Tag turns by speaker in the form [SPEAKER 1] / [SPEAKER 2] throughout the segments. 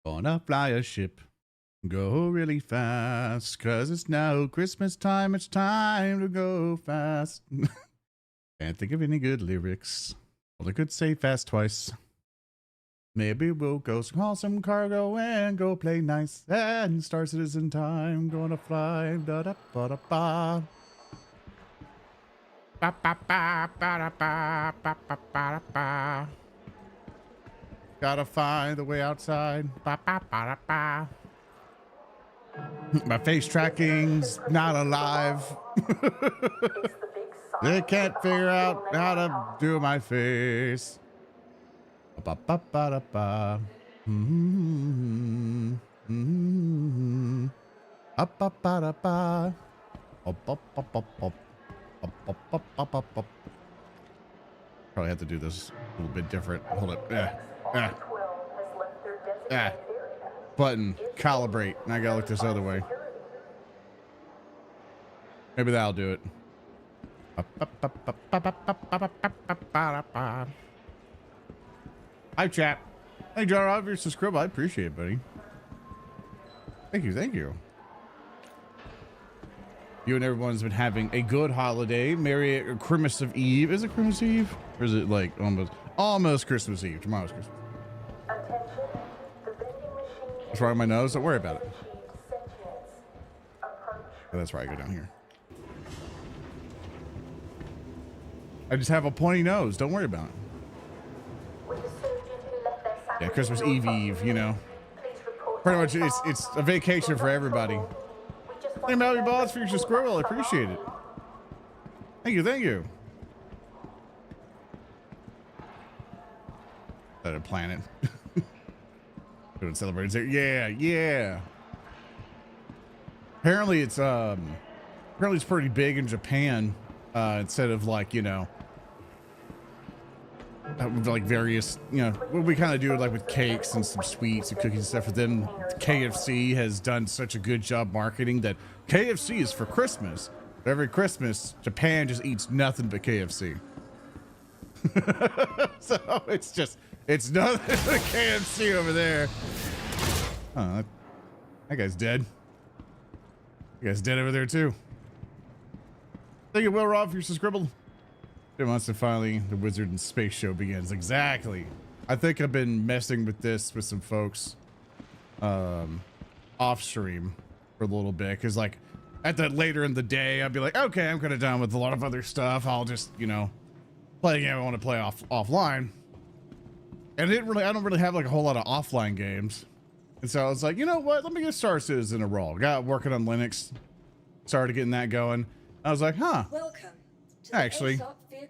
[SPEAKER 1] Gonna fly a ship, go really fast, 'cause it's now Christmas time, it's time to go fast. Can't think of any good lyrics. Well, I could say fast twice. Maybe we'll go haul some cargo and go play nice. And Star Citizen time, gonna fly, da-da-ba-da-ba. Ba-ba-ba-ba-da-ba, gotta find the way outside. Ba-ba-ba-da-ba. My face tracking's not alive. They can't figure out how to do my face. Ba-ba-ba-da-ba. Mm-hmm. Mm-hmm. Ba-ba-ba-da-ba. Ba-ba-ba-ba-ba. Ba-ba-ba-ba-ba. Probably have to do this a little bit different. Hold up. Button. Calibrate. And I gotta look this other way. Maybe that'll do it. Hi, chat. Hey, John Rob, you're subscribed. I appreciate it, buddy. Thank you. Thank you. You and everyone's been having a good holiday. Merry Christmas Eve. Is it Christmas Eve? Or is it like almost Christmas Eve? Tomorrow's Christmas. What's wrong with my nose? Don't worry about it. Oh, that's right. I go down here. I just have a pointy nose. Don't worry about it. Yeah, Christmas Eve, you know. Pretty much, it's a vacation for everybody. Hey, Mallory Boss, for your squirrel. I appreciate it. Thank you, thank you. That a planet. Doing celebrations there. Yeah. Apparently it's pretty big in Japan. Instead of like, you know, like various, you know, what we kind of do like with cakes and some sweets and cookies and stuff. But then KFC has done such a good job marketing that KFC is for Christmas. Every Christmas, Japan just eats nothing but KFC. So it's nothing but KFC over there. Oh, that guy's dead. That guy's dead over there too. Thank you, Will Rob, for your subscribe. 2 months and finally the Wizard and Space Show begins. Exactly. I think I've been messing with this with some folks off stream for a little bit, because like at that later in the day I'd be like, okay, I'm kind of done with a lot of other stuff. I'll just, you know, play a game I want to play offline. And I don't really have like a whole lot of offline games. And so I was like, you know what? Let me get Star Citizen a roll. Got working on Linux. Started getting that going. I was like, huh.
[SPEAKER 2] Welcome to
[SPEAKER 1] Actually,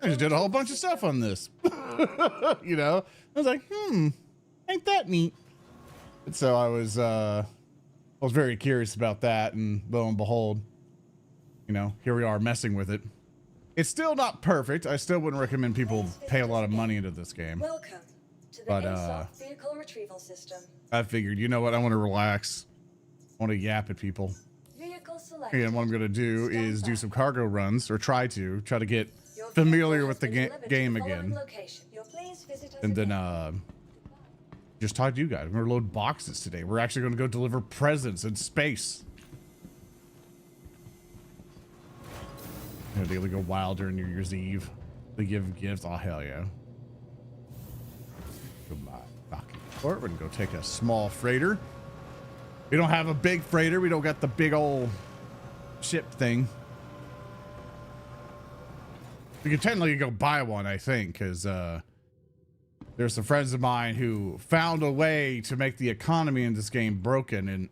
[SPEAKER 1] I just did a whole bunch of stuff on this. You know? I was like, ain't that neat? And so I was very curious about that, and lo and behold, you know, here we are messing with it. It's still not perfect. I still wouldn't recommend people pay a lot of money into this game.
[SPEAKER 2] Welcome to the ASOP vehicle retrieval system.
[SPEAKER 1] I figured, you know what? I want to relax. I want to yap at people.
[SPEAKER 2] Vehicle select.
[SPEAKER 1] And what I'm going to do is do some cargo runs, or try to get familiar with the game again. And then just talk to you guys. We're going to load boxes today. We're actually going to go deliver presents in space. You know, they go wild during New Year's Eve. They give gifts. Oh, hell yeah. Goodbye. Fucking port. We're going to go take a small freighter. We don't have a big freighter. We don't got the big old ship thing. We could technically go buy one, I think, because there's some friends of mine who found a way to make the economy in this game broken. And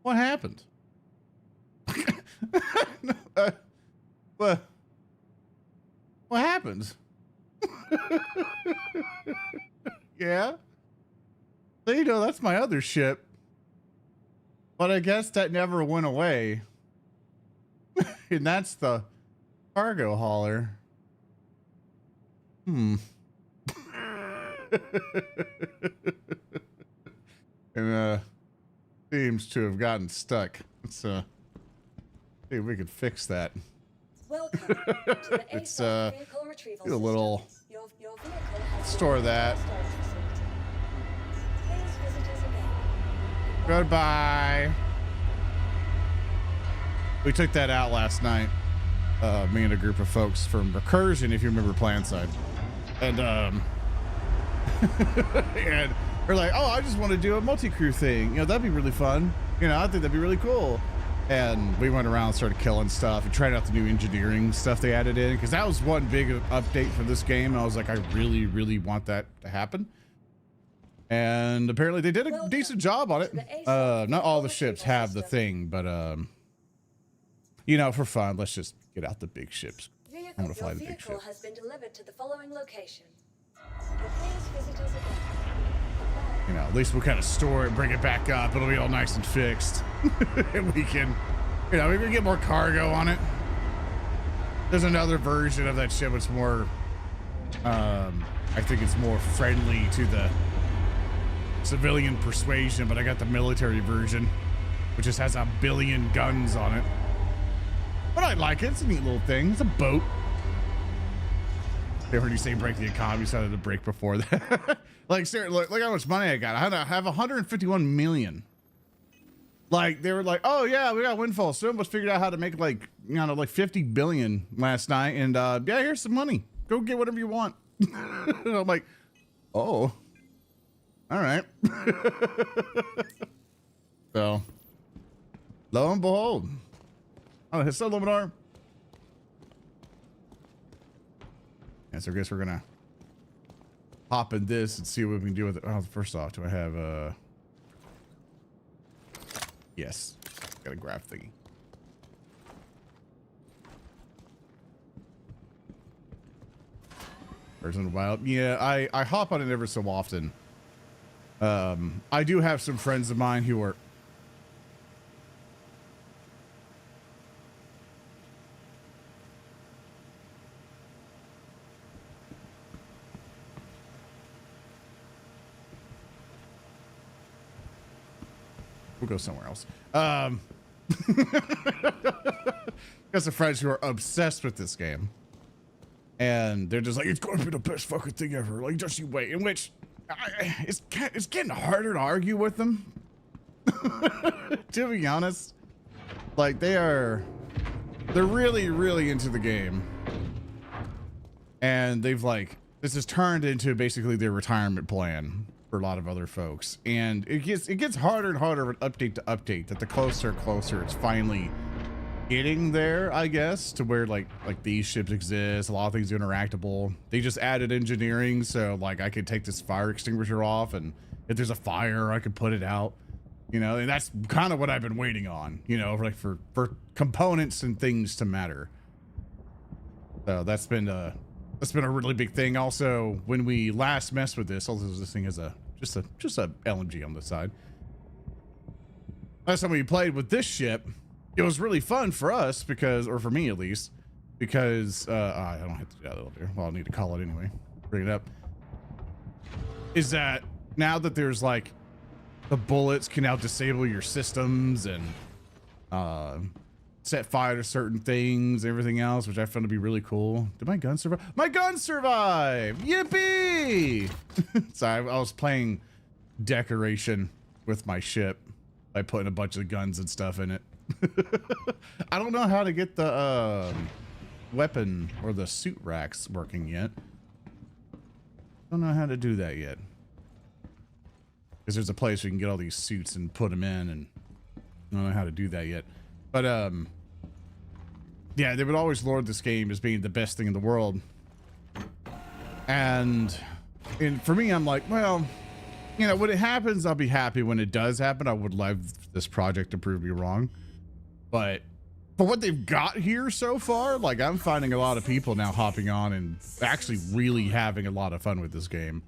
[SPEAKER 1] what happened? What happened? Yeah. So, you know, that's my other ship. But I guess that never went away. And that's the cargo hauler. And seems to have gotten stuck. Let's see if we could fix that.
[SPEAKER 2] Welcome to the
[SPEAKER 1] It's
[SPEAKER 2] ASOC vehicle retrieval
[SPEAKER 1] do a little
[SPEAKER 2] systems. Your vehicle has
[SPEAKER 1] store
[SPEAKER 2] been
[SPEAKER 1] that.
[SPEAKER 2] storage facility. Please visit us again.
[SPEAKER 1] Goodbye. We took that out last night. Me and a group of folks from Recursion, if you remember PlanSide. And and we're like, oh, I just want to do a multi-crew thing. You know, that'd be really fun. You know, I think that'd be really cool. And we went around and started killing stuff and tried out the new engineering stuff they added in, because that was one big update for this game. I was like, I really, really want that to happen. And apparently they did a decent job on it. Not all the ships have the thing, but you know, for fun, let's just get out the big ships. I'm gonna fly the big ship.
[SPEAKER 2] Your vehicle has been delivered to the following location. Please visit us again.
[SPEAKER 1] You know, at least we'll kind of store it, bring it back up. It'll be all nice and fixed. And we can, you know, maybe get more cargo on it. There's another version of that ship. It's more, I think it's more friendly to the civilian persuasion, but I got the military version, which just has 1 billion guns on it. But I like it. It's a neat little thing. It's a boat. They heard you say break the economy, so I had to break before that. Like, seriously, look how much money I got. I have 151 million. Like, they were like, oh yeah, we got Windfall. Some of us figured out how to make like, you know, like 50 billion last night. And yeah, here's some money. Go get whatever you want. And I'm like, oh, all right. So, lo and behold. Oh, hit so Luminar. Yeah, so I guess we're gonna hop in this and see what we can do with it. Oh, first off, do I have yes, got a graph thingy. Person in the Wild. Yeah, I hop on it ever so often. I do have some friends of mine who are we'll go somewhere else. Got some friends who are obsessed with this game. And they're just like, it's going to be the best fucking thing ever. Like, just you wait. In which, it's getting harder to argue with them. To be honest. Like, they're really, really into the game. And they've like, this has turned into basically their retirement plan for a lot of other folks. And it gets harder and harder update to update, that the closer and closer it's finally getting there, I guess, to where like these ships exist. A lot of things are interactable. They just added engineering, so like I could take this fire extinguisher off, and if there's a fire, I could put it out. You know, and that's kind of what I've been waiting on. You know, like for components and things to matter. So that's been a really big thing. Also, when we last messed with this, also this thing has just a LMG on the side. Last time we played with this ship, it was really fun for us because, or for me at least, because I don't have to do that over there. Well, I'll need to call it anyway. Bring it up. Is that now that there's like the bullets can now disable your systems and set fire to certain things, everything else, which I found to be really cool. Did my gun survive? My gun survived! Yippee! So I was playing decoration with my ship by putting a bunch of guns and stuff in it. I don't know how to get the weapon or the suit racks working yet. Don't know how to do that yet. Because there's a place where you can get all these suits and put them in, and I don't know how to do that yet. But yeah, they would always lord this game as being the best thing in the world. And for me, I'm like, well, you know, when it happens, I'll be happy. When it does happen, I would love this project to prove me wrong. But for what they've got here so far, like I'm finding a lot of people now hopping on and actually really having a lot of fun with this game.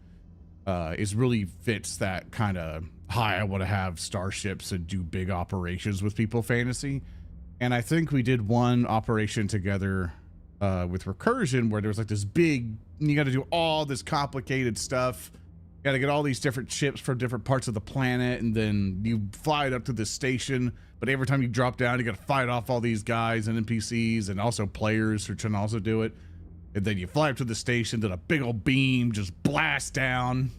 [SPEAKER 1] It really fits that kind of high I want to have starships and do big operations with people fantasy. And I think we did one operation together with Recursion where there was like this big, you got to do all this complicated stuff got to get all these different ships from different parts of the planet, and then you fly it up to the station. But every time you drop down, you got to fight off all these guys and NPCs and also players who can also do it. And then you fly up to the station, then a big old beam just blasts down,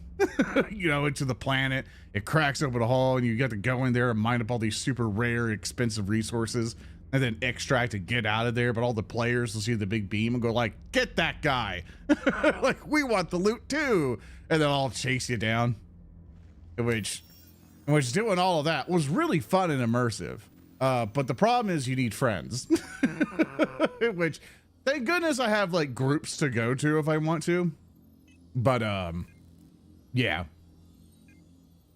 [SPEAKER 1] you know, into the planet. It cracks open a hole, and you get to go in there and mine up all these super rare, expensive resources, and then extract and get out of there. But all the players will see the big beam and go like, "Get that guy!" Like, we want the loot too, and they'll all chase you down. Which doing all of that was really fun and immersive. But the problem is you need friends. Which, thank goodness I have like groups to go to if I want to. But yeah.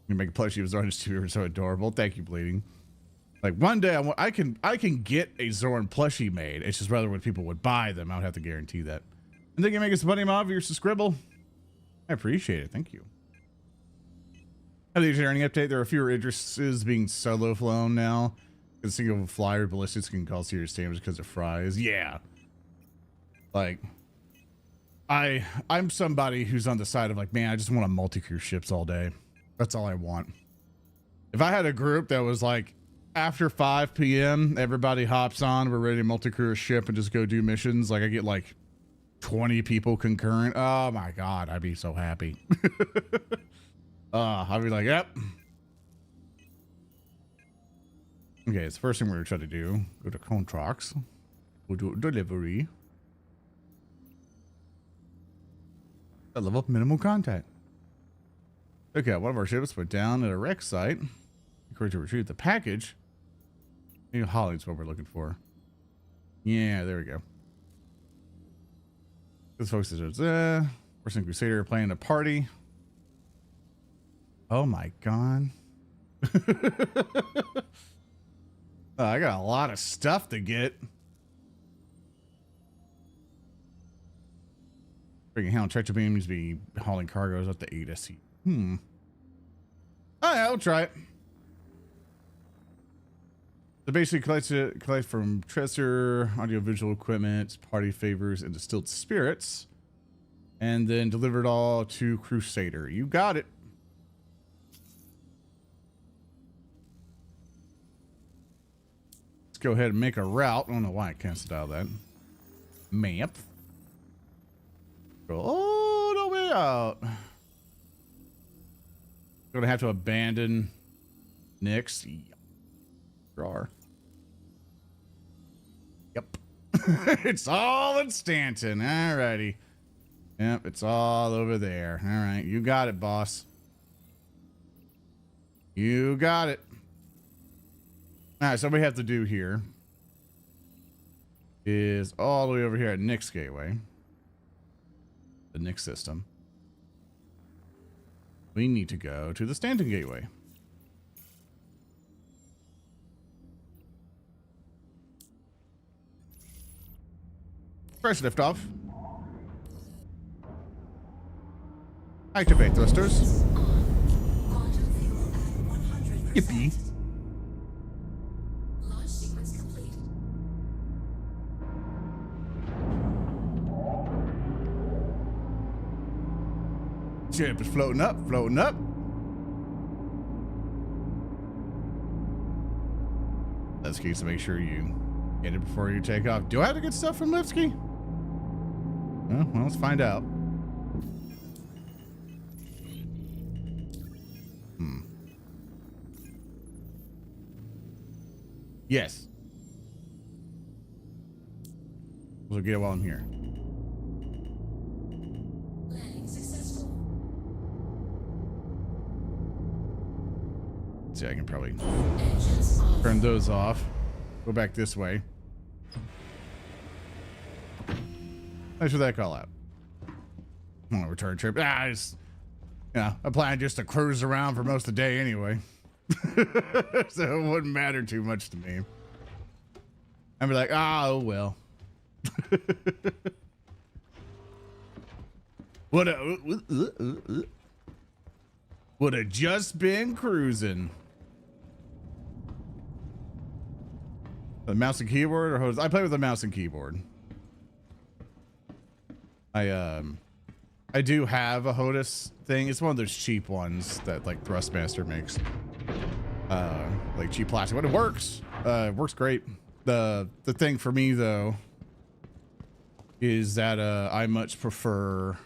[SPEAKER 1] You make a plushie of Zorn is so adorable. Thank you, Bleeding. Like one day I can get a Zorn plushie made. It's just rather when people would buy them, I would have to guarantee that. And then you make us Bunny Mob your Scribble. I appreciate it. Thank you. The sharing update, there are fewer Idrises being solo flown now. A single flyer ballistics can cause serious damage because of fries. Yeah. Like, I'm somebody who's on the side of like, man, I just want to multi-crew ships all day. That's all I want. If I had a group that was like, after 5 p.m., everybody hops on, we're ready to multi-crew a ship and just go do missions. Like, I get like 20 people concurrent. Oh my God, I'd be so happy. I'll be like, yep. Okay, it's the first thing we're gonna try to do. Go to contracts. We'll do delivery. I level up minimal contact. Okay, one of our ships went down at a wreck site. Encourage to retrieve the package. Maybe Holly's what we're looking for. Yeah, there we go. This folks is Person Crusader playing a party. Oh my God. I got a lot of stuff to get. Freaking hell, Tractor Beam needs to be hauling cargoes up to 8 SC. Oh yeah, I'll try it. So basically collect from Tresor, audiovisual equipment, party favors, and distilled spirits. And then deliver it all to Crusader. You got it. Let's go ahead and make a route. I don't know why I can't style that. Map. Go all the way out. Gonna have to abandon Nyx. Drawer. Yep. It's all in Stanton. Alrighty. Yep, it's all over there. All right, you got it, boss. You got it. All right, so what we have to do here is all the way over here at Nyx Gateway, the Nyx system. We need to go to the Stanton Gateway. First liftoff. Activate thrusters. Yippee.
[SPEAKER 2] Launch sequence complete.
[SPEAKER 1] Ship is floating up, floating up. That's key to make sure you get it before you take off. Do I have to get stuff from Lipsky? Well, let's find out. Yes. We'll get it while I'm here.
[SPEAKER 2] Landing successful.
[SPEAKER 1] Let's see, I can probably
[SPEAKER 2] Engines off.
[SPEAKER 1] turn those off. Go back this way. Thanks for that call out. On a return trip. I plan just to cruise around for most of the day anyway. So it wouldn't matter too much to me. I'd be like, oh well. Would have just been cruising. The mouse and keyboard, or I play with the mouse and keyboard. I I do have a HOTAS thing. It's one of those cheap ones that like Thrustmaster makes. Like cheap plastic, but it works. It works great. The thing for me though is that I much prefer.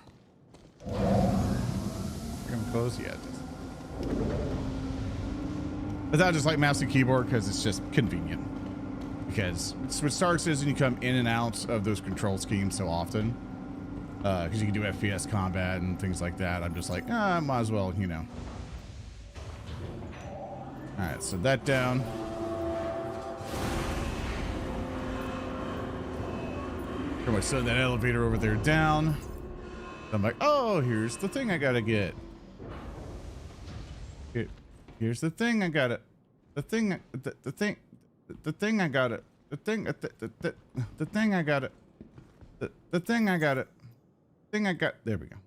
[SPEAKER 1] You're gonna close yet? But I just like mouse and keyboard because it's just convenient. Because with Star Citizen, you come in and out of those control schemes so often. Because you can do FPS combat and things like that. I'm just like, I might as well, you know. All right, so that down. Pretty much setting that elevator over there down. I'm like, oh, here's the thing I gotta get. Here's the thing I gotta. The thing I gotta. The thing I gotta. The thing I gotta. The thing I gotta. Thing I got. There we go.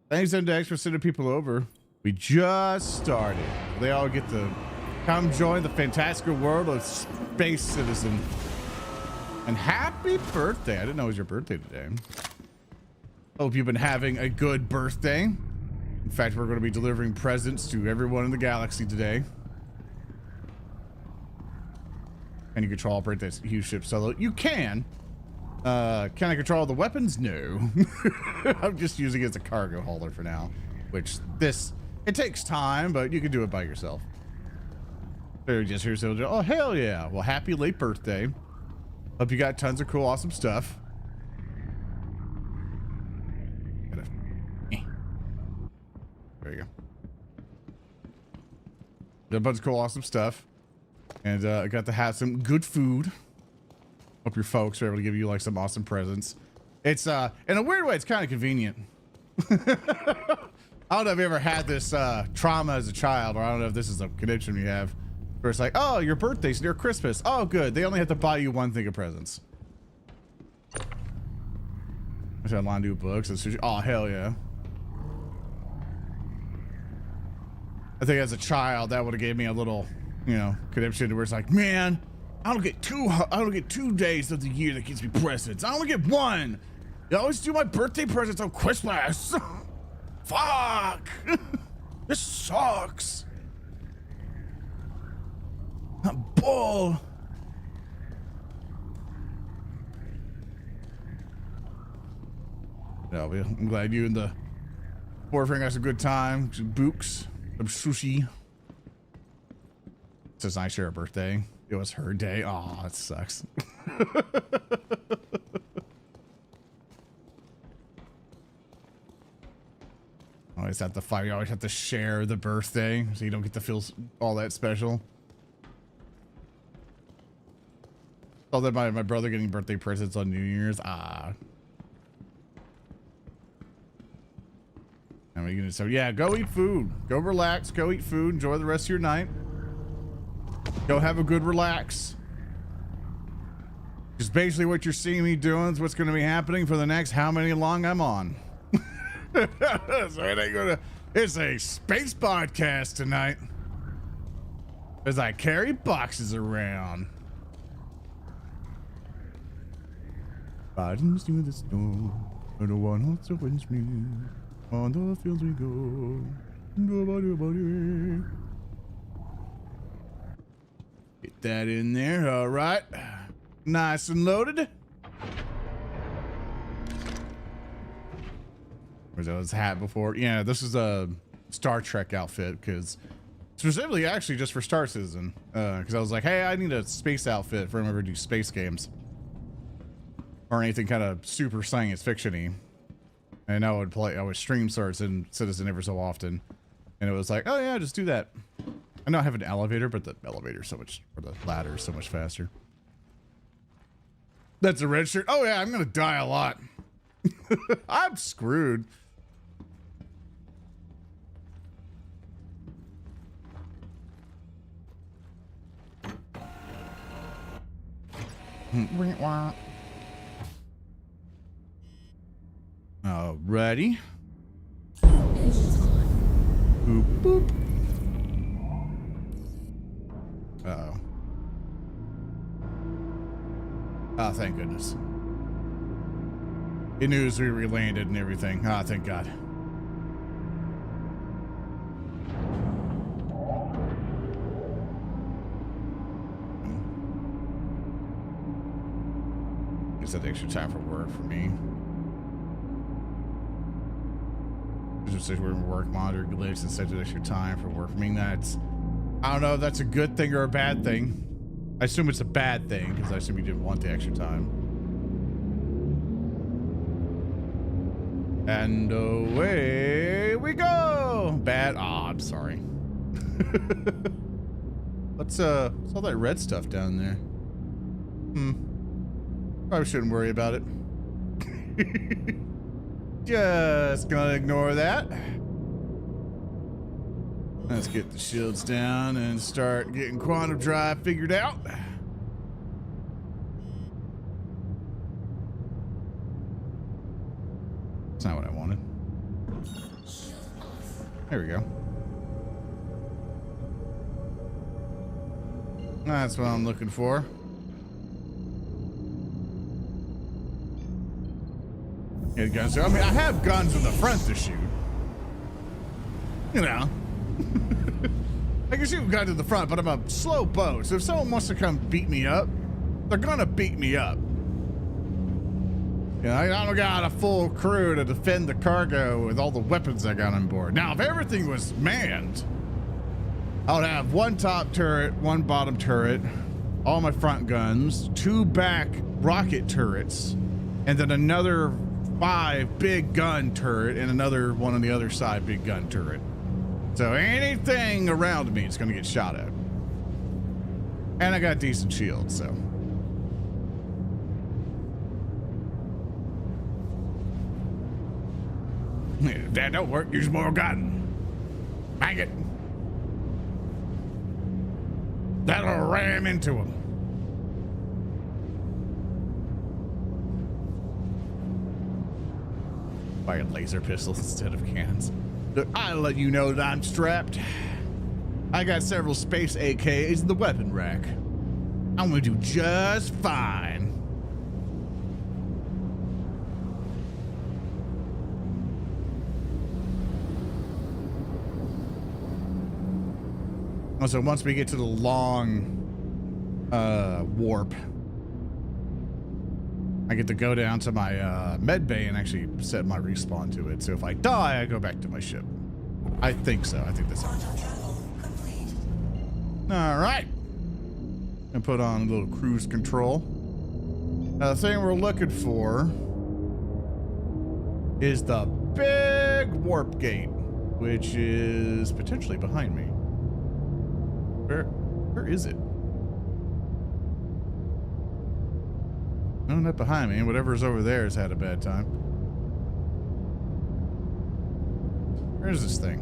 [SPEAKER 1] Thanks, Index, for sending people over. We just started. They all get to come join the fantastical world of Space Citizen. And happy birthday. I didn't know it was your birthday today. Hope you've been having a good birthday. In fact, we're going to be delivering presents to everyone in the galaxy today. Can you control operate this huge ship solo? You can. Can I control the weapons? No. I'm just using it as a cargo hauler for now. Which it takes time, but you can do it by yourself. So just here's oh hell yeah. Well, happy late birthday. Hope you got tons of cool, awesome stuff. There you go. Got a bunch of cool, awesome stuff. And I got to have some good food. Hope your folks are able to give you like some awesome presents. It's in a weird way, it's kind of convenient. I don't know if you ever had this trauma as a child, or I don't know if this is a connection you have, where it's like, oh, your birthday's near Christmas. Oh, good. They only have to buy you one thing of presents. I should online do books and sushi. Oh, hell yeah. I think as a child, that would have gave me a little, you know, connection where it's like, man, I don't get 2 days of the year that gets me presents. I only get one. They always do my birthday presents on Christmas. Fuck. This sucks. Bull. No, I'm glad you and the boyfriend got some good time. Some books, some sushi. It's just nice, her birthday. It was her day. Oh, it sucks. Always have to fight. You always have to share the birthday, so you don't get to feel all that special. Oh, that my brother getting birthday presents on New Year's. Ah. And we gonna so yeah, go eat food. Go relax. Go eat food. Enjoy the rest of your night. Go have a good relax. Just basically what you're seeing me doing is what's going to be happening for the next how many long I'm on. So it ain't gonna. It's a space podcast tonight. As I carry boxes around. Riding through the storm, and the one who surrounds me. On the fields we go. Nobody. Get that in there. All right. Nice and loaded. Was that his hat before? Yeah, this is a Star Trek outfit because specifically actually just for Star Citizen. Because I was like, hey, I need a space outfit for whenever I do space games. Or anything kind of super science fiction-y. And I would stream Star Citizen every so often. And it was like, oh yeah, just do that. I know I have an elevator, but the elevator so much, or the ladder is so much faster. That's a red shirt. Oh yeah, I'm gonna die a lot. I'm screwed. Alrighty. Boop boop. Uh-oh. Oh, thank goodness. It knew as we landed and everything. Ah, thank God. Is that extra time for work for me? Just says we're work monitor glitch and set extra time for work for me. That's, I don't know if that's a good thing or a bad thing. I assume it's a bad thing because I assume you didn't want the extra time. And away we go. Bad. Ah, I'm sorry. What's all that red stuff down there? Probably shouldn't worry about it. Just gonna ignore that. Let's get the shields down and start getting quantum drive figured out. That's not what I wanted. There we go. That's what I'm looking for. Yeah, guns. I mean, I have guns in the front to shoot. You know. I can shoot guns in the front, but I'm a slow boat. So if someone wants to come beat me up, they're gonna beat me up. You know, I don't got a full crew to defend the cargo with all the weapons I got on board. Now, if everything was manned, I would have one top turret, one bottom turret, all my front guns, 2 back rocket turrets, and then another 5 big gun turret and another one on the other side big gun turret. So anything around me is going to get shot at. And I got decent shields, so. If that don't work, use more gun. Bang it. That'll ram into him. Fire laser pistols instead of cannons. Look, I'll let you know that I'm strapped. I got several space AKs in the weapon rack. I'm gonna do just fine. So once we get to the long warp, I get to go down to my med bay and actually set my respawn to it. So if I die, I go back to my ship. I think so. I think that's how. All right. And put on a little cruise control. Now the thing we're looking for is the big warp gate, which is potentially behind me. Where is it? No, not behind me. Whatever's over there has had a bad time. Where is this thing?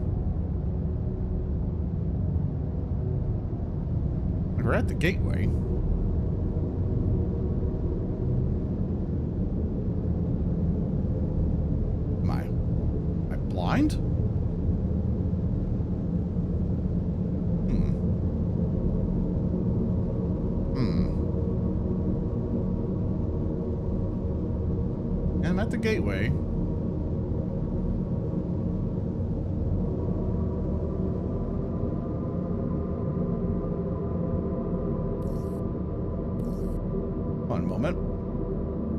[SPEAKER 1] We're at the gateway. Am I blind? I'm at the gateway. One moment.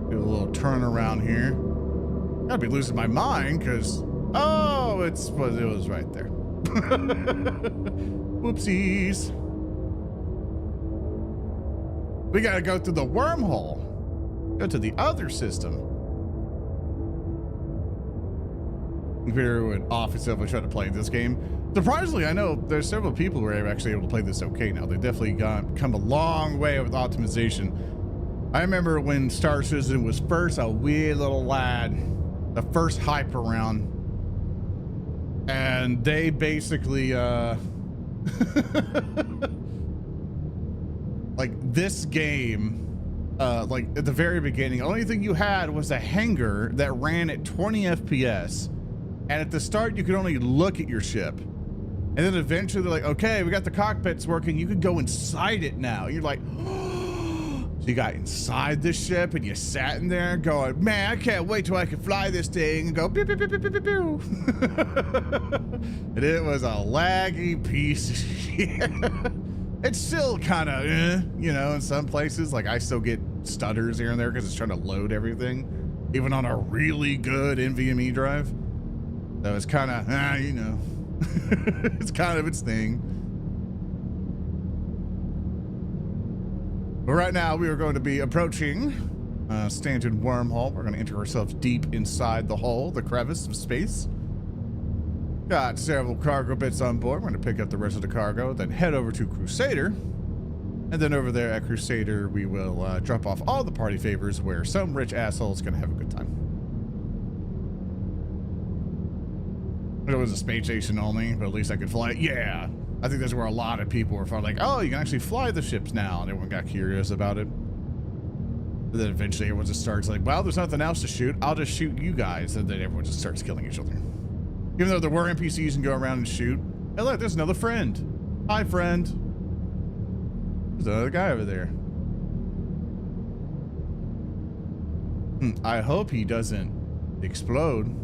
[SPEAKER 1] Do a little turn around here. Gotta be losing my mind because oh, it was right there. Whoopsies. We gotta go through the wormhole. Go to the other system. Computer would off itself. I tried to play this game. Surprisingly, I know there's several people who are actually able to play this okay now. They definitely come a long way with optimization. I remember when Star Citizen was first a wee little lad, the first hype around, and they basically like this game, like at the very beginning, the only thing you had was a hangar that ran at 20 FPS. And at the start, you could only look at your ship. And then eventually they're like, okay, we got the cockpits working. You could go inside it now. You're like, oh, So you got inside the ship and you sat in there going, man, I can't wait till I can fly this thing and go pew, pew, pew, pew, pew, pew, pew. And it was a laggy piece of shit. It's still kind of, you know, in some places, like I still get stutters here and there because it's trying to load everything, even on a really good NVMe drive. So it's kind of, you know, it's kind of its thing. But right now we are going to be approaching Stanton wormhole. We're going to enter ourselves deep inside the hole, the crevice of space. Got several cargo bits on board. We're going to pick up the rest of the cargo, then head over to Crusader. And then over there at Crusader, we will drop off all the party favors where some rich asshole's going to have a good time. It was a space station only, but at least I could fly it. Yeah. I think that's where a lot of people were like, oh, you can actually fly the ships now. And everyone got curious about it. But then eventually everyone just starts like, well, there's nothing else to shoot. I'll just shoot you guys. And then everyone just starts killing each other. Even though there were NPCs you can go around and shoot. Hey, look, there's another friend. Hi, friend. There's another guy over there. I hope he doesn't explode.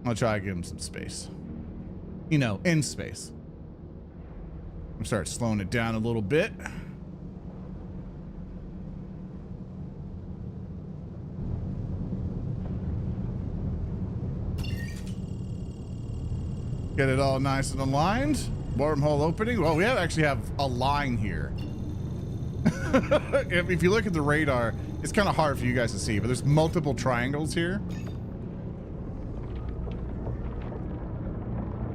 [SPEAKER 1] I'll try to give him some space. You know, in space. I'm gonna start slowing it down a little bit. Get it all nice and aligned. Wormhole opening. Well, we actually have a line here. If you look at the radar, it's kind of hard for you guys to see, but there's multiple triangles here.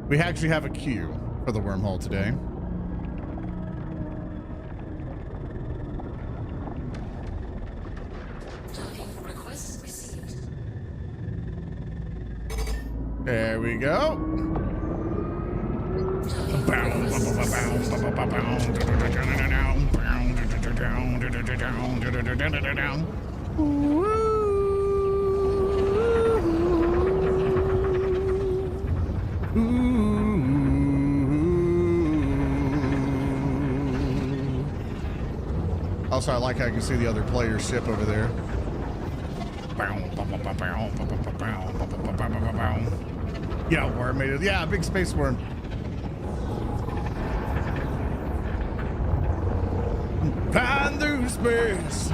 [SPEAKER 1] We actually have a queue for the wormhole today.
[SPEAKER 2] Request received.
[SPEAKER 1] There we go. Also, I like how I can see the other player's ship over there. Yeah, worm made it. Yeah, big space worm. Flying through space.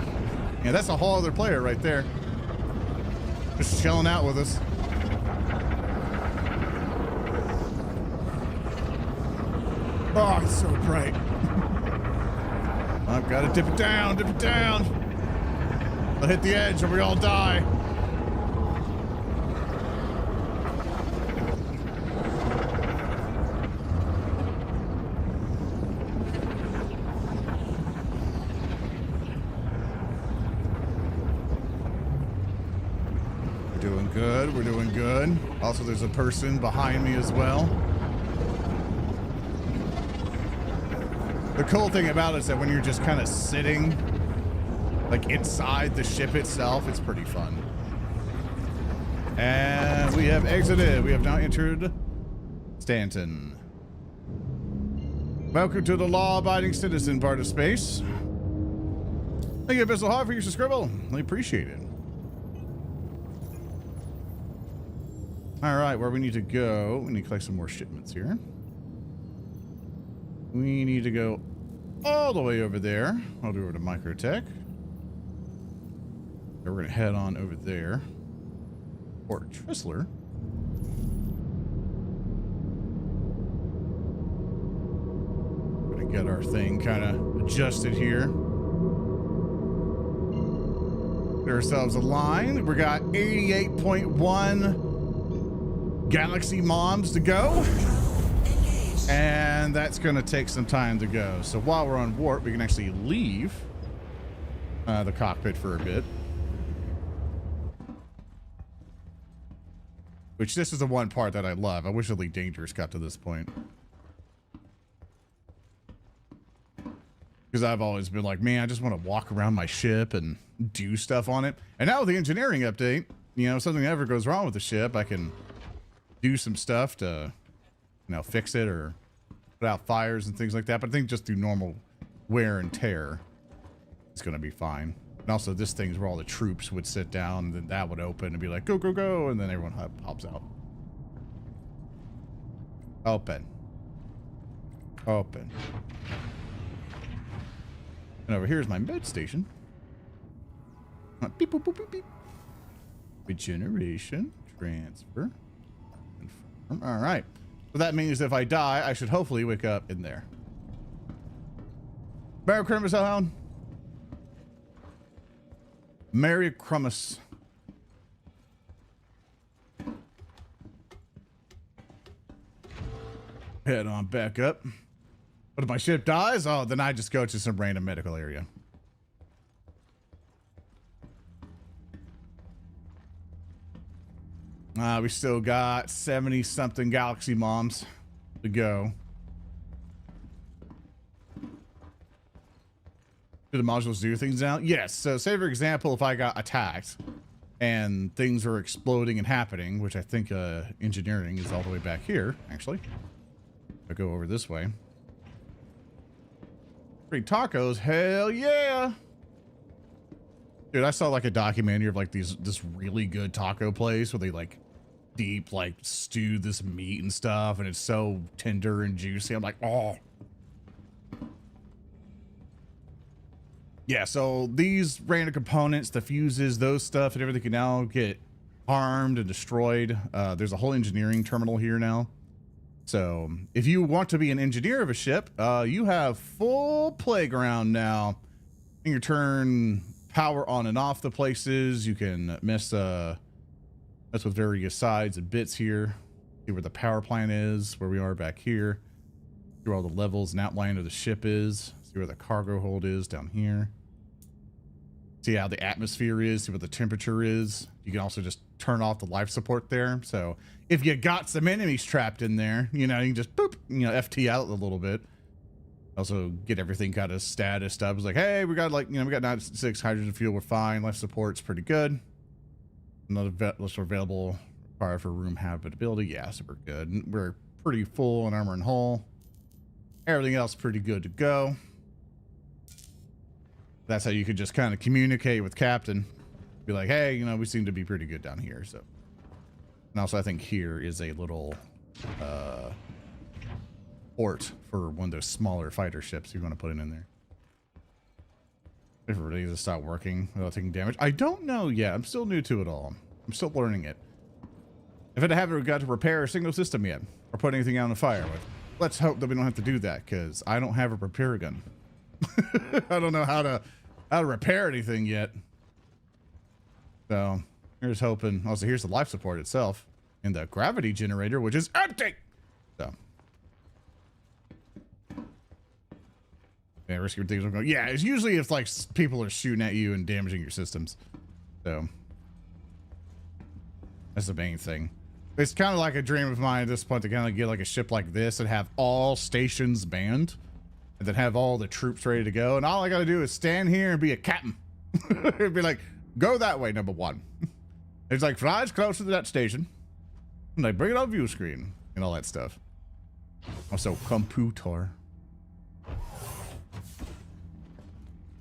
[SPEAKER 1] Yeah, that's a whole other player right there. Just chilling out with us. Oh, it's so bright. I've got to dip it down, dip it down. I'll hit the edge or we all die. We're doing good, we're doing good. Also, there's a person behind me as well. The cool thing about it is that when you're just kind of sitting, like inside the ship itself, it's pretty fun. And we have exited. We have now entered Stanton. Welcome to the law-abiding citizen part of space. Thank you, Abyssal Hog, for your scribble. I appreciate it. All right, where we need to go, we need to collect some more shipments here. We need to go all the way over there. I'll do over to Microtech. We're going to head on over there. Port Tristler. Going to get our thing kind of adjusted here. Get ourselves a line. We got 88.1 Galaxy Moms to go. And that's going to take some time to go. So while we're on warp, we can actually leave the cockpit for a bit. Which this is the one part that I love. I wish Elite Dangerous got to this point. Because I've always been like, man, I just want to walk around my ship and do stuff on it. And now with the engineering update, you know, if something ever goes wrong with the ship, I can do some stuff to, fix it or put out fires and things like that. But I think just through normal wear and tear, it's going to be fine. And also this thing's where all the troops would sit down, and then that would open and be like, go, go, go. And then everyone hops out. Open. Open. And over here is my med station. Beep, boop, boop, beep, beep. Regeneration. Transfer. Confirm. All right. So that means if I die, I should hopefully wake up in there. Merry Christmas, Hellhound. Merry Christmas. Head on back up. But if my ship dies, oh, then I just go to some random medical area. We still got 70-something galaxy moms to go. Do the modules do things now? Yes. So say, for example, if I got attacked and things were exploding and happening, which I think engineering is all the way back here, actually. I go over this way. Free tacos, hell yeah! Dude, I saw like a documentary of like this really good taco place where they like deep like stew this meat and stuff, and it's so tender and juicy. I'm like, oh. Yeah, so these random components, the fuses, those stuff, and everything can now get harmed and destroyed. There's a whole engineering terminal here now. So if you want to be an engineer of a ship, you have full playground now. You can turn power on and off the places. You can mess with various sides and bits here. See where the power plant is, where we are back here. See where all the levels and outline of the ship is. See where the cargo hold is down here. See how the atmosphere is. See what the temperature is. You can also just turn off the life support there. So if you got some enemies trapped in there, you can just boop, FT out a little bit. Also get everything kind of status up. It's like, hey, we got we got 96 hydrogen fuel. We're fine. Life support's pretty good. Another list available required for room habitability. Yeah, so we're good. We're pretty full in armor and hull. Everything else pretty good to go. That's how you could just kind of communicate with Captain. Be like, hey, we seem to be pretty good down here. So, and also I think here is a little port for one of those smaller fighter ships you want to put it in there. If it really does stop working without taking damage. I don't know yet. I'm still new to it all. I'm still learning it. If I haven't got to repair a single system yet or put anything out on fire with, let's hope that we don't have to do that, because I don't have a repair gun. I don't know how to repair anything yet. So here's hoping. Also, here's the life support itself and the gravity generator, which is empty. So yeah, risky things are going. Yeah, it's usually if like people are shooting at you and damaging your systems. So that's the main thing. It's kind of like a dream of mine at this point to kind of get like a ship like this and have all stations manned, and then have all the troops ready to go. And all I got to do is stand here and be a captain. It'd be like, go that way, number one. It's like, flies closer to that station. And they bring it on view screen and all that stuff. Also, computer.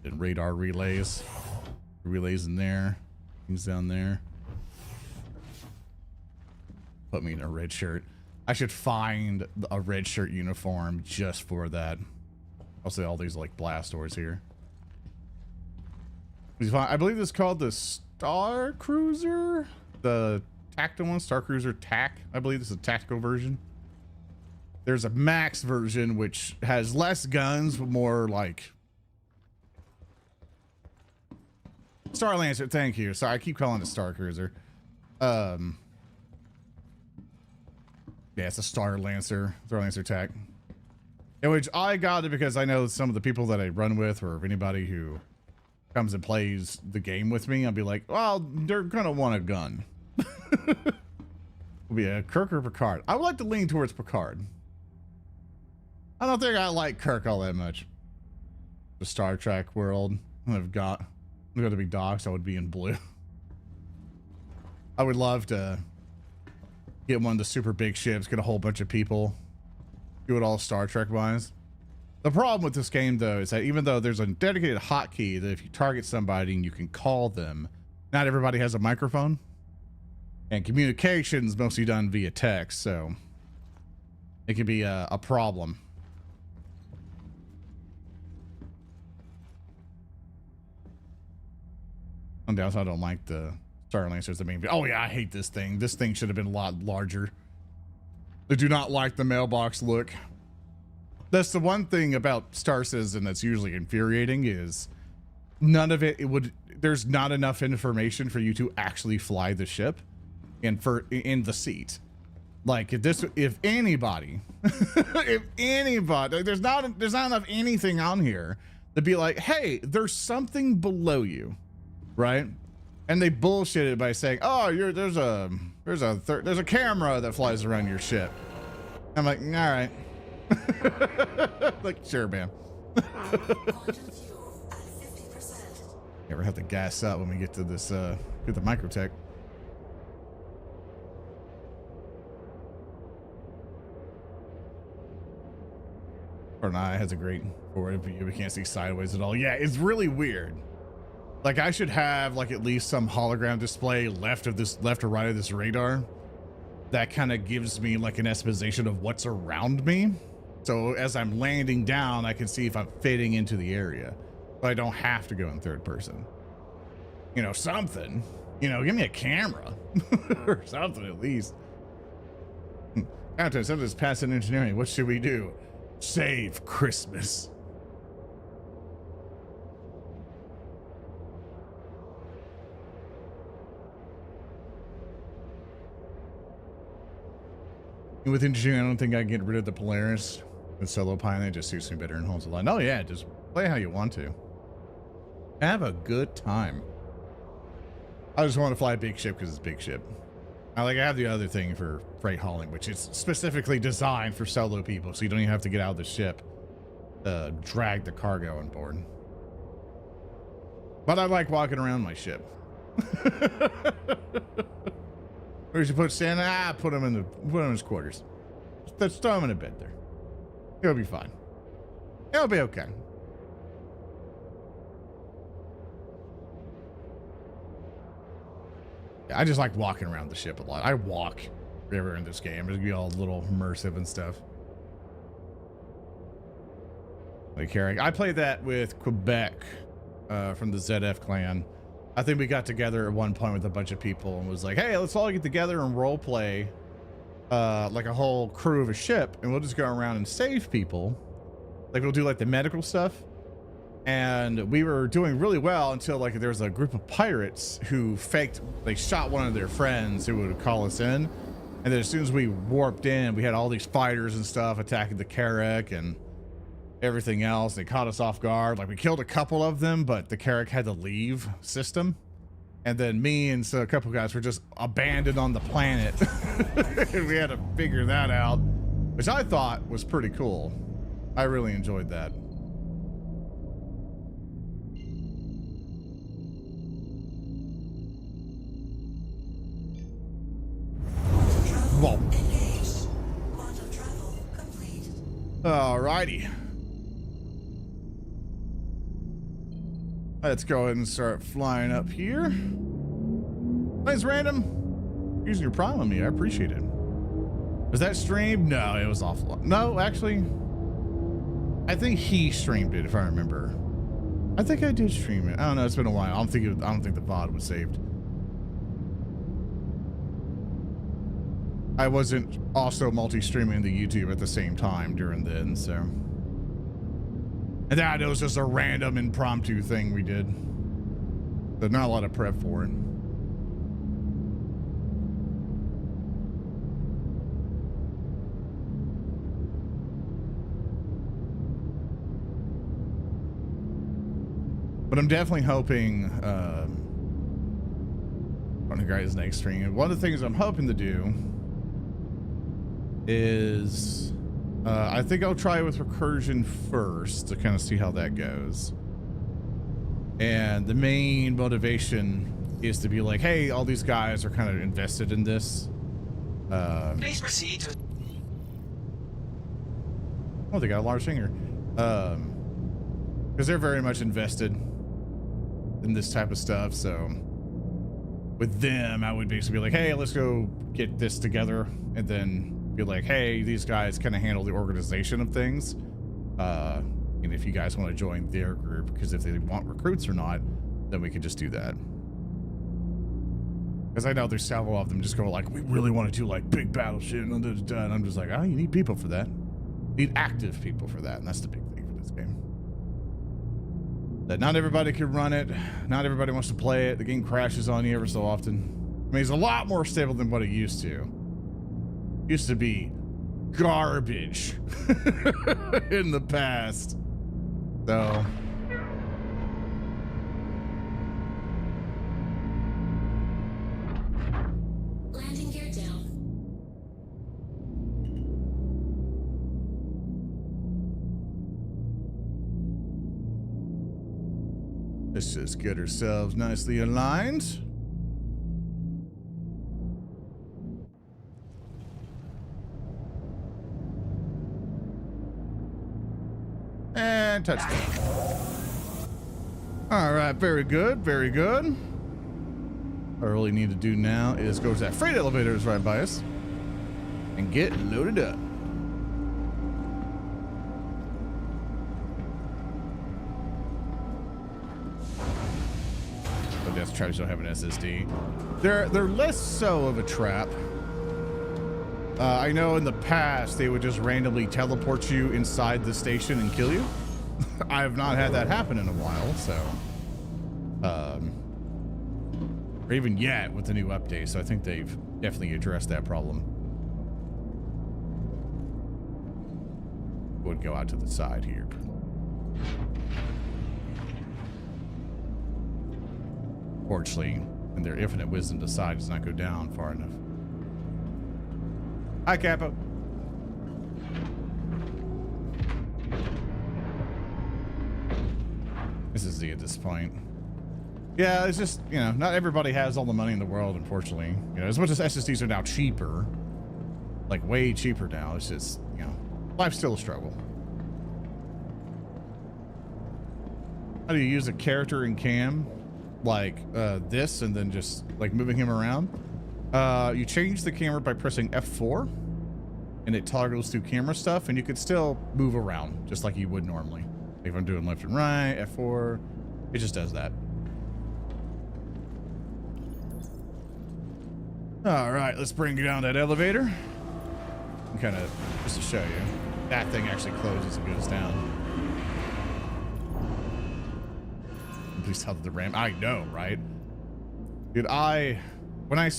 [SPEAKER 1] And radar relays. Relays in there. Things down there. Put me in a red shirt. I should find a red shirt uniform just for that. Also, all these like blast doors here. I believe this is called the Star Cruiser, the tactical one, Star Cruiser TAC. I believe this is a tactical version. There's a max version which has less guns, but more like Star Lancer. Thank you. Sorry, I keep calling it Star Cruiser. Yeah, it's a Star Lancer TAC. In which I got it because I know some of the people that I run with, or if anybody who comes and plays the game with me, I'll be like, well, they're gonna want a gun. It'll be a Kirk or Picard. I would like to lean towards Picard. I don't think I like Kirk all that much. The Star Trek world, I've got to be docs. I would be in blue. I would love to get one of the super big ships, get a whole bunch of people, do it all Star Trek wise. The problem with this game, though, is that even though there's a dedicated hotkey that if you target somebody and you can call them, not everybody has a microphone. And communication's mostly done via text, so it can be a problem. On downside, I don't like the Starlancers. Oh yeah, I hate this thing. This thing should have been a lot larger. I do not like the mailbox look. That's the one thing about Star Citizen that's usually infuriating is none of it would. There's not enough information for you to actually fly the ship, and in the seat. Like if anybody, there's not enough anything on here to be like, hey, there's something below you, right? And they bullshit it by saying, oh, there's a camera that flies around your ship. I'm like, all right. Like, sure, man. Never have to gas up when we get to this get the microtech. Or not, it has a great forward view. We can't see sideways at all. Yeah, it's really weird. Like, I should have like at least some hologram display left or right of this radar that kind of gives me like an exposition of what's around me. So as I'm landing down, I can see if I'm fitting into the area, but I don't have to go in third person. You know, something, you know, give me a camera or something at least. Captain, something's passing engineering. What should we do? Save Christmas. With engineering, I don't think I can get rid of the Polaris. With Solo Pilot, it just suits me better and holds a line. Oh yeah, just play how you want to. Have a good time. I just want to fly a big ship because it's a big ship. I have the other thing for freight hauling, which is specifically designed for solo people, so you don't even have to get out of the ship to drag the cargo on board. But I like walking around my ship. Where should put Santa? Put him in his quarters. Just throw him in a bed there. He'll be fine. He'll be okay. I just like walking around the ship a lot. I walk everywhere in this game. It'll be all a little immersive and stuff. Like Carrick. I played that with Quebec from the ZF clan. I think we got together at one point with a bunch of people and was like, hey, let's all get together and role play like a whole crew of a ship, and we'll just go around and save people. Like we'll do like the medical stuff. And we were doing really well until like there was a group of pirates who they shot one of their friends who would call us in. And then as soon as we warped in, we had all these fighters and stuff attacking the Carrack and everything else. They caught us off guard. Like we killed a couple of them, but the Carrack had to leave system. And then me and a couple guys were just abandoned on the planet. And we had to figure that out, which I thought was pretty cool. I really enjoyed that. Whoa. Alrighty. Let's go ahead and start flying up here. Thanks, Random. Using your prime on me. I appreciate it. Was that streamed? No, it was offline. No, actually, I think he streamed it, if I remember. I think I did stream it. I don't know. It's been a while. I don't think the VOD was saved. I wasn't also multi-streaming the YouTube at the same time during then, so. And that it was just a random impromptu thing we did. There's not a lot of prep for it. But I'm definitely hoping, I don't know, guys, next stream. One of the things I'm hoping to do is I think I'll try with recursion first to kind of see how that goes. And the main motivation is to be like, hey, all these guys are kind of invested in this.
[SPEAKER 3] Please proceed to.
[SPEAKER 1] Oh, they got a large singer. Because they're very much invested in this type of stuff. So with them, I would basically be like, hey, let's go get this together. And then be like, hey, these guys kind of handle the organization of things. And if you guys want to join their group, because if they want recruits or not, then we can just do that. Because I know there's several of them just go like, we really want to do like big battle shit. And I'm just like, oh, you need people for that. You need active people for that. And that's the big thing for this game. That not everybody can run it. Not everybody wants to play it. The game crashes on you ever so often. I mean, it's a lot more stable than what it used to. It used to be garbage in the past. So...
[SPEAKER 2] Landing gear down.
[SPEAKER 1] Let's just get ourselves nicely aligned. And touchdown. All right, very good, very good. What I really need to do now is go to that freight elevator that's right by us and get loaded up. But that's traps don't have an SSD. They're less so of a trap. I know in the past they would just randomly teleport you inside the station and kill you. I have not had that happen in a while, so or even yet with the new update, so I think they've definitely addressed that problem. Would go out to the side here. Fortunately, in their infinite wisdom, the side does not go down far enough. Hi, Capo. This is Z at this point. Yeah, it's just, you know, not everybody has all the money in the world, unfortunately. You know, as much as SSDs are now cheaper, like way cheaper now, it's just, you know, life's still a struggle. How do you use a character in cam like this and then just like moving him around? You change the camera by pressing F4 and it toggles through camera stuff, and you could still move around just like you would normally. Like if I'm doing left and right, F4, it just does that. All right, let's bring you down that elevator. And kind of, just to show you, that thing actually closes and goes down. Please tell the RAM. I know, right? Dude, when I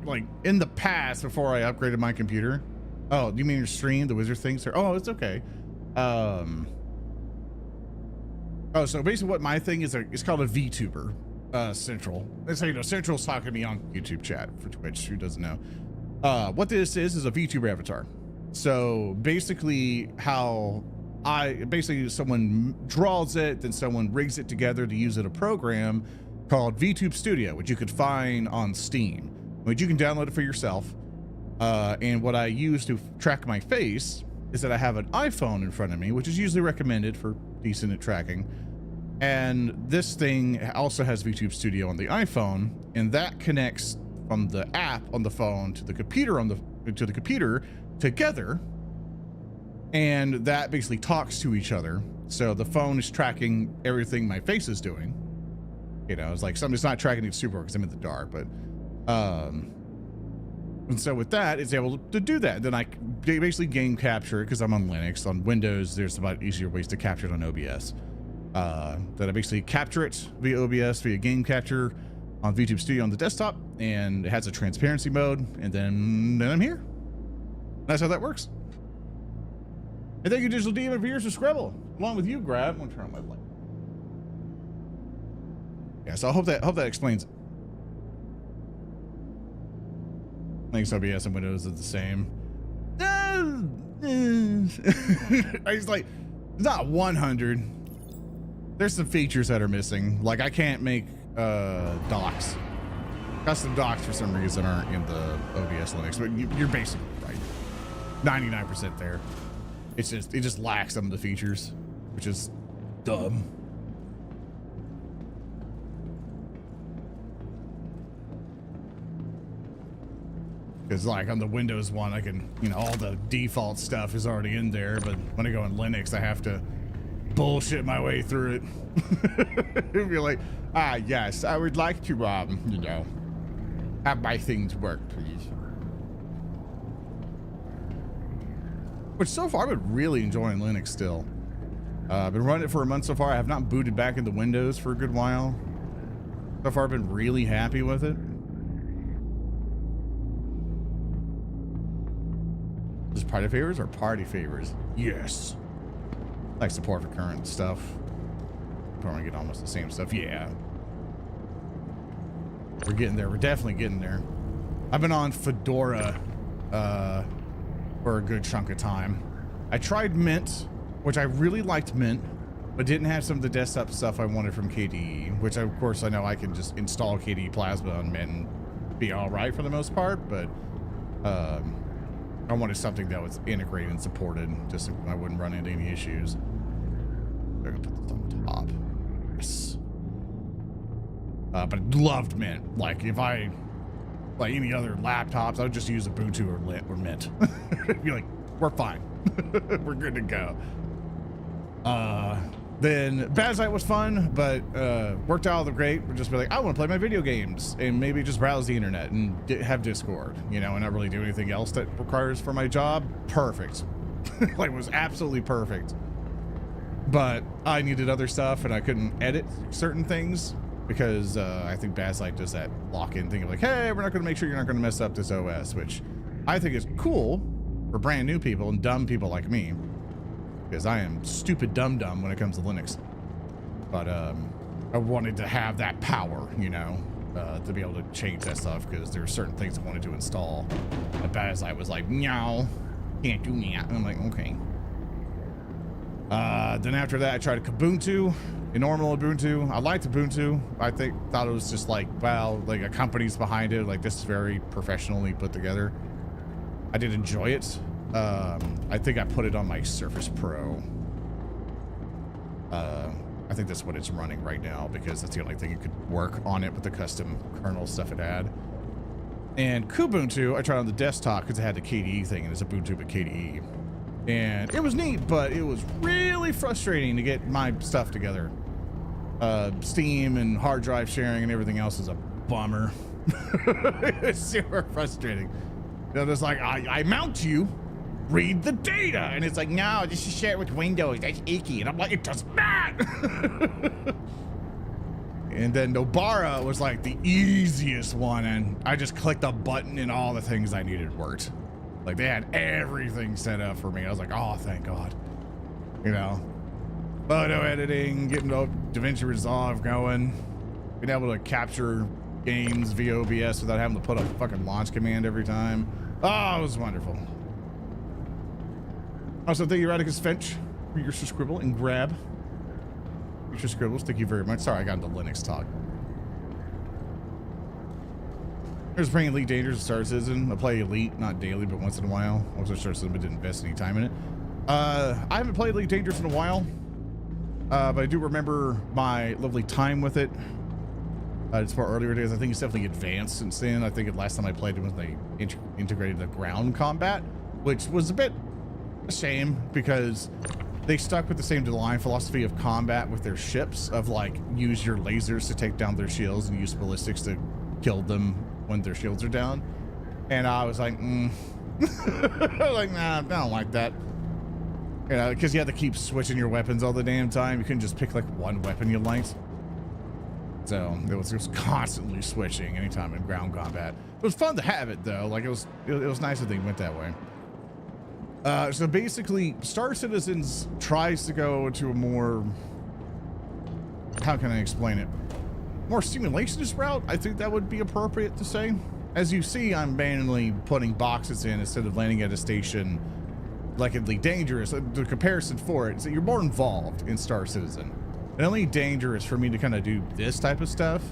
[SPEAKER 1] like in the past before I upgraded my computer. Oh, you mean your stream, the wizard thing, sir? Oh, it's okay. Oh, so basically what my thing is, it's called a VTuber. Central. And so, you know, Central's talking to me on YouTube chat for Twitch, who doesn't know. What this is a VTuber avatar. So basically basically someone draws it, then someone rigs it together to use in a program called VTube Studio, which you could find on Steam, which you can download it for yourself. And what I use to track my face is that I have an iPhone in front of me, which is usually recommended for decent at tracking. And this thing also has VTube Studio on the iPhone, and that connects from the app on the phone to the computer together. And that basically talks to each other. So the phone is tracking everything my face is doing. You know, it's like somebody's not tracking it super because I'm in the dark, but and so with that, it's able to do that. Then I basically game capture it because I'm on Linux. On Windows, there's about easier ways to capture it on OBS. That I basically capture it via OBS, via game capture on VTube Studio on the desktop, and it has a transparency mode, and then I'm here. That's how that works. And thank you, Digital Demon, for yours to Scrabble. Along with you, Grab. I'm gonna turn on my light. Yeah, so I hope that explains it. Thanks, OBS and Windows are the same. It's like, it's not 100. There's some features that are missing. Like I can't make docs. Custom docs for some reason aren't in the OBS Linux, but you're basically right. 99% there. It just lacks some of the features, which is dumb. Because like on the Windows one, I can, all the default stuff is already in there, but when I go in Linux, I have to bullshit my way through it. You're like, yes, I would like to, have my things work, please. Which so far I've been really enjoying Linux still. I've been running it for a month so far. I have not booted back into Windows for a good while. So far I've been really happy with it. Just party favors or party favors? Yes. Like support for current stuff. Probably get almost the same stuff. Yeah. We're getting there. We're definitely getting there. I've been on Fedora for a good chunk of time. I tried Mint, which I really liked Mint, but didn't have some of the desktop stuff I wanted from KDE, which of course I know I can just install KDE Plasma on Mint and be all right for the most part, but I wanted something that was integrated and supported just so I wouldn't run into any issues. They're gonna put this on top. Yes. But I loved Mint. Like if I, like any other laptops, I would just use Ubuntu or Mint. Be like, we're fine. We're good to go. Then Bazite was fun, but worked out all the great. We're just be like, I want to play my video games and maybe just browse the internet and have Discord, and not really do anything else that requires for my job. Perfect. Like it was absolutely perfect. But I needed other stuff and I couldn't edit certain things because I think Bazite does that lock-in thing of like, hey, we're not going to make sure you're not going to mess up this OS, which I think is cool for brand new people and dumb people like me, because I am stupid dumb when it comes to Linux. But I wanted to have that power, to be able to change that stuff, because there are certain things I wanted to install. And Bazite was like, no, can't do that. And I'm like, okay. Then after that, I tried Kubuntu, a normal Ubuntu. I liked Ubuntu. Thought it was just like, wow, like a company's behind it. Like this is very professionally put together. I did enjoy it. I think I put it on my Surface Pro. I think that's what it's running right now because that's the only thing you could work on it with the custom kernel stuff it had. And Kubuntu, I tried on the desktop because it had the KDE thing and it's Ubuntu but KDE. And it was neat, but it was really frustrating to get my stuff together. Steam and hard drive sharing and everything else is a bummer. It's super frustrating. It's like, I mount you, read the data. And it's like, no, just to share it with Windows. That's icky. And I'm like, it does not. And then Nobara was like the easiest one. And I just clicked a button and all the things I needed worked. Like they had everything set up for me. I was like, oh, thank God. Photo editing, getting DaVinci Resolve going, being able to capture games via OBS without having to put a fucking launch command every time. Oh, it was wonderful. Also, thank you, Radicus Finch, for your scribble and grab. Your scribbles, thank you very much. Sorry, I got into Linux talk. I was playing Elite Dangerous and Star Citizen. I play Elite, not daily, but once in a while. I was Star Citizen, but didn't invest any time in it. I haven't played Elite Dangerous in a while, but I do remember my lovely time with it. It's far earlier days. I think it's definitely advanced since then. I think the last time I played it was they integrated the ground combat, which was a bit a shame because they stuck with the same design philosophy of combat with their ships of like use your lasers to take down their shields and use ballistics to kill them when their shields are down. And I was like, like, nah, I don't like that. Because you had to keep switching your weapons all the damn time. You couldn't just pick like one weapon you liked. So it was constantly switching anytime in ground combat. It was fun to have it though. Like it was nice that they went that way. So basically, Star Citizens tries to go to a more, how can I explain it? More simulationist route. I think that would be appropriate to say. As you see, I'm mainly putting boxes in instead of landing at a station like Elite Dangerous. The comparison for it is that you're more involved in Star Citizen. And only Dangerous for me to kind of do this type of stuff.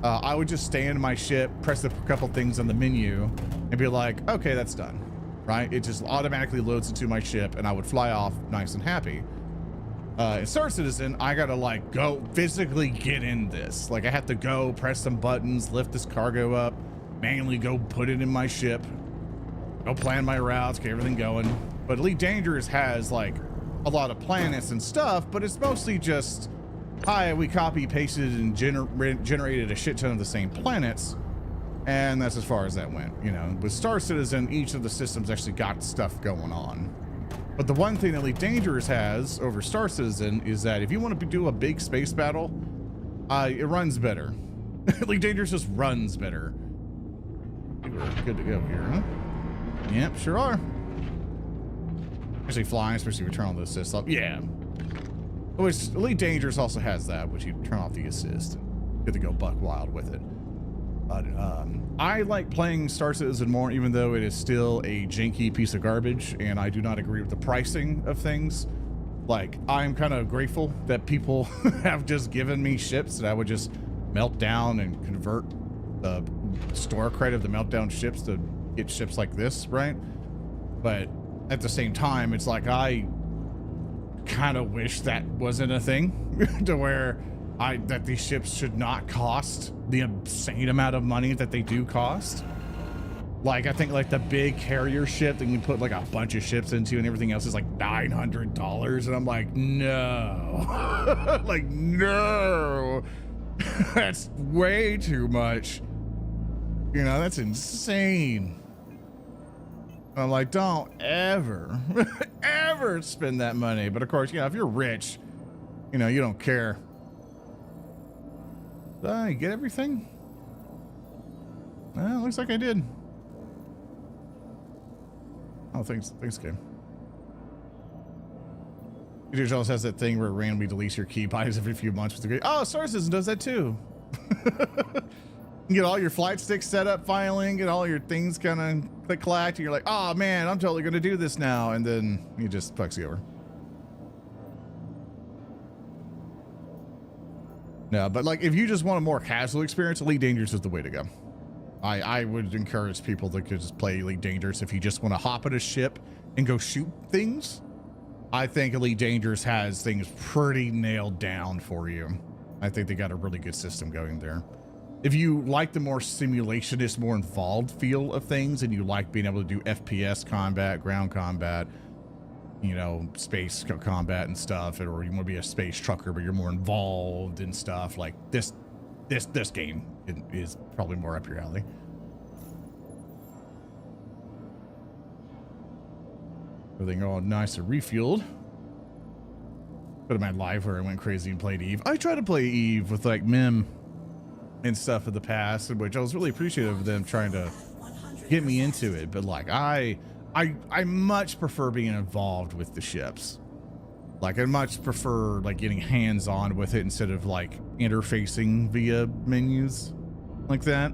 [SPEAKER 1] I would just stand in my ship, press a couple things on the menu, and be like, okay, that's done, right? It just automatically loads into my ship, and I would fly off nice and happy. In Star Citizen, I gotta like go physically get in this. Like I have to go press some buttons, lift this cargo up, manually go put it in my ship, go plan my routes, get everything going. But Elite Dangerous has like a lot of planets and stuff, but it's mostly just, hi, we copy, pasted, and generated a shit ton of the same planets. And that's as far as that went. You know, with Star Citizen, each of the systems actually got stuff going on. But the one thing that Elite Dangerous has over Star Citizen is that if you want to do a big space battle, it runs better. Elite Dangerous just runs better. We're good to go here, huh? Yep, sure are. Actually flying, especially if you turn on the assist up. Yeah. Which Elite Dangerous also has that, which you turn off the assist. Good to go buck wild with it. But I like playing Star Citizen more, even though it is still a janky piece of garbage, and I do not agree with the pricing of things. Like, I'm kind of grateful that people have just given me ships that I would just melt down and convert the store credit of the meltdown ships to get ships like this, right? But at the same time, it's like I kind of wish that wasn't a thing to where that these ships should not cost the insane amount of money that they do cost. Like, I think like the big carrier ship that you can put like a bunch of ships into and everything else is like $900. And I'm like, no, like, no, that's way too much. You know, that's insane. I'm like, don't ever, ever spend that money. But of course, you know, if you're rich, you know, you don't care. Did I get everything? Well, looks like I did. Oh, thanks game. It also has that thing where it randomly deletes your key buys every few months with the game. Oh, Star Citizen does that too. You get all your flight sticks set up finally, get all your things kind of click-clacked, and you're like, oh man, I'm totally gonna do this now, and then you just fucks you over. No, but like if you just want a more casual experience, Elite Dangerous is the way to go. I would encourage people to just play Elite Dangerous if you just want to hop in a ship and go shoot things. I think Elite Dangerous has things pretty nailed down for you. I think they got a really good system going there. If you like the more simulationist, more involved feel of things, and you like being able to do FPS combat, ground combat, you know, space combat and stuff, or you want to be a space trucker, but you're more involved in stuff like this game is probably more up your alley. Everything all nice and refueled. But in my life where I went crazy and played Eve, I tried to play Eve with like Mim and stuff in the past, which I was really appreciative of them trying to get me into it. But like I much prefer being involved with the ships. Like I much prefer like getting hands-on with it instead of like interfacing via menus like that.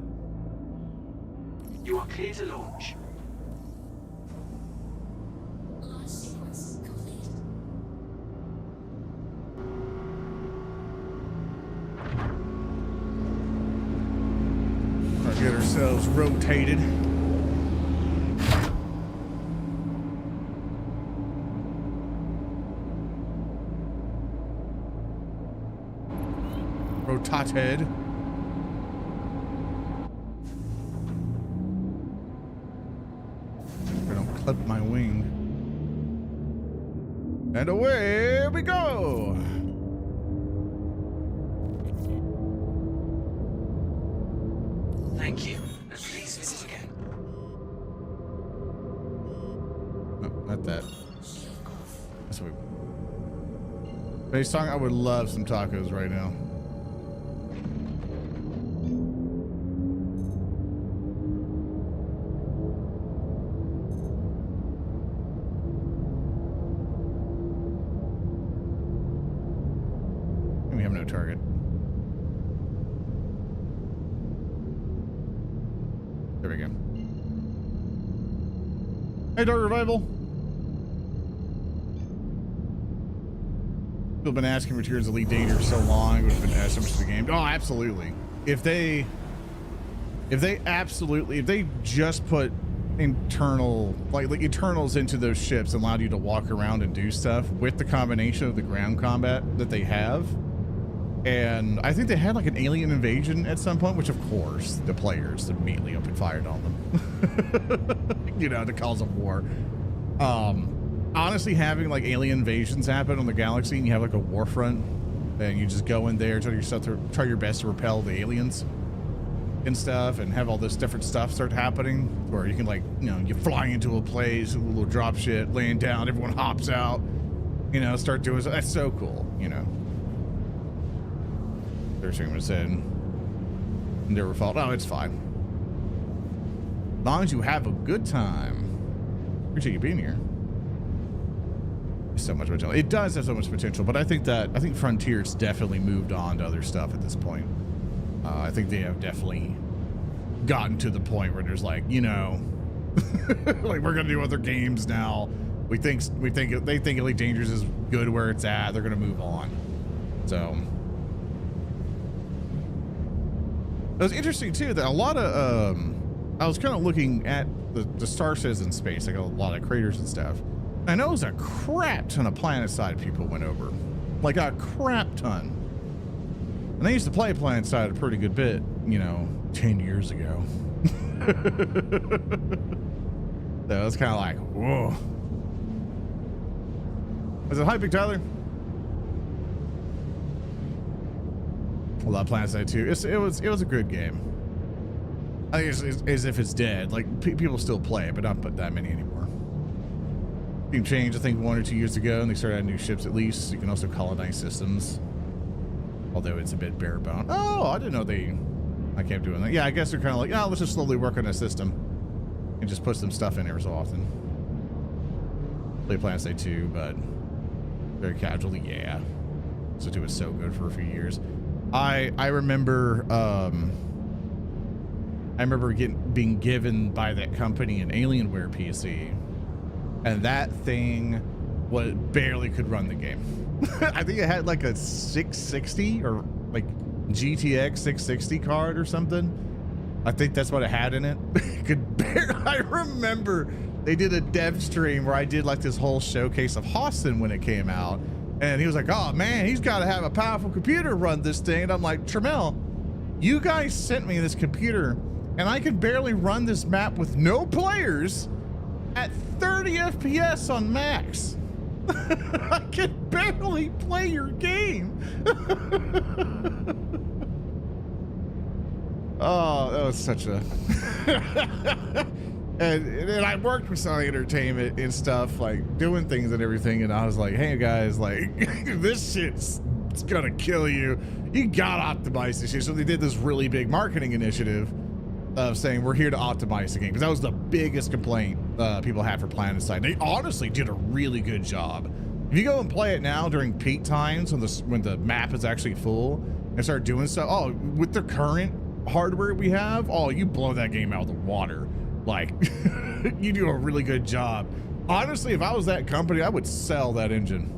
[SPEAKER 3] You are clear to launch.
[SPEAKER 2] Launch sequence complete.
[SPEAKER 1] Let's get ourselves rotated. Rotated. I don't clip my wing. And away we go.
[SPEAKER 3] Thank you. And please visit again.
[SPEAKER 1] No, not that. That's what we... Bass song, I would love some tacos right now. We have no target. There we go. Hey, Dark Revival. People have been asking for Tears of Elite Danger so long. It would have been so much of the game. Oh, absolutely. if they just put internal like internals into those ships and allowed you to walk around and do stuff with the combination of the ground combat that they have. And I think they had like an alien invasion at some point, which of course the players immediately opened fire on them, you know, to cause a war. Honestly, having like alien invasions happen on the galaxy and you have like a war front and you just go in there, try your best to repel the aliens and stuff, and have all this different stuff start happening where you can, like, you know, you fly into a place, a little drop shit, laying down, everyone hops out, you know, start doing so. That's so cool, you know. There's someone said never fault. Oh, it's fine. As long as you have a good time. Appreciate you being here. So much potential. It does have so much potential, but I think Frontier's definitely moved on to other stuff at this point. I think they have definitely gotten to the point where there's like, you know, like we're gonna do other games now. They think Elite Dangerous is good where it's at. They're gonna move on. So it was interesting too that a lot of I was kind of looking at the Star Citizen space, like a lot of craters and stuff. I know it was a crap ton of PlanetSide people went over, like a crap ton. And I used to play PlanetSide a pretty good bit, you know, 10 years ago. So it was kind of like, whoa. Was it hype, Big Tyler? A lot of PlanetSide 2. It was a good game. I think it's as if it's dead. Like people still play it, but not that many anymore. Team changed, I think, 1 or 2 years ago, and they started adding new ships at least. You can also colonize systems. Although it's a bit bare bone. Oh, I didn't know I kept doing that. Yeah, I guess they're kind of like, oh, let's just slowly work on a system and just put some stuff in there so often. Play PlanetSide 2, but very casually, yeah. So 2 was so good for a few years. I remember being given by that company an Alienware PC, and that thing barely could run the game. I think it had like a 660 or like GTX 660 card or something. I think that's what it had in it. I remember they did a dev stream where I did like this whole showcase of Hostin when it came out, and he was like, oh man, he's got to have a powerful computer run this thing. And I'm like, Tramel, you guys sent me this computer and I can barely run this map with no players at 30 FPS on max. I can barely play your game. Oh, that was such a and I worked with Sony Entertainment and stuff, like doing things and everything, and I was like, hey guys, like this shit's gonna kill you. You gotta optimize this shit. So they did this really big marketing initiative of saying we're here to optimize the game, because that was the biggest complaint people had for PlanetSide. They honestly did a really good job. If you go and play it now during peak times when the map is actually full and start doing stuff, oh, with the current hardware we have, oh, you blow that game out of the water. Like you do a really good job. Honestly, if I was that company, I would sell that engine.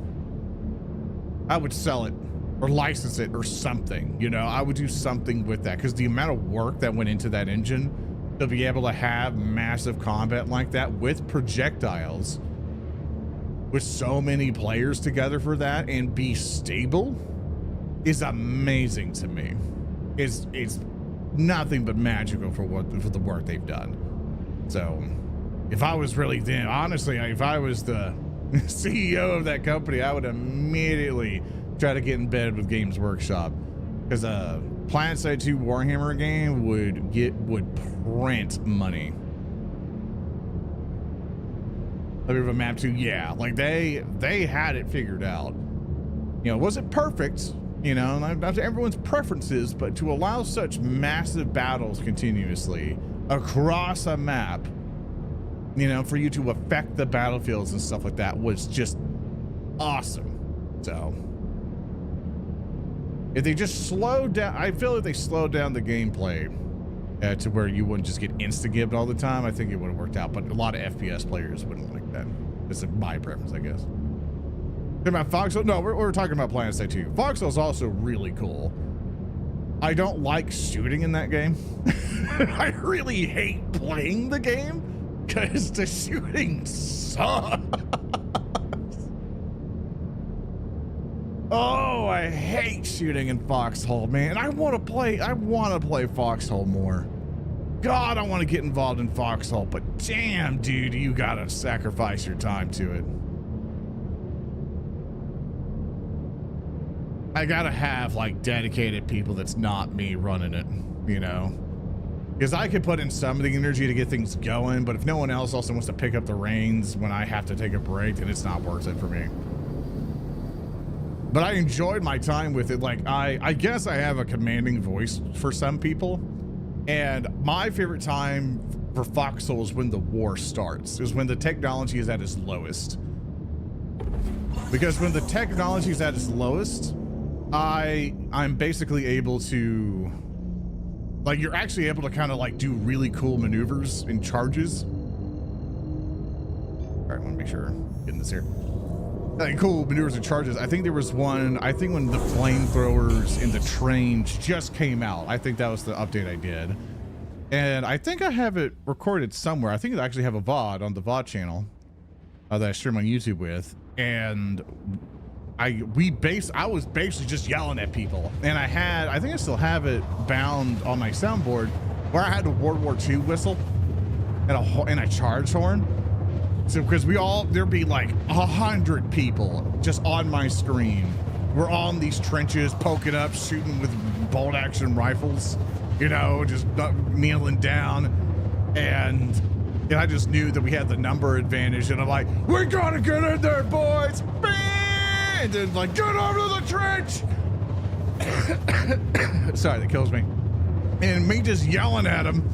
[SPEAKER 1] I would sell it or license it or something, you know. I would do something with that, because the amount of work that went into that engine to be able to have massive combat like that with projectiles, with so many players together for that, and be stable is amazing to me. It's nothing but magical for the work they've done. So if I was really them, honestly, if I was the CEO of that company, I would immediately try to get in bed with Games Workshop, because a PlanetSide 2 Warhammer game would print money. Of a map 2, yeah, like they had it figured out. You know, was it perfect? You know, not to everyone's preferences, but to allow such massive battles continuously across a map, you know, for you to affect the battlefields and stuff like that was just awesome. So if they just slowed down, I feel like they slowed down the gameplay to where you wouldn't just get insta-gibbed all the time, I think it would have worked out. But a lot of FPS players wouldn't like that. It's my preference, I guess. Talking about Foxhole? No, we're talking about PlanetSide 2. Foxhole is also really cool. I don't like shooting in that game. I really hate playing the game because the shooting sucks. Oh, I hate shooting in Foxhole, man. I want to play Foxhole more. God, I want to get involved in Foxhole, but damn, dude, you gotta sacrifice your time to it. I gotta have like dedicated people that's not me running it, you know? Because I could put in some of the energy to get things going, but if no one else also wants to pick up the reins when I have to take a break, then it's not worth it for me. But I enjoyed my time with it. Like, I guess I have a commanding voice for some people. And my favorite time for Foxhole is when the war starts, is when the technology is at its lowest. Because when the technology is at its lowest, I'm basically able to, like, you're actually able to kind of like do really cool maneuvers and charges. All right, I want to make sure I'm getting this here. Like cool maneuvers and charges. I think there was one, I think when the flamethrowers and the trains just came out, I think that was the update I did. And I think I have it recorded somewhere. I think I actually have a VOD on the VOD channel that I stream on YouTube with. And I was basically just yelling at people. And I think I still have it bound on my soundboard where I had a World War II whistle and a charge horn. So, because there'd be like 100 people just on my screen. We're on these trenches, poking up, shooting with bolt action rifles, you know, just kneeling down. And I just knew that we had the number advantage. And I'm like, we gotta get in there, boys. And then like, get over to the trench. Sorry, that kills me. And me just yelling at them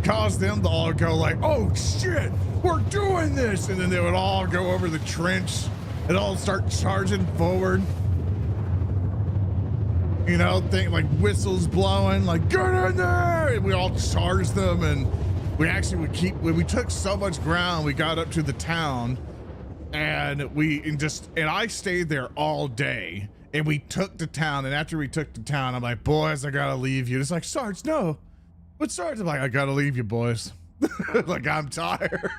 [SPEAKER 1] caused them to all go like, oh shit, we're doing this. And then they would all go over the trench and all start charging forward. You know, think like whistles blowing, like get in there. And we all charged them. And we actually would when we took so much ground, we got up to the town and I stayed there all day and we took the town. And after we took the town, I'm like, boys, I gotta leave you. It's like, Sarge, no. But Sarge, I'm like, I gotta leave you, boys. Like, I'm tired.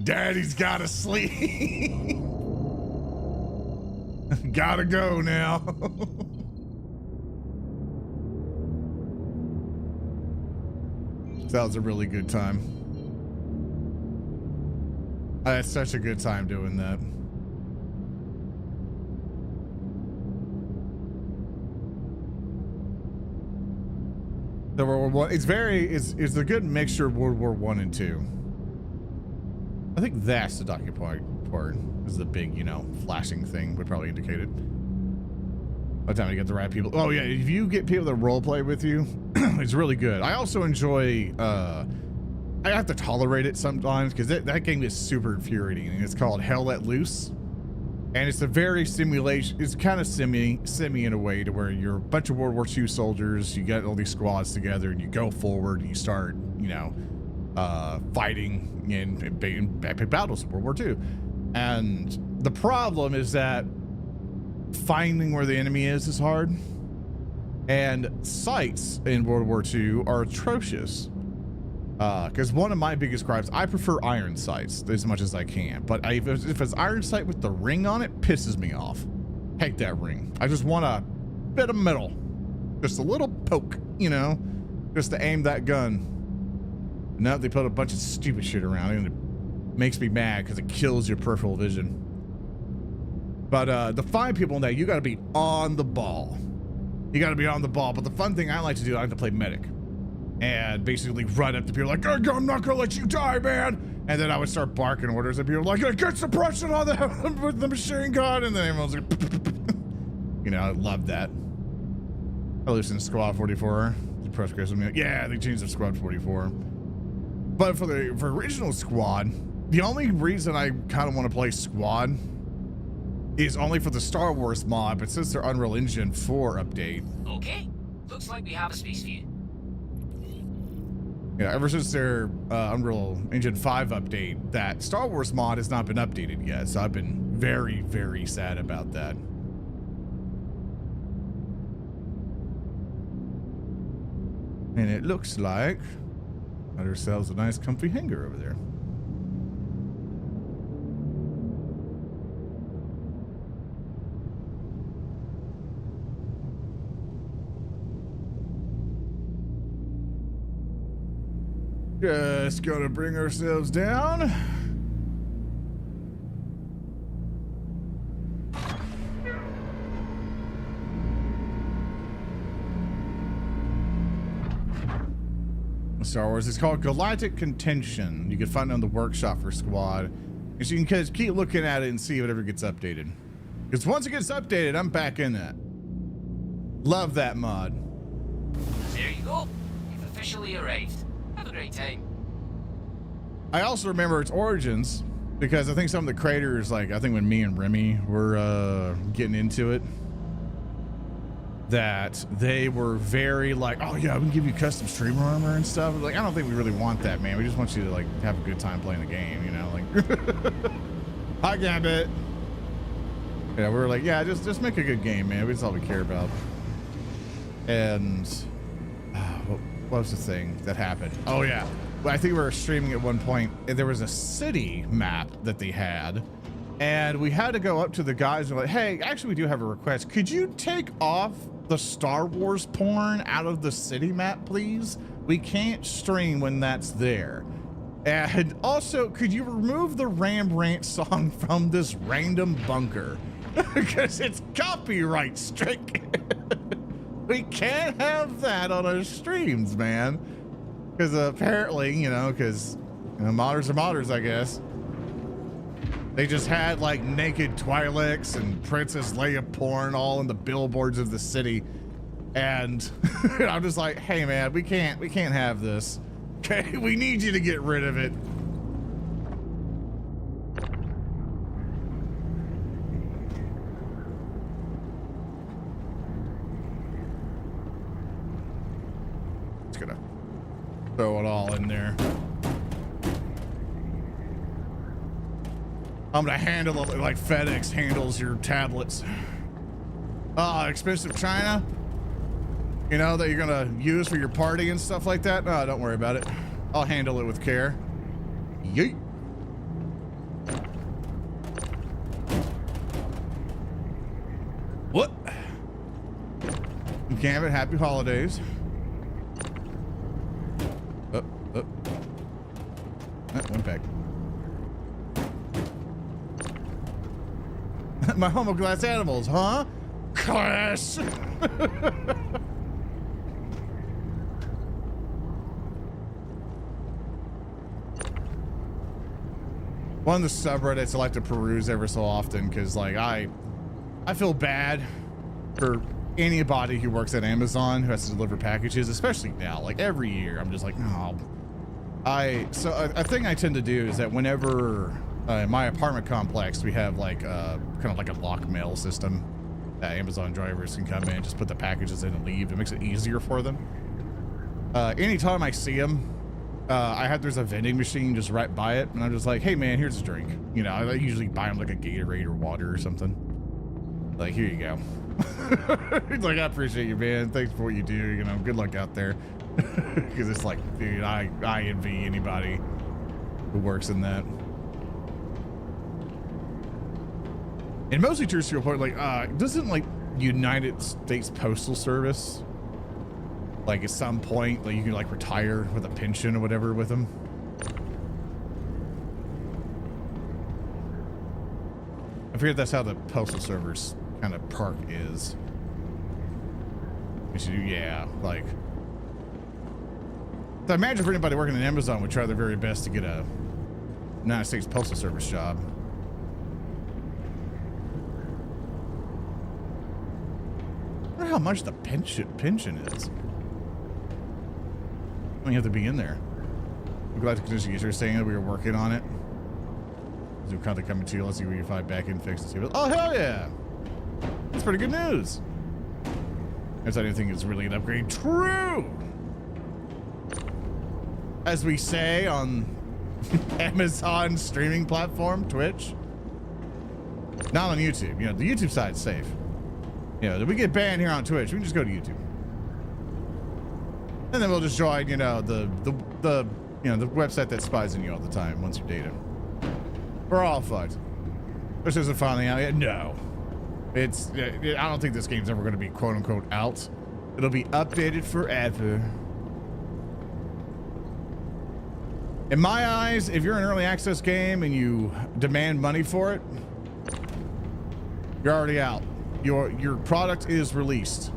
[SPEAKER 1] Daddy's gotta sleep. Gotta go now. That was a really good time. I had such a good time doing that. The World War I, it's a good mixture of World War I and II. I think that's the document part. This is the big, you know, flashing thing would probably indicate it. By the time you get the right people. Oh yeah, if you get people that role play with you, it's really good. I also enjoy, I have to tolerate it sometimes because that game is super infuriating. And it's called Hell Let Loose. And it's a very simulation. It's kind of semi in a way to where you're a bunch of World War II soldiers. You get all these squads together and you go forward and you start, you know, fighting in epic battles of World War II. And the problem is that finding where the enemy is hard. And sights in World War II are atrocious. Because one of my biggest gripes, I prefer iron sights as much as I can, but if it's iron sight with the ring on it, pisses me off. Hate that ring. I just want a bit of metal, just a little poke, you know, just to aim that gun. Now they put a bunch of stupid shit around it, and it makes me mad because it kills your peripheral vision. But to find people in that, you got to be on the ball. You got to be on the ball. But the fun thing I like to do, I like to play medic. And basically run up to people like, I'm not gonna let you die, man. And then I would start barking orders at people like, get suppression on them with the machine gun. And then everyone's like, you know, I love that. I listen to Squad 44. Yeah, they changed the Squad 44. But for original Squad, the only reason I kind of want to play Squad is only for the Star Wars mod, but since their Unreal Engine 4 update.
[SPEAKER 3] Okay, looks like we have a space for you.
[SPEAKER 1] Yeah, ever since their Unreal Engine 5 update, that Star Wars mod has not been updated yet, so I've been very, very sad about that. And it looks like got ourselves a nice comfy hangar over there. Just gonna bring ourselves down. Star Wars. It's called Galactic Contention. You can find it on the Workshop for Squad. And so you can just keep looking at it and see whatever gets updated. Because once it gets updated, I'm back in that. Love that mod.
[SPEAKER 3] There you go. You've officially arrived. Have a great time.
[SPEAKER 1] I also remember its origins because I think some of the creators, like I think when me and Remy were getting into it, that they were very like, oh yeah, we can give you custom streamer armor and stuff. Like, I don't think we really want that, man. We just want you to like have a good time playing the game, you know? Like, hi Gambit. Yeah, we were like, yeah, just make a good game, man. That's all we care about. And what was the thing that happened? Oh yeah, I think we were streaming at one point, and there was a city map that they had. And we had to go up to the guys and like, hey, actually, we do have a request. Could you take off the Star Wars porn out of the city map, please? We can't stream when that's there. And also, could you remove the Ram Rant song from this random bunker? Because it's copyright stricken. We can't have that on our streams, man. Because apparently, you know, because modders are modders, I guess. They just had like naked Twi'leks and Princess Leia porn all in the billboards of the city, and I'm just like, hey man, we can't have this. Okay, we need you to get rid of it. Just gonna throw it all in there. I'm gonna handle it like FedEx handles your tablets. Expensive China, you know, that you're gonna use for your party and stuff like that. No, don't worry about it. I'll handle it with care. Yeet. What? Gambit, happy holidays. Went back. My home of glass animals, huh? Clash. One of the subreddits I like to peruse ever so often, because like I feel bad for anybody who works at Amazon who has to deliver packages, especially now. Like every year, I'm just like, no. So a thing I tend to do is that whenever in my apartment complex, we have like kind of like a lock mail system that Amazon drivers can come in, just put the packages in and leave. It makes it easier for them. Anytime I see them, there's a vending machine just right by it, and I'm just like, hey man, here's a drink. You know, I usually buy them like a Gatorade or water or something. Like, here you go. He's like, I appreciate you, man. Thanks for what you do. You know, good luck out there. Because it's like, dude, I envy anybody who works in that. And mostly terrestrial point, like, doesn't like United States Postal Service, like at some point, like you can like retire with a pension or whatever with them? I figured that's how the Postal Service kind of perk is. Yeah, like, I imagine for anybody working at Amazon would try their very best to get a United States Postal Service job. I wonder how much the pension is. I mean, you have to be in there. I'm glad to continue to saying that we were working on it. As we content coming to you, let's see if we can find back in fix and see. Oh hell yeah! That's pretty good news. There's anything is really an upgrade. True. As we say on Amazon streaming platform, Twitch. Not on YouTube. You know, the YouTube side's safe. You know, if we get banned here on Twitch, we can just go to YouTube. And then we'll just join, you know, the website that spies on you all the time once you're dating. We're all fucked. This isn't finally out yet. No. I don't think this game's ever going to be quote unquote out. It'll be updated forever. In my eyes, if you're an early access game and you demand money for it, you're already out. Your product is released.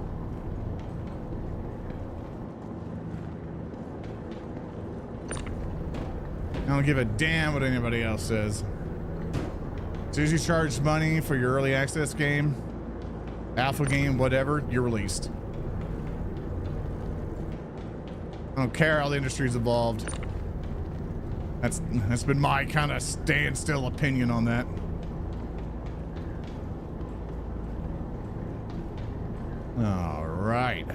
[SPEAKER 1] I don't give a damn what anybody else says. As soon as you charge money for your early access game, alpha game, whatever, you're released. I don't care how the industry's evolved. That's been my kind of standstill opinion on that. All right.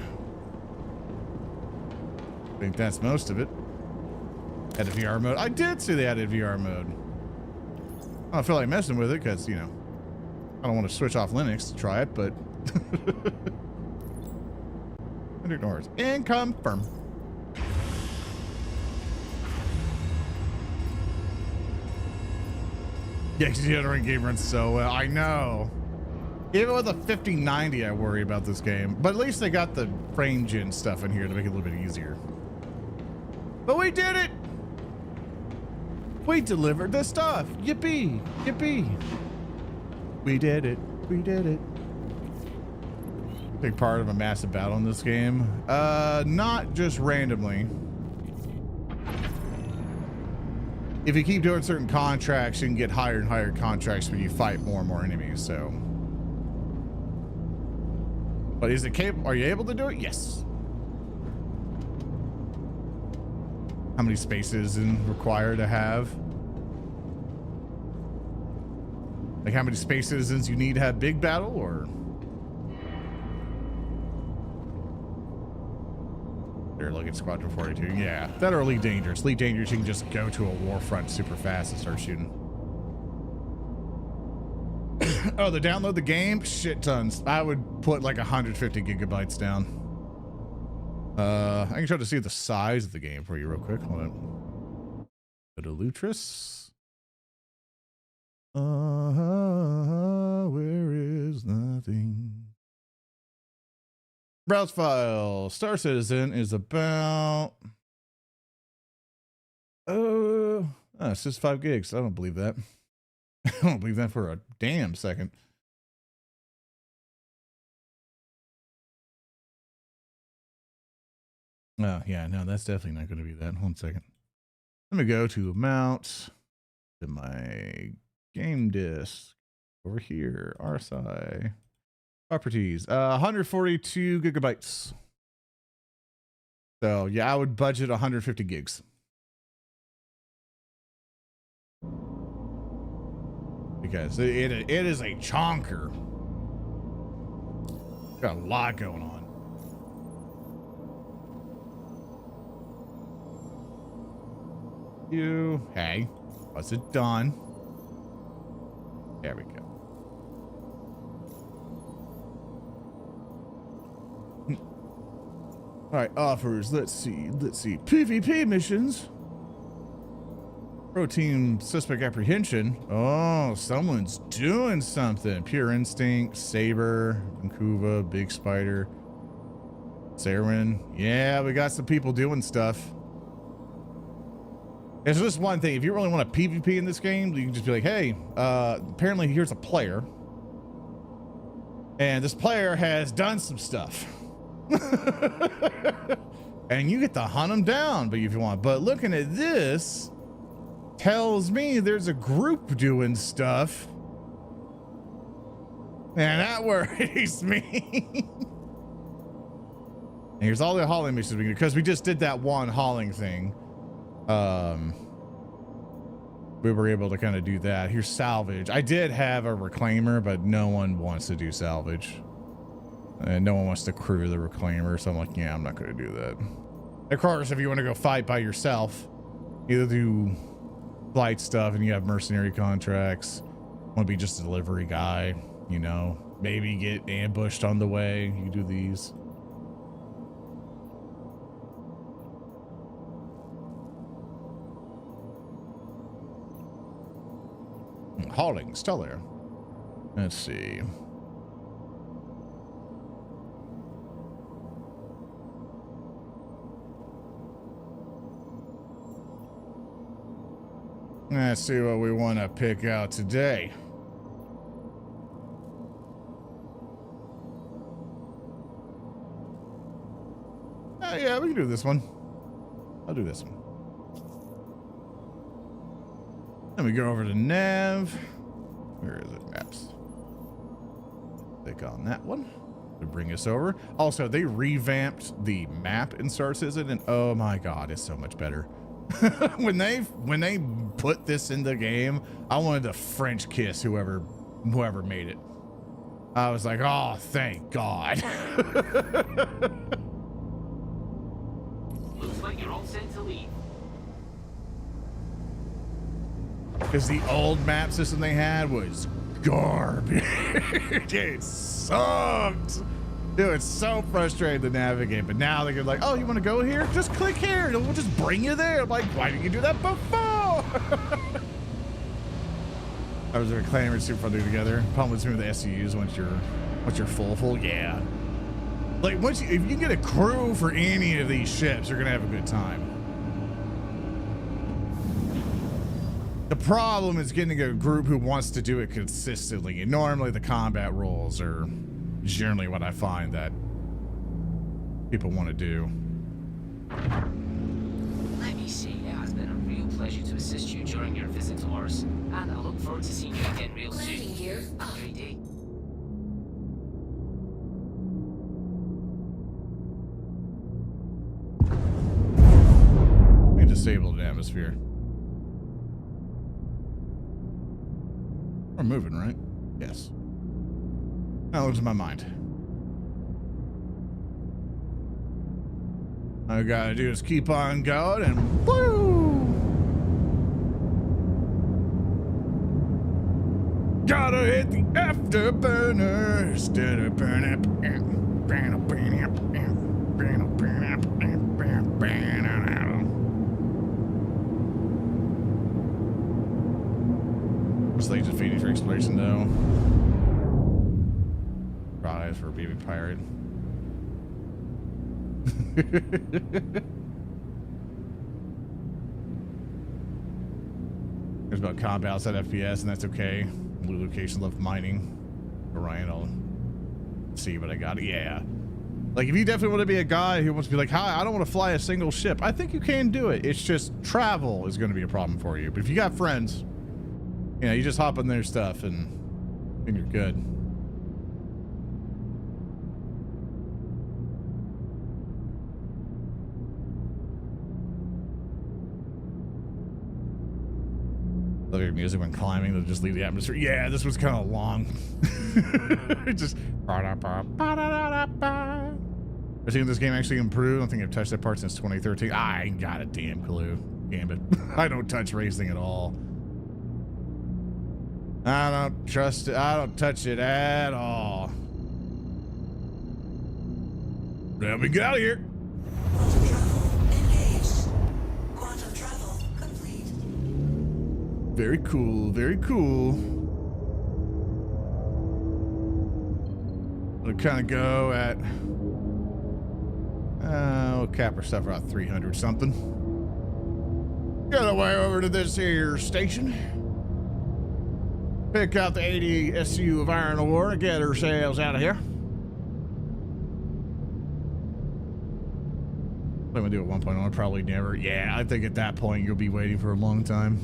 [SPEAKER 1] I think that's most of it. Added VR mode. I did see the added VR mode. I don't feel like messing with it because, you know, I don't want to switch off Linux to try it, but it ignores. And confirm. Yeah, because the Unreal game runs so well. I know. Even with a 5090, I worry about this game. But at least they got the frame gen stuff in here to make it a little bit easier. But we did it! We delivered the stuff! Yippee! Yippee! We did it. We did it. Big part of a massive battle in this game. Not just randomly. If you keep doing certain contracts, you can get higher and higher contracts when you fight more and more enemies, so. But is it capable? Are you able to do it? Yes. How many spaces is required to have? Like how many space citizens you need to have big battle, or? Here, look at Squadron 42. Yeah, that or Elite Dangerous. Elite Dangerous, you can just go to a war front super fast and start shooting. Oh, the download the game? Shit tons. I would put like 150 gigabytes down. I can try to see the size of the game for you real quick. Hold on. Go to Lutris. Where is nothing? Browse file. Star Citizen is about it's just 5 gigs. I don't believe that. I don't believe that for a damn second. Oh yeah, no, that's definitely not going to be that. 1 second. Let me go to mount to my game disk over here. RSI. Properties, 142 gigabytes. So yeah, I would budget 150 gigs. Because it is a chonker. Got a lot going on. Hey, was it done? There we go. All right, offers. Let's see. PvP missions. Pro team suspect apprehension. Oh, someone's doing something. Pure Instinct, Saber, Vancouver, Big Spider, Sarwin. Yeah, we got some people doing stuff. There's just one thing. If you really want a PvP in this game, you can just be like, hey, apparently here's a player. And this player has done some stuff. And you get to hunt them down, but if you want. But looking at this tells me there's a group doing stuff, and that worries me. And here's all the hauling missions we can do, because we just did that one hauling thing. We were able to kind of do that. Here's salvage. I did have a reclaimer, but no one wants to do salvage. And no one wants to crew the reclaimer, so I'm like, yeah, I'm not going to do that. Of course, if you want to go fight by yourself, either do flight stuff and you have mercenary contracts, want to be just a delivery guy, you know, maybe get ambushed on the way, you do these. Hauling, still there. Let's see. Let's see what we want to pick out today. Yeah, we can do this one. I'll do this one. Let me go over to Nav. Where is it? Maps. Click on that one to bring us over. Also, they revamped the map in Star Citizen, and oh my god, it's so much better. when they put this in the game, I wanted to French kiss whoever made it. I was like, oh, thank God.
[SPEAKER 3] Looks like you're all set to leave.
[SPEAKER 1] Because the old map system they had was garbage. It sucked. Dude, it's so frustrating to navigate. But now they're like, oh, you want to go here? Just click here and we'll just bring you there. I'm like, why didn't you do that before? I was claiming super fun to do together. Problem with some of the SCUs once you're full, yeah. Like if you can get a crew for any of these ships, you're gonna have a good time. The problem is getting a group who wants to do it consistently, and normally the combat roles are generally what I find that people want to do.
[SPEAKER 3] Let me see. It has been a real pleasure to assist you during your visit to Mars, and I look forward to seeing you again real soon.
[SPEAKER 2] Landing gear
[SPEAKER 3] Have a
[SPEAKER 2] up.
[SPEAKER 3] great day.
[SPEAKER 1] We disabled the atmosphere. We're moving, right? Yes. That was in my mind. All I gotta do is keep on going and woo! Gotta hit the afterburner instead of burn up. What's Legion Phoenix for exploration though? Prize for BB Pirate. There's about combat outside FPS, and that's okay. Blue location left mining. Orion, I'll see what I got. Yeah. Like, if you definitely want to be a guy who wants to be like, hi, I don't want to fly a single ship, I think you can do it. It's just travel is going to be a problem for you. But if you got friends, you know, you just hop on their stuff and you're good. Love your music when climbing, they'll just leave the atmosphere. Yeah, this was kind of long. Just. I think this game actually improved. I don't think I've touched that part since 2013. I ain't got a damn clue. Gambit. I don't touch racing at all. I don't trust it. I don't touch it at all. Let me get out of here.
[SPEAKER 2] Quantum travel engaged. Quantum travel complete.
[SPEAKER 1] Very cool. Very cool. I'll kind of go at. We'll cap our stuff around 300 something. Get away over to this here station. Pick out the 80 SU of Iron Ore and get ourselves out of here. What am I do at 1.0? Probably never. Yeah, I think at that point you'll be waiting for a long time.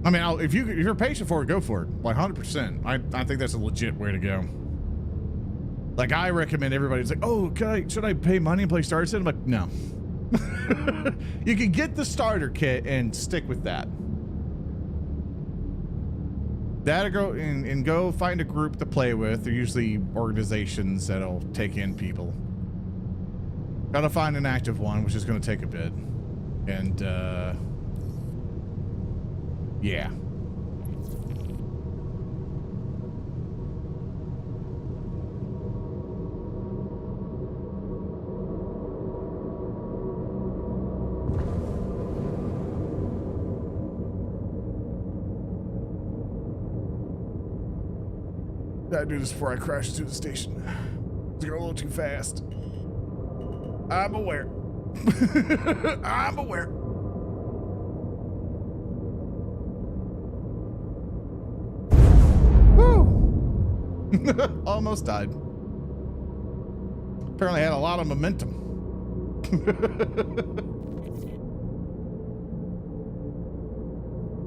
[SPEAKER 1] I mean, if you're patient for it, go for it. 100%. I think that's a legit way to go. Like, I recommend everybody's like, oh, should I pay money and play Star Citizen? I'm like, no. You can get the starter kit and stick with that. That'll go and go find a group to play with. They're usually organizations that'll take in people. Gotta find an active one, which is gonna take a bit. And yeah. Gotta do this before I crash into the station. It's going a little too fast. I'm aware. I'm aware. Woo! Almost died. Apparently had a lot of momentum.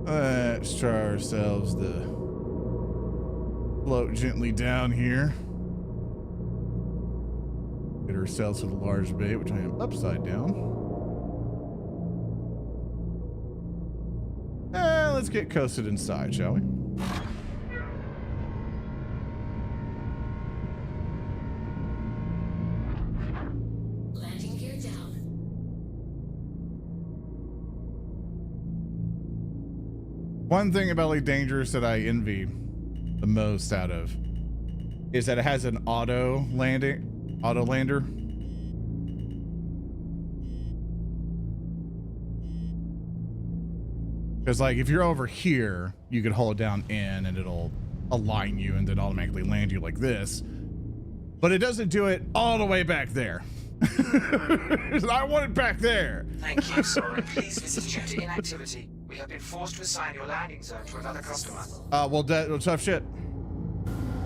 [SPEAKER 1] Let's try ourselves to float gently down here. Get ourselves to the large bait, which I am upside down. And let's get coasted inside, shall we?
[SPEAKER 2] Landing gear down.
[SPEAKER 1] One thing about Elite Dangerous that I envy the most out of is that it has an auto lander. Because like if you're over here, you could hold down N and it'll align you and then automatically land you like this. But it doesn't do it all the way back there. I want it back there.
[SPEAKER 3] Thank you, sorry. Please visit due to inactivity. We have been forced to assign your landing zone to another customer.
[SPEAKER 1] Well, tough shit.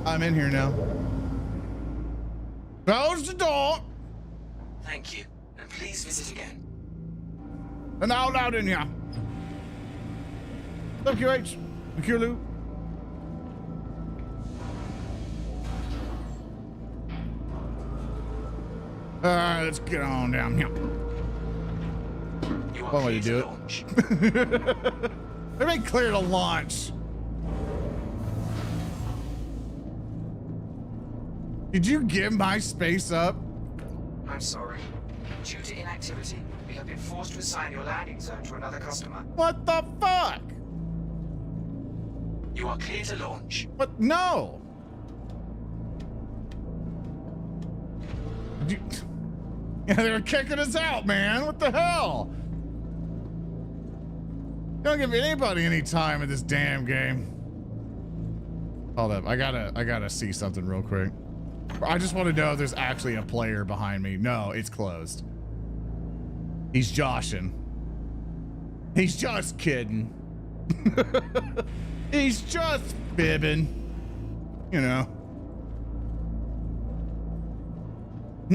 [SPEAKER 1] I'm in here now. Close the door.
[SPEAKER 3] Thank you, and please visit again.
[SPEAKER 1] And out loud in here. WQH. Q-Lou. Alright, let's get on down here.
[SPEAKER 3] You are
[SPEAKER 1] One way to do it.
[SPEAKER 3] launch.
[SPEAKER 1] Everybody clear to launch. Did you give my space up?
[SPEAKER 3] I'm sorry. Due to inactivity, we have been forced to assign your landing zone to another customer.
[SPEAKER 1] What the fuck?
[SPEAKER 3] You are clear to launch.
[SPEAKER 1] What? No. Yeah, they were kicking us out, man. What the hell? Don't give anybody any time in this damn game. Hold up, I gotta see something real quick. I just want to know if there's actually a player behind me. No, it's closed. He's joshing. He's just kidding. He's just fibbing. You know.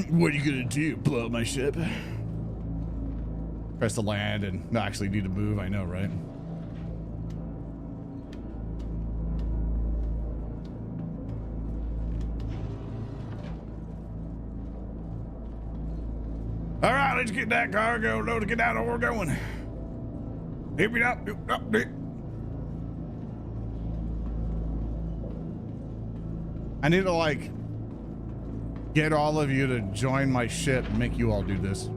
[SPEAKER 1] What are you gonna do? Blow up my ship? Press the land and actually need to move. I know, right? All right, let's get that cargo loaded. Get out of where we're going. Hit me up. I need to like get all of you to join my ship and make you all do this.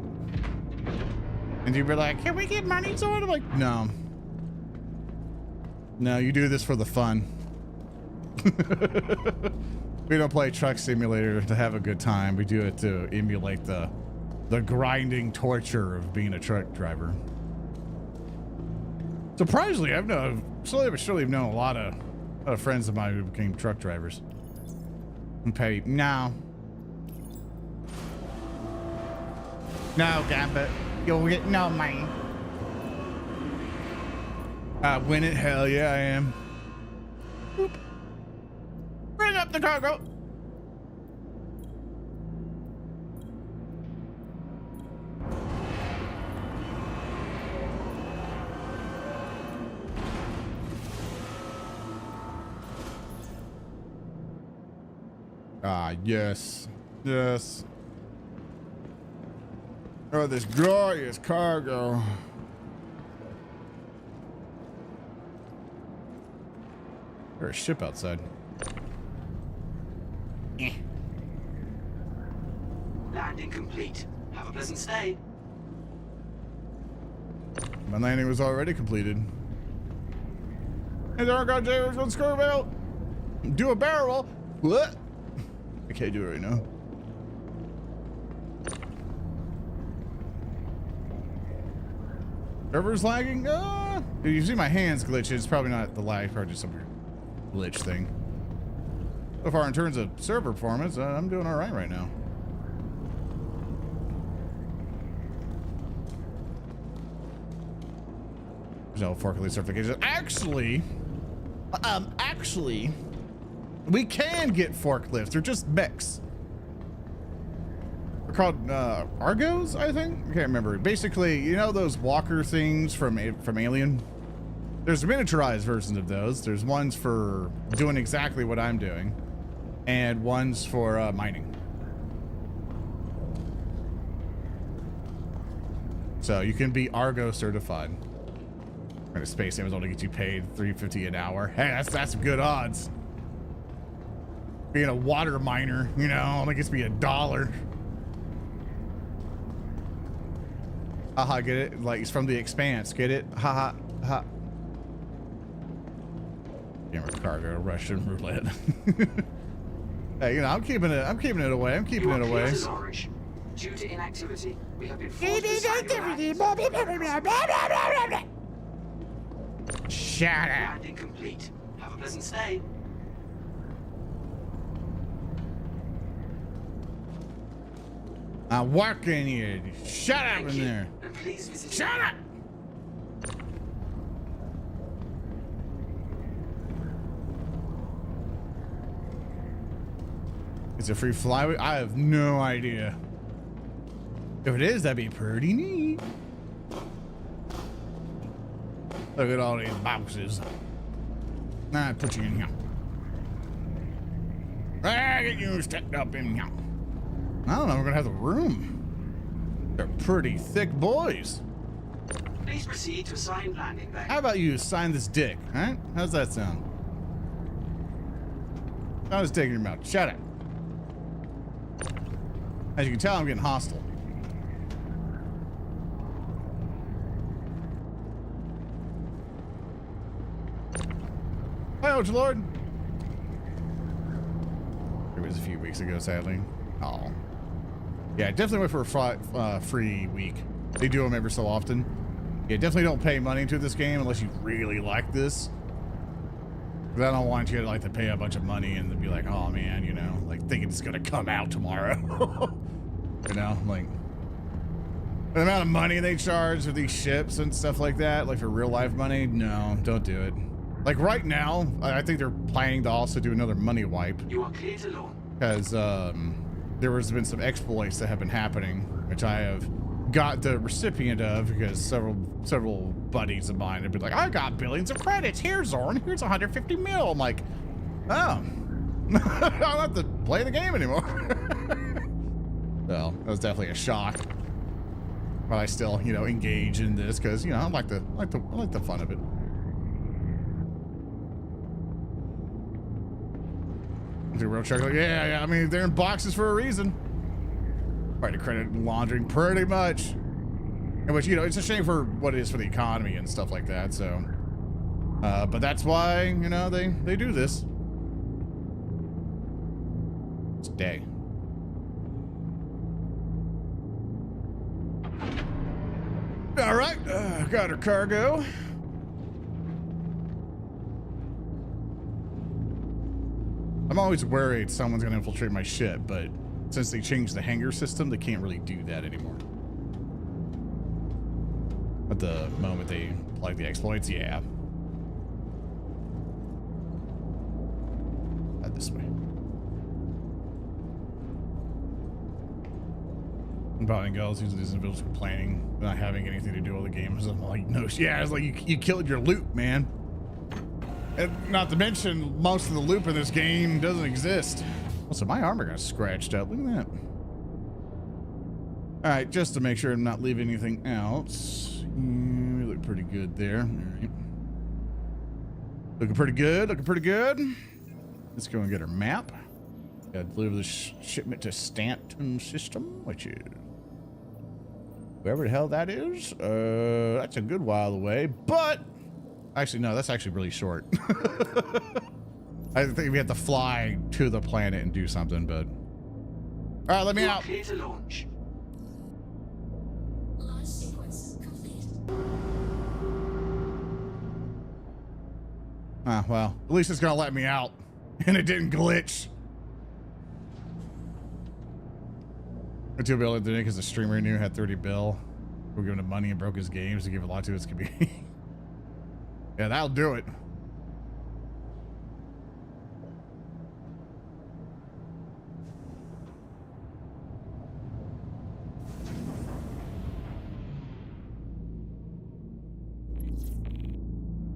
[SPEAKER 1] And you'd be like, can we get money to it? I'm like, no. No, you do this for the fun. We don't play Truck Simulator to have a good time. We do it to emulate the grinding torture of being a truck driver. Surprisingly, slowly but surely I've known a lot of friends of mine who became truck drivers. And pay, no. No, Gambit. You'll get no money. I win it, hell yeah I am. Boop. Bring up the cargo. Ah, yes. Yes. Oh, this glorious cargo. There's a ship outside.
[SPEAKER 3] Landing complete. Have a pleasant stay.
[SPEAKER 1] My landing was already completed. Hey, there, got James on screw about. Do a barrel roll. What? I can't do it right now. Server's lagging? If you see my hands glitch, it's probably not the lag, probably just some weird glitch thing. So far, in terms of server performance, I'm doing all right now. There's no forklift certification. Actually, we can get forklifts. They're just mechs. They're called Argos, I think. I can't remember. Basically, you know those walker things from Alien? There's miniaturized versions of those. There's ones for doing exactly what I'm doing, and ones for mining. So you can be Argo certified. And a space Amazon to get you paid $3.50 an hour. Hey, that's good odds. Being a water miner, you know, only gets me $1. Haha, get it? Like it's from The Expanse. Get it? Haha, ha. Camera cargo, Russian roulette. Hey, you know, I'm keeping it away. I'm keeping it away.
[SPEAKER 3] Due to inactivity, we have been
[SPEAKER 1] Shut up.
[SPEAKER 3] landing complete. Have a pleasant stay.
[SPEAKER 1] I'm working here. Shut up in there.
[SPEAKER 3] And please visit.
[SPEAKER 1] Shut up. Is it free flyway? I have no idea. If it is, that'd be pretty neat. Look at all these boxes. Nah, put you in here. Ah, get you stepped up in here. I don't know, we're gonna have the room. They're pretty thick boys.
[SPEAKER 3] Please proceed to assigned landing bay.
[SPEAKER 1] How about you sign this dick, alright? How's that sound? Not just taking your mouth. Shut up. As you can tell, I'm getting hostile. Hi, Oach Lord. It was a few weeks ago, sadly. Oh. Yeah, definitely went for a free week. They do them every so often. Yeah, definitely don't pay money into this game unless you really like this. Because I don't want you to like to pay a bunch of money and then be like, oh man, you know, like thinking it's gonna come out tomorrow. You know, like the amount of money they charge for these ships and stuff like that, like for real life money, no, don't do it. Like right now, I think they're planning to also do another money wipe.
[SPEAKER 3] You are clear to launch.
[SPEAKER 1] Because there has been some exploits that have been happening, which I have got the recipient of because several buddies of mine have been like, I got billions of credits. Here, Zorn. Here's 150 mil. I'm like, oh, I don't have to play the game anymore. Well, that was definitely a shock. But I still, you know, engage in this because, you know, I like the fun of it. The real check, like, yeah, I mean, they're in boxes for a reason. Right, to credit laundering, pretty much. And which, you know, it's a shame for what it is for the economy and stuff like that. So, but that's why, you know, they do this. It's day. All right, got her cargo. I'm always worried someone's gonna infiltrate my ship, but since they changed the hangar system, they can't really do that anymore. At the moment they plug the exploits, yeah. Head this way. About girls using these individuals complaining, not having anything to do with the game. I'm like, no, yeah, it's like you killed your loot, man. And not to mention, most of the loop in this game doesn't exist. Also, my armor got scratched up. Look at that. All right, just to make sure I'm not leaving anything else. We look pretty good there. All right. Looking pretty good. Looking pretty good. Let's go and get our map. Got to deliver this shipment to Stanton System, which is wherever the hell that is. That's a good while away, but. Actually, no, that's actually really short. I think we have to fly to the planet and do something, but... All right, let me out.
[SPEAKER 3] Clear to launch.
[SPEAKER 2] Launch sequence complete.
[SPEAKER 1] Ah, well, at least it's gonna let me out. And it didn't glitch. I told Bill the other day because the streamer knew had 30 bill. We're giving him money and broke his games to give a lot to his community. Yeah, that'll do it.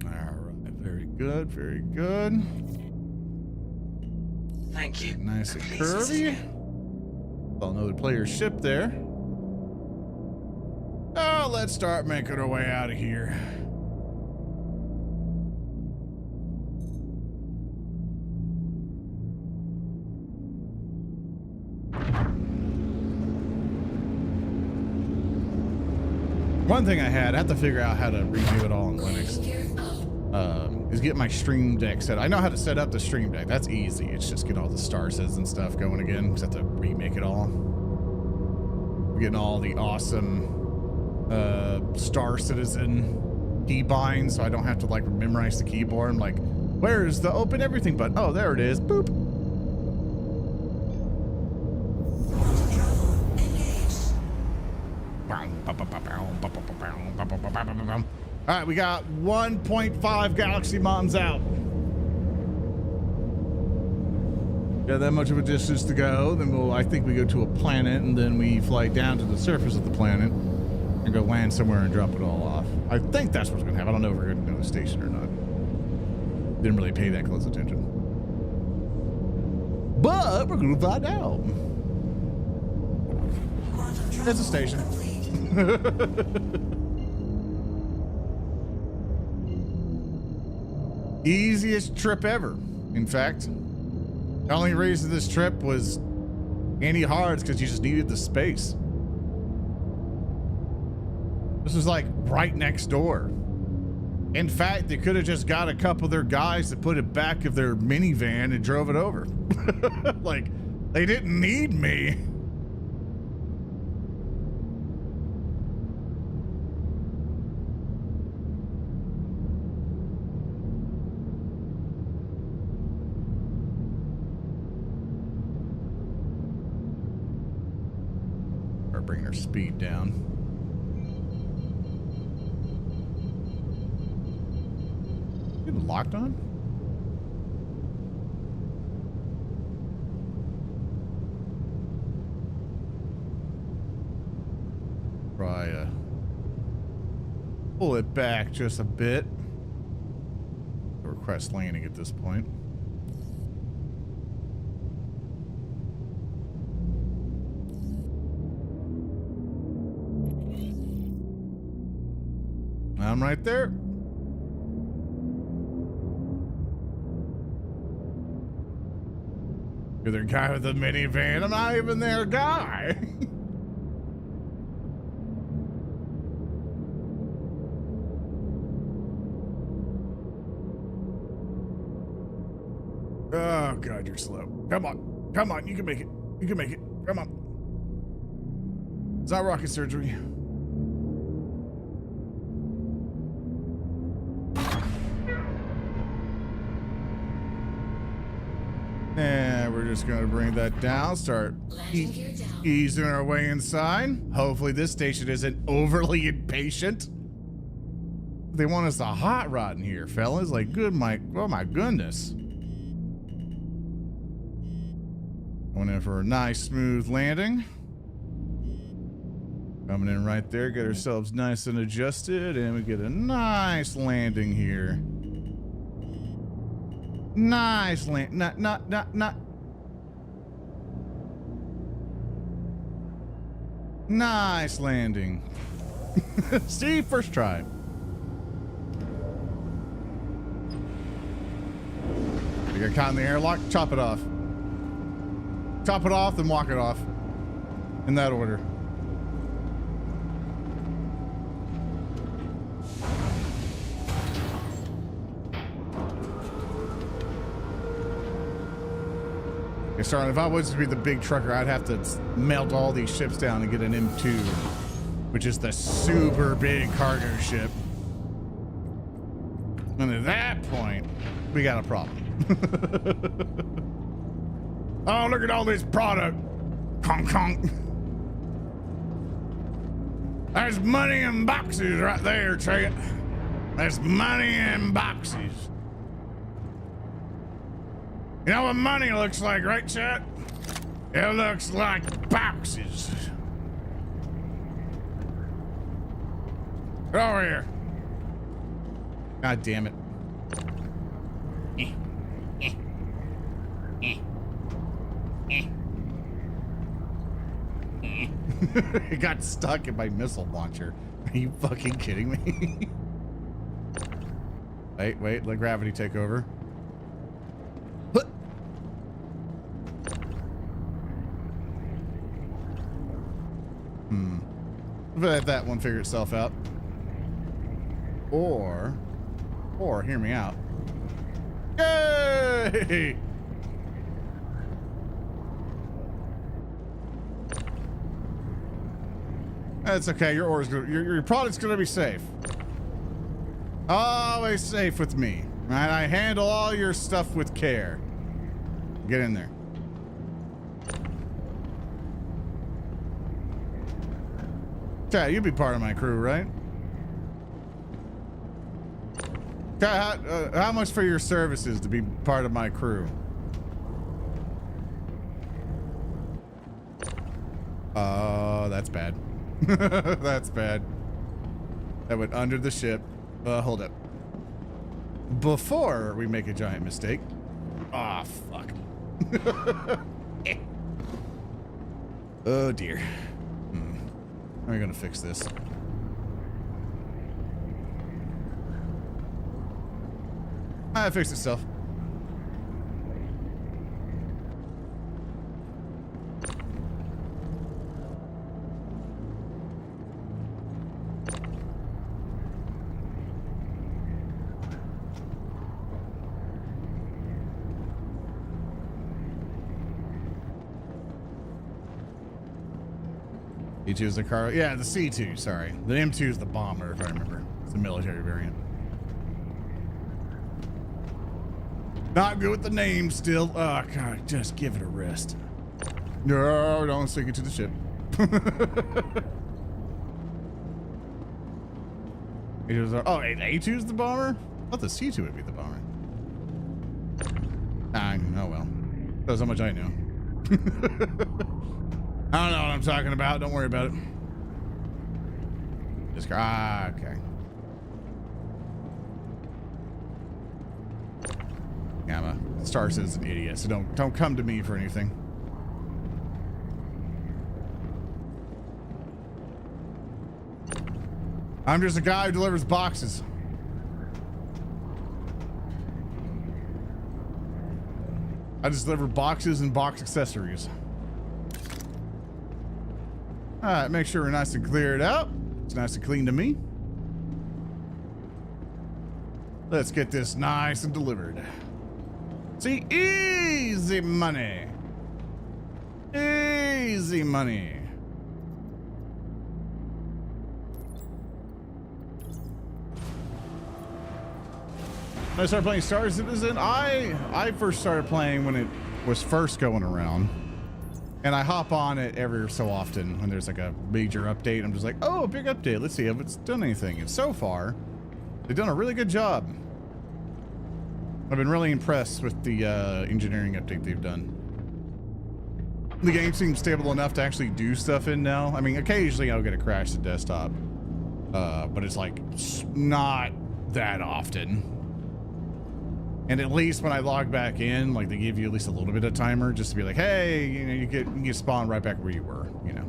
[SPEAKER 1] All right, very good, very good.
[SPEAKER 4] Thank you.
[SPEAKER 1] Nice and
[SPEAKER 4] I'm pleased to see
[SPEAKER 1] curvy.
[SPEAKER 4] you.
[SPEAKER 1] Saw another player's ship there. Oh, let's start making our way out of here. One thing I have to figure out how to redo it all in Linux. Is get my Stream Deck set. I know how to set up the Stream Deck. That's easy. It's just get all the star sets and stuff going again. Because I have to remake it all. Getting all the awesome Star Citizen keybinds, so I don't have to like memorize the keyboard. I'm like, where's the open everything button? Oh, there it is. Boop. All right, we got 1.5 galaxy miles out. Got that much of a distance to go. Then I think we go to a planet, and then we fly down to the surface of the planet and go land somewhere and drop it all off. I think that's what's gonna happen. I don't know if we're gonna go to the station or not. Didn't really pay that close attention. But we're gonna find out. It's a station. Easiest trip ever. In fact, the only reason this trip was any hard is because you just needed the space. This was like right next door. In fact, they could have just got a couple of their guys to put it back of their minivan and drove it over. Like, they didn't need me. Or bring their speed down. Getting locked on? Try pull it back just a bit. Request landing at this point. I'm right there. You're the guy with the minivan. I'm not even their guy. Oh, God, you're slow. Come on. Come on. You can make it. You can make it. Come on. It's not rocket surgery. And we're just going to bring that down, start easing our way inside. Hopefully this station isn't overly impatient. They want us to hot rod in here, fellas. Like, oh my goodness. Going in for a nice smooth landing. Coming in right there, get ourselves nice and adjusted, and we get a nice landing here. Nice land. Not. Nice landing. See, first try. You got caught in the airlock, chop it off. Chop it off, then walk it off. In that order. Sorry, if I was to be the big trucker, I'd have to melt all these ships down and get an M2, which is the super big cargo ship. And at that point, we got a problem. Oh, look at all this product. Conk, conk. There's money in boxes right there, Trent. There's money in boxes. You know what money looks like, right, chat? It looks like boxes. Get over here. God damn it. It got stuck in my missile launcher. Are you fucking kidding me? Wait, let gravity take over. Let that one figure itself out. Or hear me out. Yay! That's okay. Your product's gonna be safe. Always safe with me. Right? I handle all your stuff with care. Get in there. Okay, you'd be part of my crew, right? Okay, how much for your services to be part of my crew? That's bad. That's bad. That went under the ship. Hold up. Before we make a giant mistake. Ah, fuck. Oh dear. How are we gonna fix this? It fixed itself. E2 is the car. Yeah, the C2, sorry. The M2 is the bomber, if I remember. It's the military variant. Not good with the name still. Oh, God, just give it a rest. No, don't sink it to the ship. A2 is the bomber? I thought the C2 would be the bomber. Oh well. That's how much I know. I don't know what I'm talking about. Don't worry about it. Just okay. Yeah, I'm a Star Citizen idiot, so don't come to me for anything. I'm just a guy who delivers boxes. I just deliver boxes and box accessories. All right, make sure we're nice and cleared out. It's nice and clean to me. Let's get this nice and delivered. See, easy money. Easy money. When I started playing Star Citizen, I first started playing when it was first going around. And I hop on it every so often when there's like a major update. I'm just like, oh, a big update. Let's see if it's done anything. And so far, they've done a really good job. I've been really impressed with the engineering update they've done. The game seems stable enough to actually do stuff in now. I mean, occasionally I'll get a crash to desktop, but it's like not that often. And at least when I log back in, like they give you at least a little bit of timer just to be like, hey, you know, you get spawned right back where you were, you know.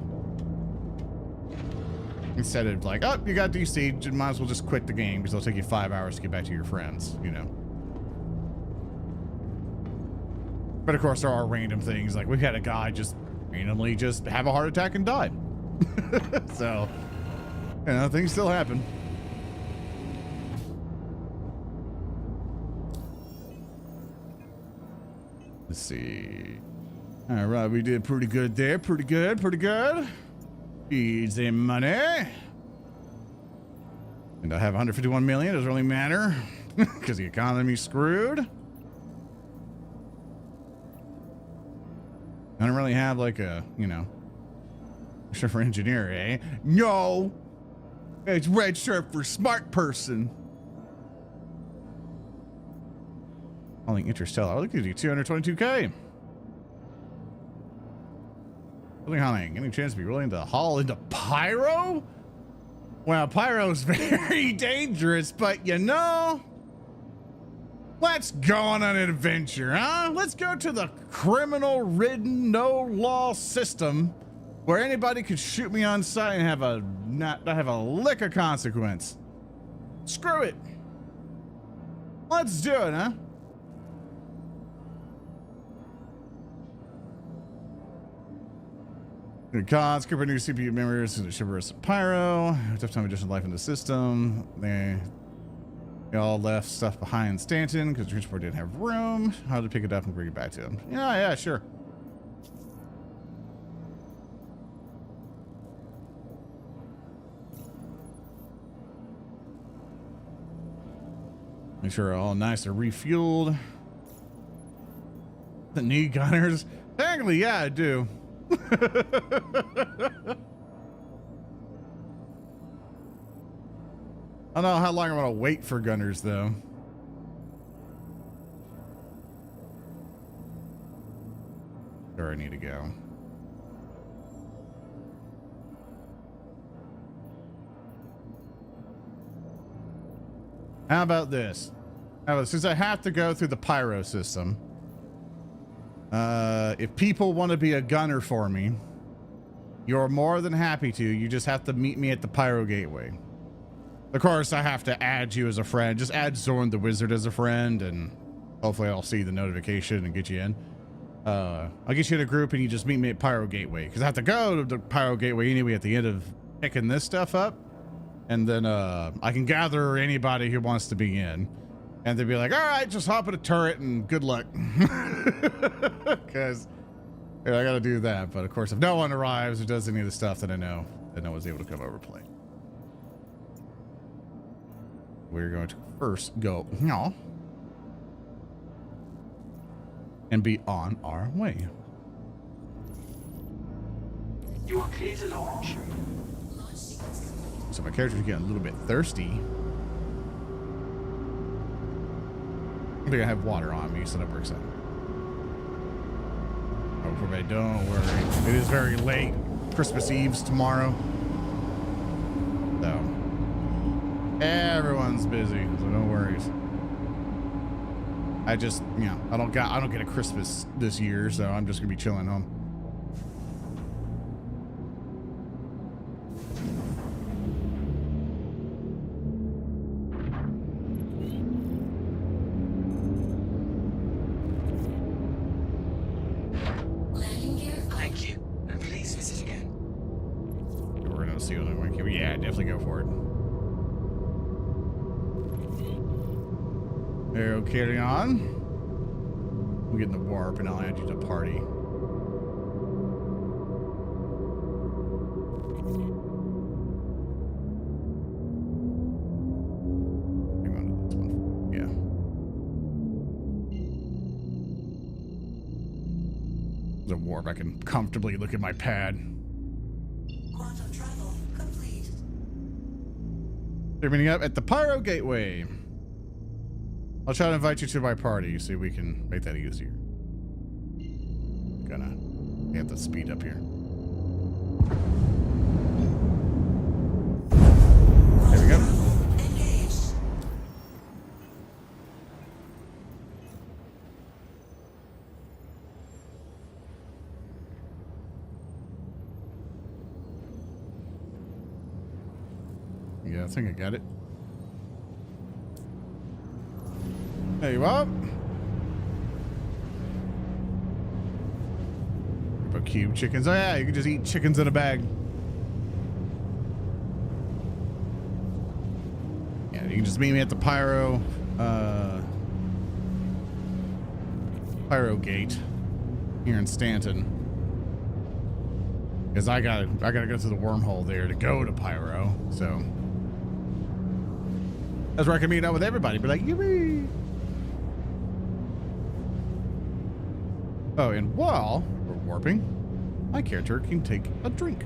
[SPEAKER 1] Instead of like, oh, you got DC'd, you might as well just quit the game because it'll take you 5 hours to get back to your friends, you know. But of course there are random things, like we had a guy just randomly just have a heart attack and die. So, you know, things still happen. Let's see. All right, we did pretty good there. Pretty good, pretty good. Easy money. And I have 151 million. Doesn't really matter because the economy's screwed. I don't really have like a, you know, for engineer, eh? No, It's red shirt for smart person. Calling Interstellar. Look at you, 222K. Building hunting. Any chance to be willing to haul into Pyro? Well, Pyro's very dangerous, but you know, let's go on an adventure, huh? Let's go to the criminal-ridden, no-law system where anybody could shoot me on sight and have a not have a lick of consequence. Screw it. Let's do it, huh? Good cause, script new CPU memories to the shivers of Pyro. Tough time additional life in the system. They all left stuff behind Stanton because the transport didn't have room. How to pick it up and bring it back to him. Yeah, sure. Make sure all nice and refueled. The knee gunners. Technically, yeah, I do. I don't know how long I'm gonna wait for gunners though. Where I need to go. How about this? Since I have to go through the Pyro system, if people want to be a gunner for me, you're more than happy to. You just have to meet me at the Pyro Gateway. Of course, I have to add you as a friend. Just add Zorn the Wizard as a friend, and hopefully I'll see the notification and get you in. I'll get you in a group, and you just meet me at Pyro Gateway, because I have to go to the Pyro Gateway anyway at the end of picking this stuff up. And then I can gather anybody who wants to be in. And they'd be like, all right, just hop in a turret and good luck. Because I got to do that. But of course, if no one arrives or does any of the stuff, then I know that no one's able to come over play. We're going to first go and be on our way.
[SPEAKER 4] You are clear to launch.
[SPEAKER 1] So my character's getting a little bit thirsty. I think I have water on me, so that works out. Oh, everybody, don't worry. It is very late. Christmas Eve's tomorrow. So everyone's busy, so no worries. I just, I don't get a Christmas this year, so I'm just gonna be chilling home. Yeah, definitely go for it. Arrow carrying on. I'm getting the warp and I'll add you to the party. Hang on to this one. Yeah. There's a warp. I can comfortably look at my pad. They're meeting up at the Pyro Gateway. I'll try to invite you to my party, so we can make that easier. Gonna have to speed up here. There we go. Yeah, I think I got it. There you are. About cube chickens. Oh yeah, you can just eat chickens in a bag. Yeah, you can just meet me at the Pyro Gate here in Stanton. Because I gotta go through the wormhole there to go to Pyro, so that's where I can meet up with everybody. Be like, yippee! Oh, and while we're warping, my character can take a drink.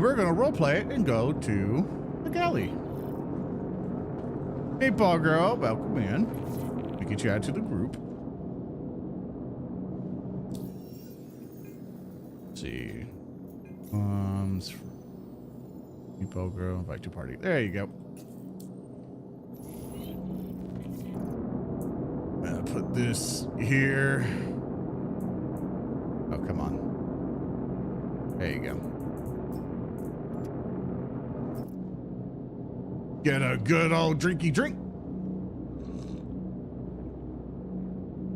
[SPEAKER 1] we're gonna roleplay it and go to the galley. Hey, ball girl, welcome in. Let me get you added to the group. Let's see. Hey, ball girl, invite to party. There you go. I'm gonna put this here. Oh, come on. There you go. Get a good old drinky drink.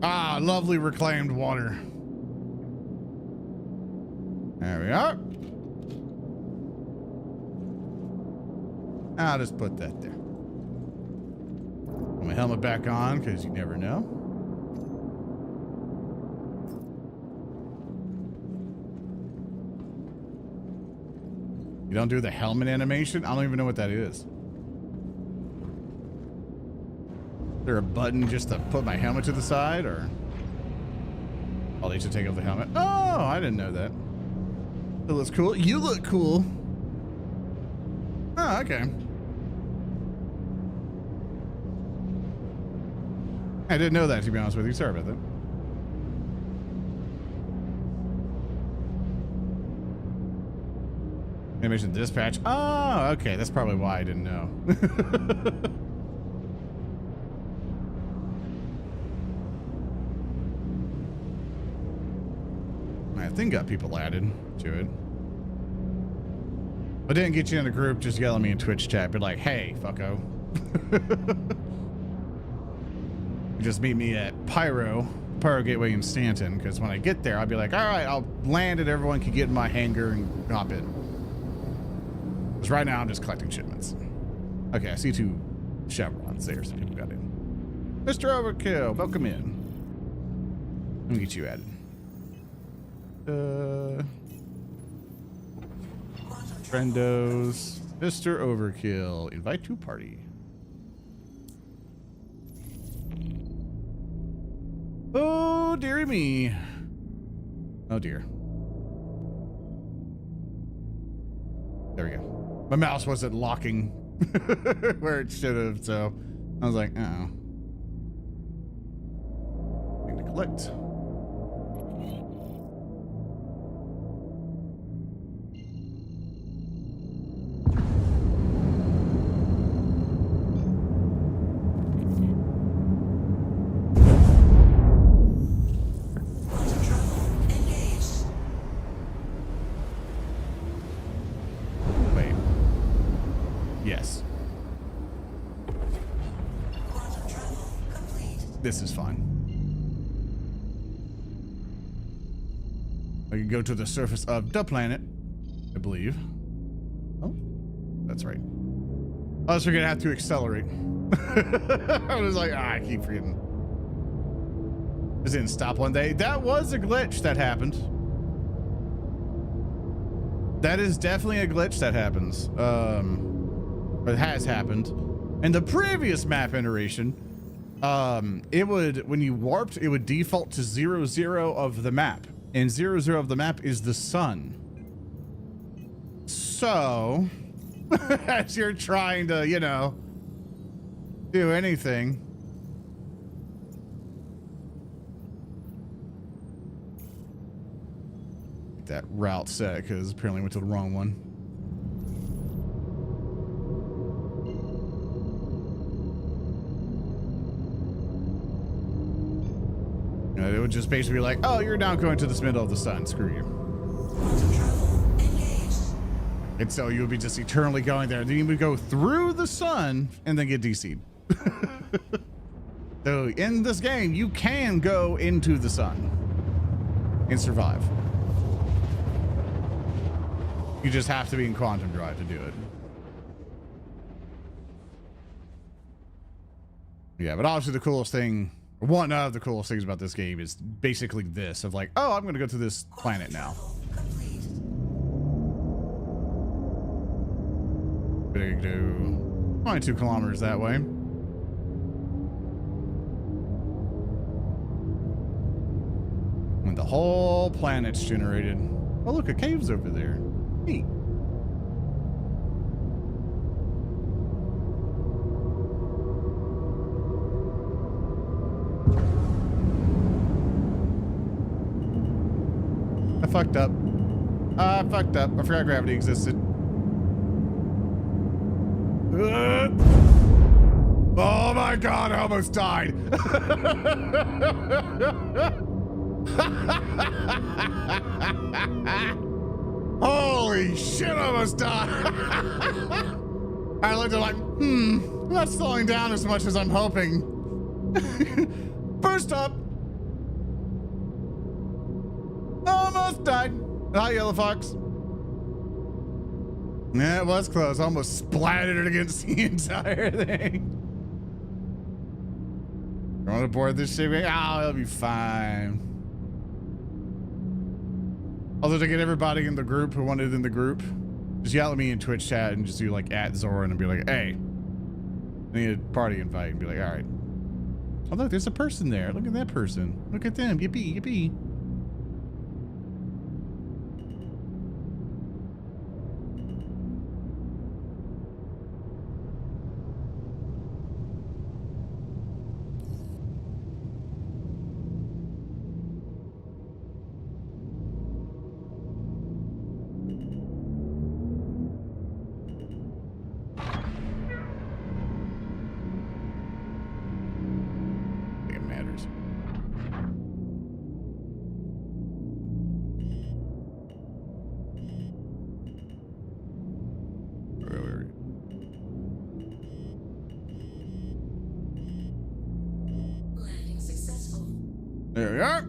[SPEAKER 1] Ah, lovely reclaimed water. There we are. I'll just put that there. Put my helmet back on because you never know. You don't do the helmet animation? I don't even know what that is. Is there a button just to put my helmet to the side, or I'll need to take off the helmet? Oh, I didn't know that. That looks cool. You look cool. Oh, okay. I didn't know that, to be honest with you. Sorry about that. Animation dispatch. Oh, okay. That's probably why I didn't know. I think got people added to it. I didn't get you in the group. Just yell at me in Twitch chat. Be like, hey, fucko. Just meet me at Pyro Gateway in Stanton, because when I get there, I'll be like, all right, I'll land and everyone can get in my hangar and hop in. Because right now I'm just collecting shipments. Okay, I see 2 chevrons there. Some people got in. Mr. Overkill, welcome in. Let me get you added. Friendos. Mr. Overkill, invite to party. Oh, dearie me. Oh, dear. There we go. My mouse wasn't locking where it should have, so I was like, uh-oh. Need to collect. This is fine. I can go to the surface of the planet, I believe. Oh, that's right. Unless we're gonna have to accelerate. I was like, I keep forgetting. This didn't stop one day. That was a glitch that happened. That is definitely a glitch that happens. Or has happened. In the previous map iteration, it would, when you warped, it would default to 0, of the map, and 0, of the map is the sun. So as you're trying to, you know, do anything, get that route set, because apparently I went to the wrong one. It would just basically be like, oh, you're now going to this middle of the sun. Screw you. And so you would be just eternally going there. Then you would go through the sun and then get DC'd. So in this game, you can go into the sun and survive. You just have to be in quantum drive to do it. Yeah, but obviously the coolest thing, one of the coolest things about this game is basically this of like, oh, I'm going to go to this planet now. We're going to do 22 kilometers that way. When the whole planet's generated. Oh, look, a cave's over there. Neat. fucked up. I fucked up. I forgot gravity existed. Oh my god, I almost died. Holy shit, I almost died. I looked at like, I'm not slowing down as much as I'm hoping. First up, almost died. Hi, Yellow Fox. Yeah, it was close. Almost splattered it against the entire thing. You want to board this shit? Oh, it'll be fine. Although to get everybody in the group who wanted in the group, just yell at me in Twitch chat and just do like @Zoran and be like, hey, I need a party invite, and be like, all right. Oh look, there's a person there. Look at that person. Look at them. Yippee, yippee. There we are.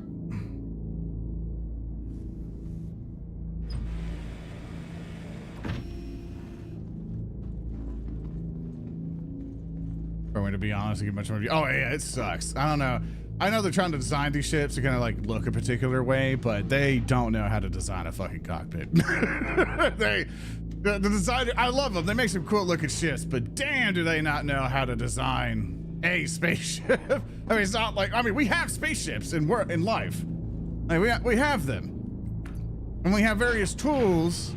[SPEAKER 1] To be honest, to get much more. Oh yeah, it sucks. I don't know. I know they're trying to design these ships to kind of like look a particular way, but they don't know how to design a fucking cockpit. The designer, I love them. They make some cool looking ships, but damn, do they not know how to design a spaceship? I mean, it's not like, I mean, we have spaceships in life. Like we have them, and we have various tools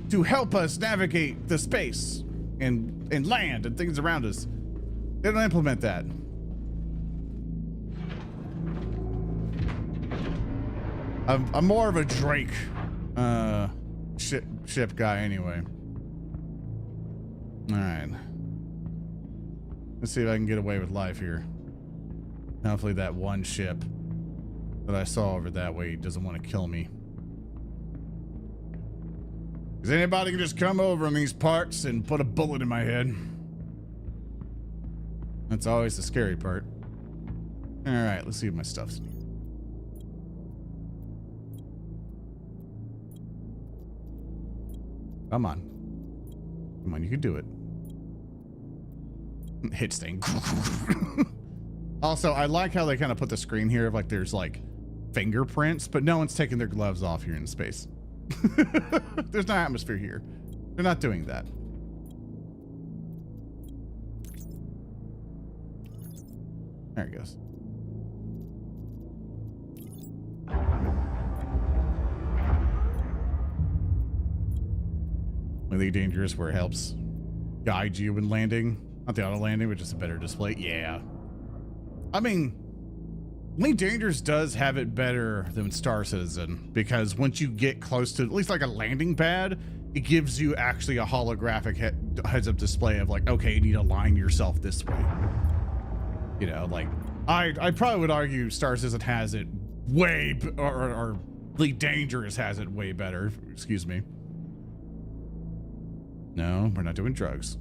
[SPEAKER 1] to help us navigate the space and land and things around us. They don't implement that. I'm more of a Drake ship guy anyway. All right. Let's see if I can get away with life here. Hopefully that one ship that I saw over that way doesn't want to kill me. Because anybody can just come over in these parts and put a bullet in my head. That's always the scary part. All right, let's see what my stuff's. Come on. Come on, you can do it. Hit stain. Also, I like how they kind of put the screen here of like there's like fingerprints, but no one's taking their gloves off here in space. There's no atmosphere here. They're not doing that. There it goes. Really dangerous where it helps guide you when landing. Not the auto landing, but just a better display. Yeah. I mean, Elite Dangerous does have it better than Star Citizen because once you get close to at least like a landing pad, it gives you actually a holographic heads-up display of like, okay, you need to align yourself this way. You know, like I probably would argue Star Citizen has it way, or Elite Dangerous has it way better. Excuse me. No, we're not doing drugs.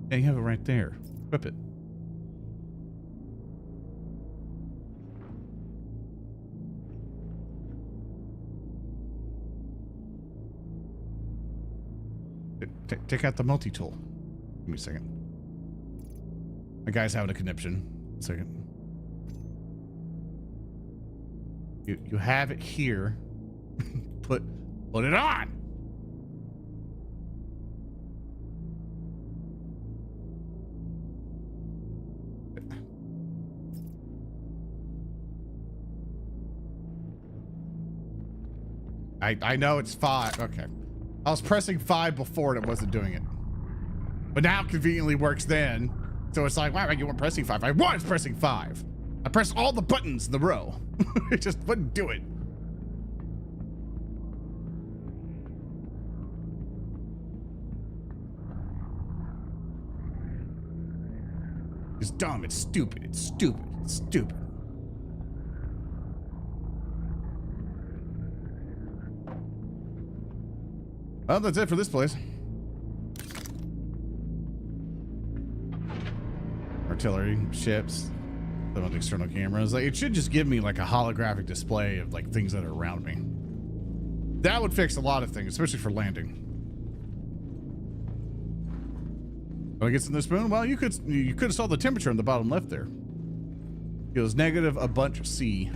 [SPEAKER 1] Yeah, you have it right there. Equip it. Take out the multi-tool. Give me a second. My guy's having a conniption. A second. You have it here. Put it on. I know it's 5. Okay. I was pressing 5 before and it wasn't doing it. but now conveniently works then. So it's like, why you weren't pressing 5? I was pressing 5. I pressed all the buttons in the row. It just wouldn't do it. It's dumb, it's stupid, it's stupid, it's stupid. Well, that's it for this place. Artillery, ships, some of the external cameras. Like, it should just give me like a holographic display of like things that are around me. That would fix a lot of things, especially for landing. When I get in this spoon, well, you could have saw the temperature on the bottom left there. It was negative a bunch C.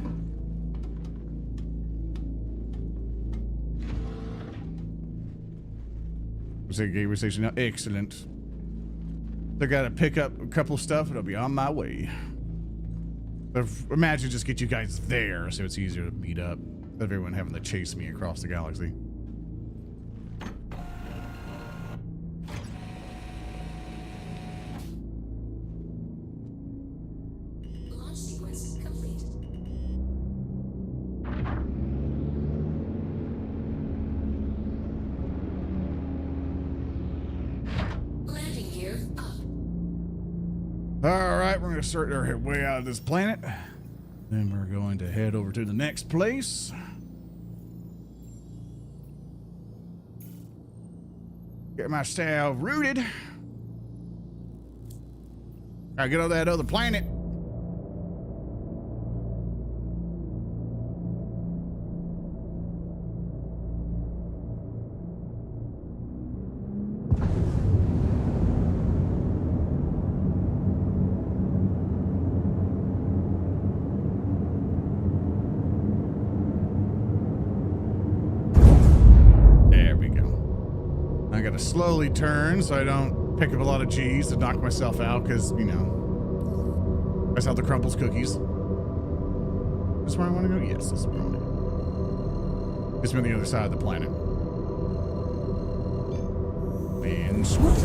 [SPEAKER 1] Gateway station now. Excellent. I gotta pick up a couple of stuff and I'll be on my way. Imagine just get you guys there so it's easier to meet up instead of everyone having to chase me across the galaxy.
[SPEAKER 2] Launch sequence complete. Landing gear up.
[SPEAKER 1] All right, we're gonna start our way out of this planet. Then we're going to head over to the next place. Get my style rooted. Gotta get on that other planet. Slowly turn so I don't pick up a lot of G's to knock myself out, because, you know, that's how the Crumbles cookies. This is where I want to go? Yes, this is where I want to go. It's on the other side of the planet. And swoop.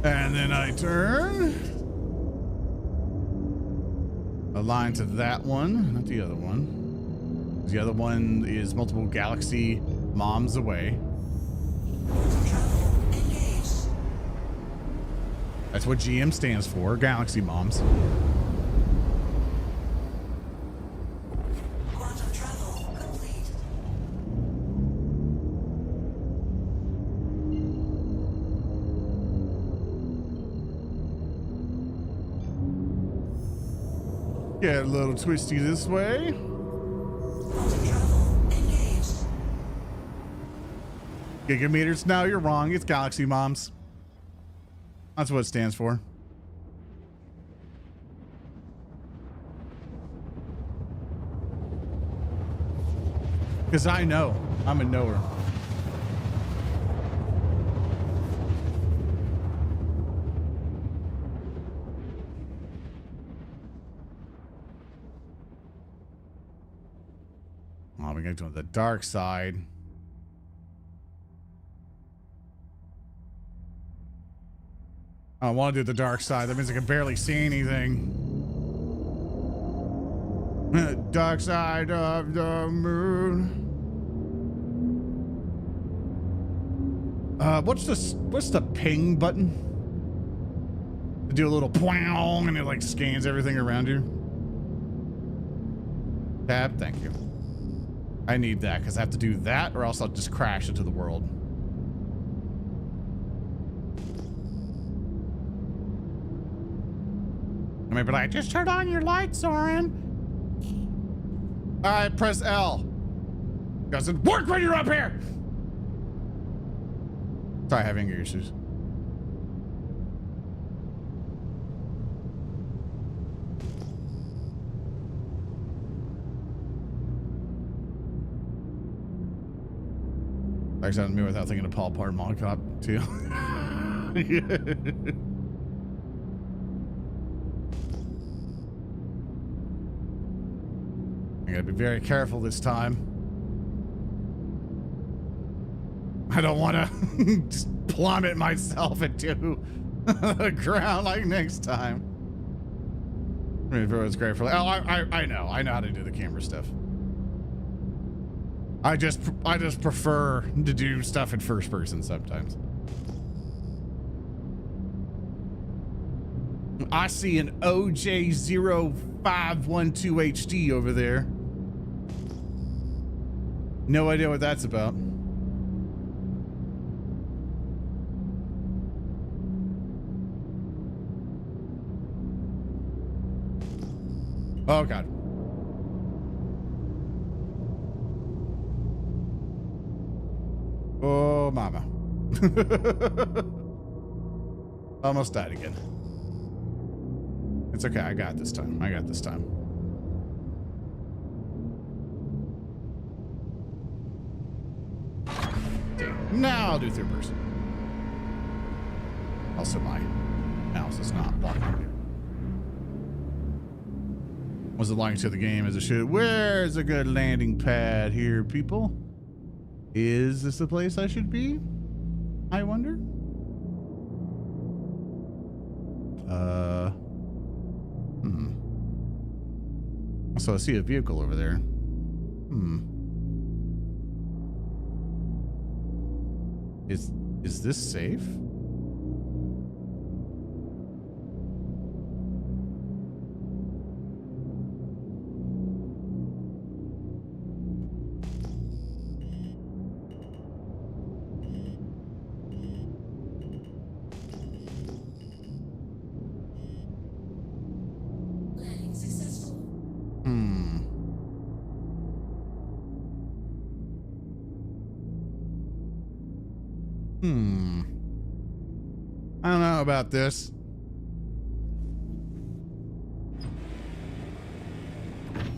[SPEAKER 1] And then I turn. Align to that one, not the other one. The other one is multiple galaxy moms away. That's what GM stands for, Galaxy Moms.
[SPEAKER 2] Quantum travel complete.
[SPEAKER 1] Get a little twisty this way.
[SPEAKER 2] Quantum travel engaged.
[SPEAKER 1] Gigameters? No, you're wrong. It's Galaxy Moms. That's what it stands for. Because I know. I'm a knower. Oh, we're going to go to the dark side. I don't want to do the dark side. That means I can barely see anything. Dark side of the moon. What's the ping button? To do a little pow and it like scans everything around you. Tab, thank you. I need that because I have to do that or else I'll just crash into the world. I mean, but I just turned on your lights, Soren. All right, press L. Doesn't work when you're up here. Sorry, having your issues. Thanks on me without thinking of Paul Pard Mall Cop too. I gotta be very careful this time. I don't want to just plummet myself into the ground like next time. I mean, if it was great for, oh, I know how to do the camera stuff. I just prefer to do stuff in first person sometimes. I see an OJ0512HD over there. No idea what that's about. Oh God. Oh mama. Almost died again. It's okay, I got this time. Okay, now I'll do third person. Also, my mouse is not blocking. Was it lying to the game as it should? Where's a good landing pad here, people? Is this the place I should be? I wonder. So I see a vehicle over there. Is this safe?
[SPEAKER 2] Landing successful.
[SPEAKER 1] I don't know about this.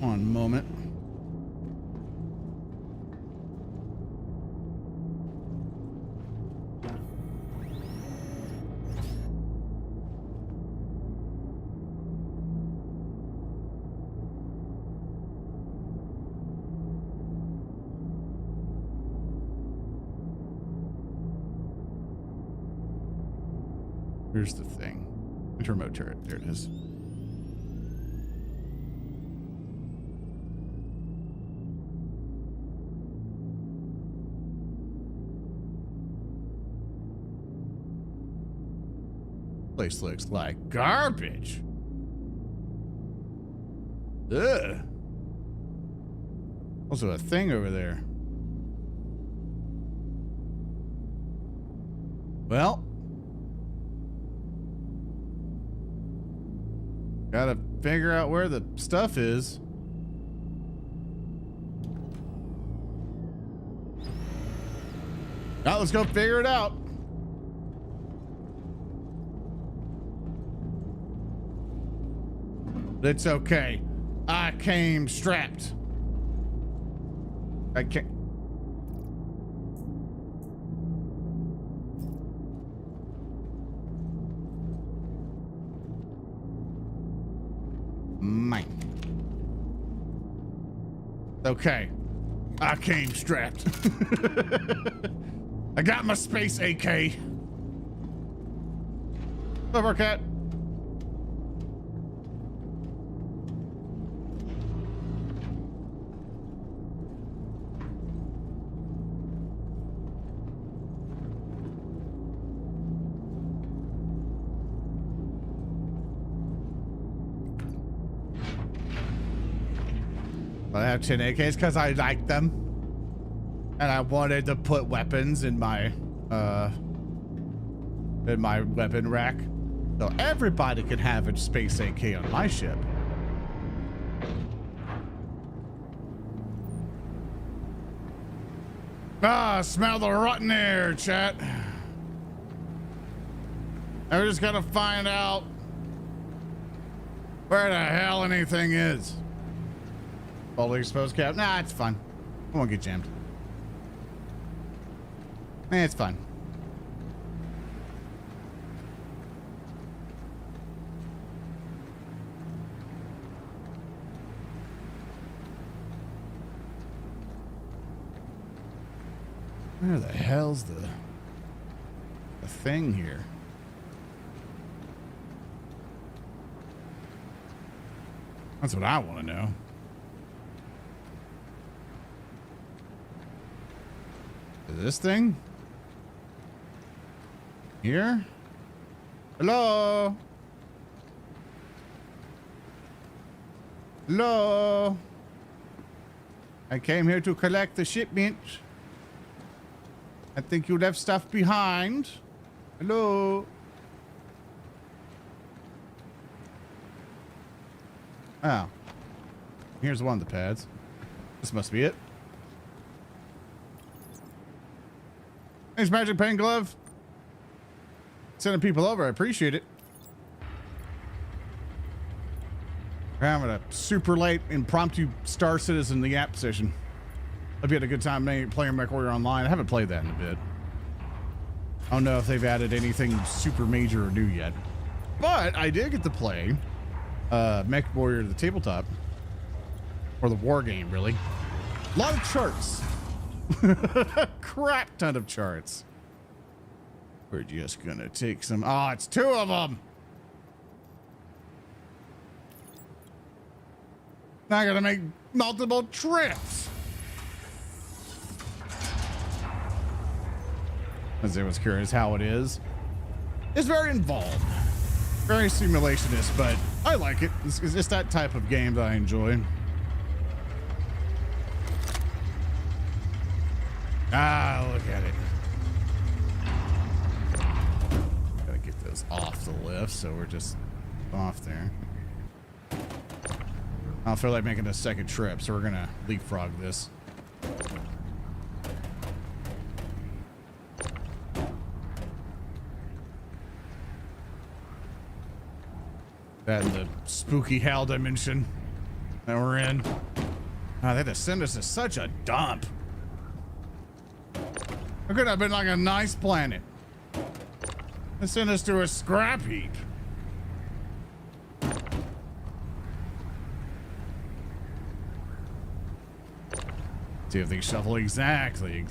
[SPEAKER 1] One moment. Here's the thing. Remote turret. There it is. Place looks like garbage. Ugh. Also a thing over there. Well. Gotta figure out where the stuff is. Now let's go figure it out. It's okay. I came strapped. I can't. Mine. Okay. I came strapped. I got my space AK. Over, cat. I have 10 AKs because I like them. And I wanted to put weapons in my weapon rack. So everybody can have a space AK on my ship. Ah, smell the rotten air, chat. And we're just gonna find out where the hell anything is. Fully exposed cap. Nah, it's fun. I won't get jammed. It's fun. Where the hell's the thing here? That's what I want to know. Is this thing? Here? Hello? Hello? I came here to collect the shipment. I think you left stuff behind. Hello? Oh. Here's one of the pads. This must be it. Thanks, Magic Pen Glove. Sending people over. I appreciate it. We're having a super late impromptu Star Citizen the app session. Hope you had a good time playing MechWarrior Online. I haven't played that in a bit. I don't know if they've added anything super major or new yet. But I did get to play MechWarrior the tabletop. Or the war game, really. A lot of charts. Crap ton of charts. We're just gonna take some. Oh, it's 2 of them. Now I gotta make multiple trips. As I was curious how it is. It's very involved. Very simulationist, but I like it. It's just that type of game that I enjoy. Ah, look at it. Gotta get those off the lift, so we're just off there. I don't feel like making a second trip, so we're gonna leapfrog this. That and the spooky hell dimension that we're in. Oh, they just send us to such a dump. It could have been like a nice planet. They sent us to a scrap heap. See if they shuffle. Exactly.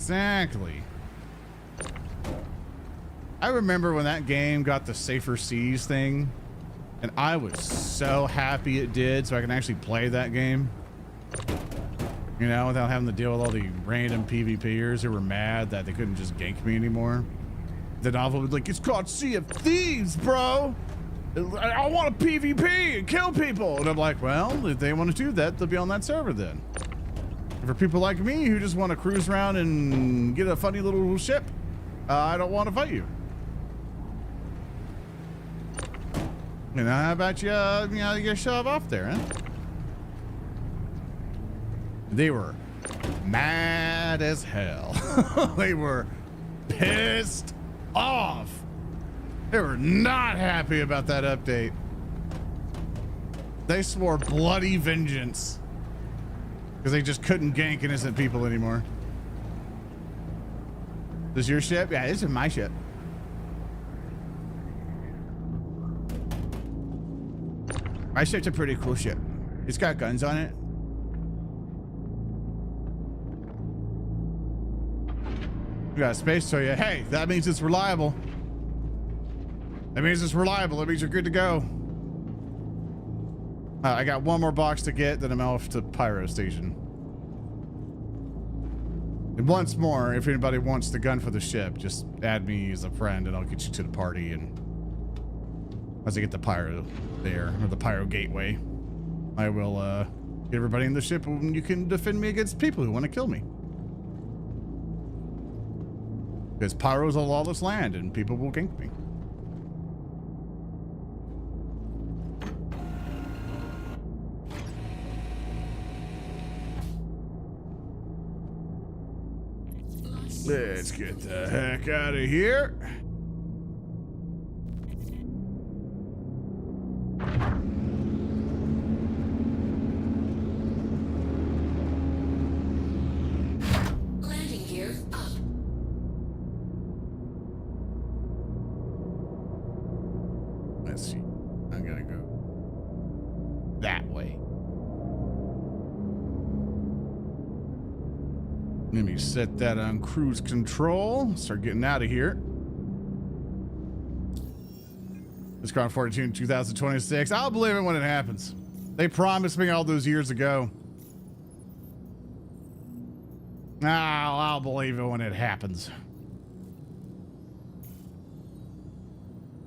[SPEAKER 1] I remember when that game got the Safer Seas thing, and I was so happy it did, so I can actually play that game. You know, without having to deal with all the random PvPers who were mad that they couldn't just gank me anymore. The novel was like, it's called Sea of Thieves, bro. I want to PvP and kill people. And I'm like, well, if they want to do that, they'll be on that server then. And for people like me who just want to cruise around and get a funny little ship, I don't want to fight you. You know, how about you, you shove off there, huh? They were mad as hell. They were pissed off. They were not happy about that update. They swore bloody vengeance because they just couldn't gank innocent people anymore. This is your ship? Yeah, this is my ship. My ship's a pretty cool ship. It's got guns on it. We got a space to you. Hey, that means it's reliable. That means it's reliable. That means you're good to go. I got one more box to get, then I'm off to Pyro Station. And once more, if anybody wants the gun for the ship, just add me as a friend and I'll get you to the party. And as I get the Pyro there, or the Pyro Gateway, I will get everybody in the ship and you can defend me against people who want to kill me. Because Pyro's a lawless land and people will gank me. Let's get the heck out of here.
[SPEAKER 2] Landing gear up.
[SPEAKER 1] Let's see. I gotta go that way. Let me set that on cruise control. Start getting out of here. It's Crown 42 2026. I'll believe it when it happens. They promised me all those years ago. I'll believe it when it happens.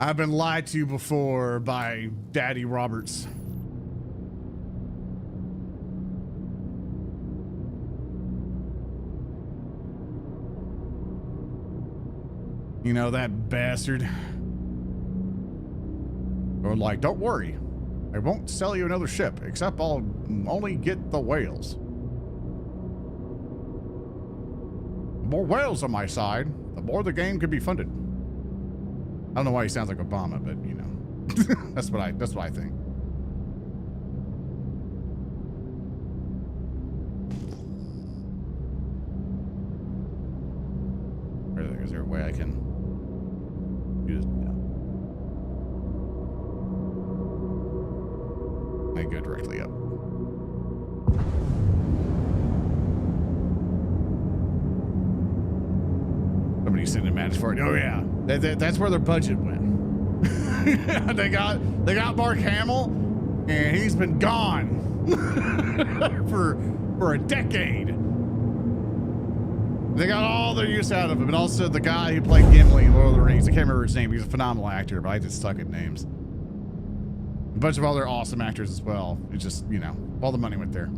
[SPEAKER 1] I've been lied to before by Daddy Roberts. You know, that bastard. Or like, don't worry. I won't sell you another ship, except I'll only get the whales. The more whales on my side, the more the game could be funded. I don't know why he sounds like Obama, but you know, that's what I think. Is there a way I can do this? No. I go directly up. Somebody's sending a match for it. Oh yeah, that's where their budget went. they got Mark Hamill, and he's been gone for a decade. They got all their use out of him, and also the guy who played Gimli in Lord of the Rings. I can't remember his name. He's a phenomenal actor, but I just suck at names. A bunch of other awesome actors as well. It's just, you know, all the money went there.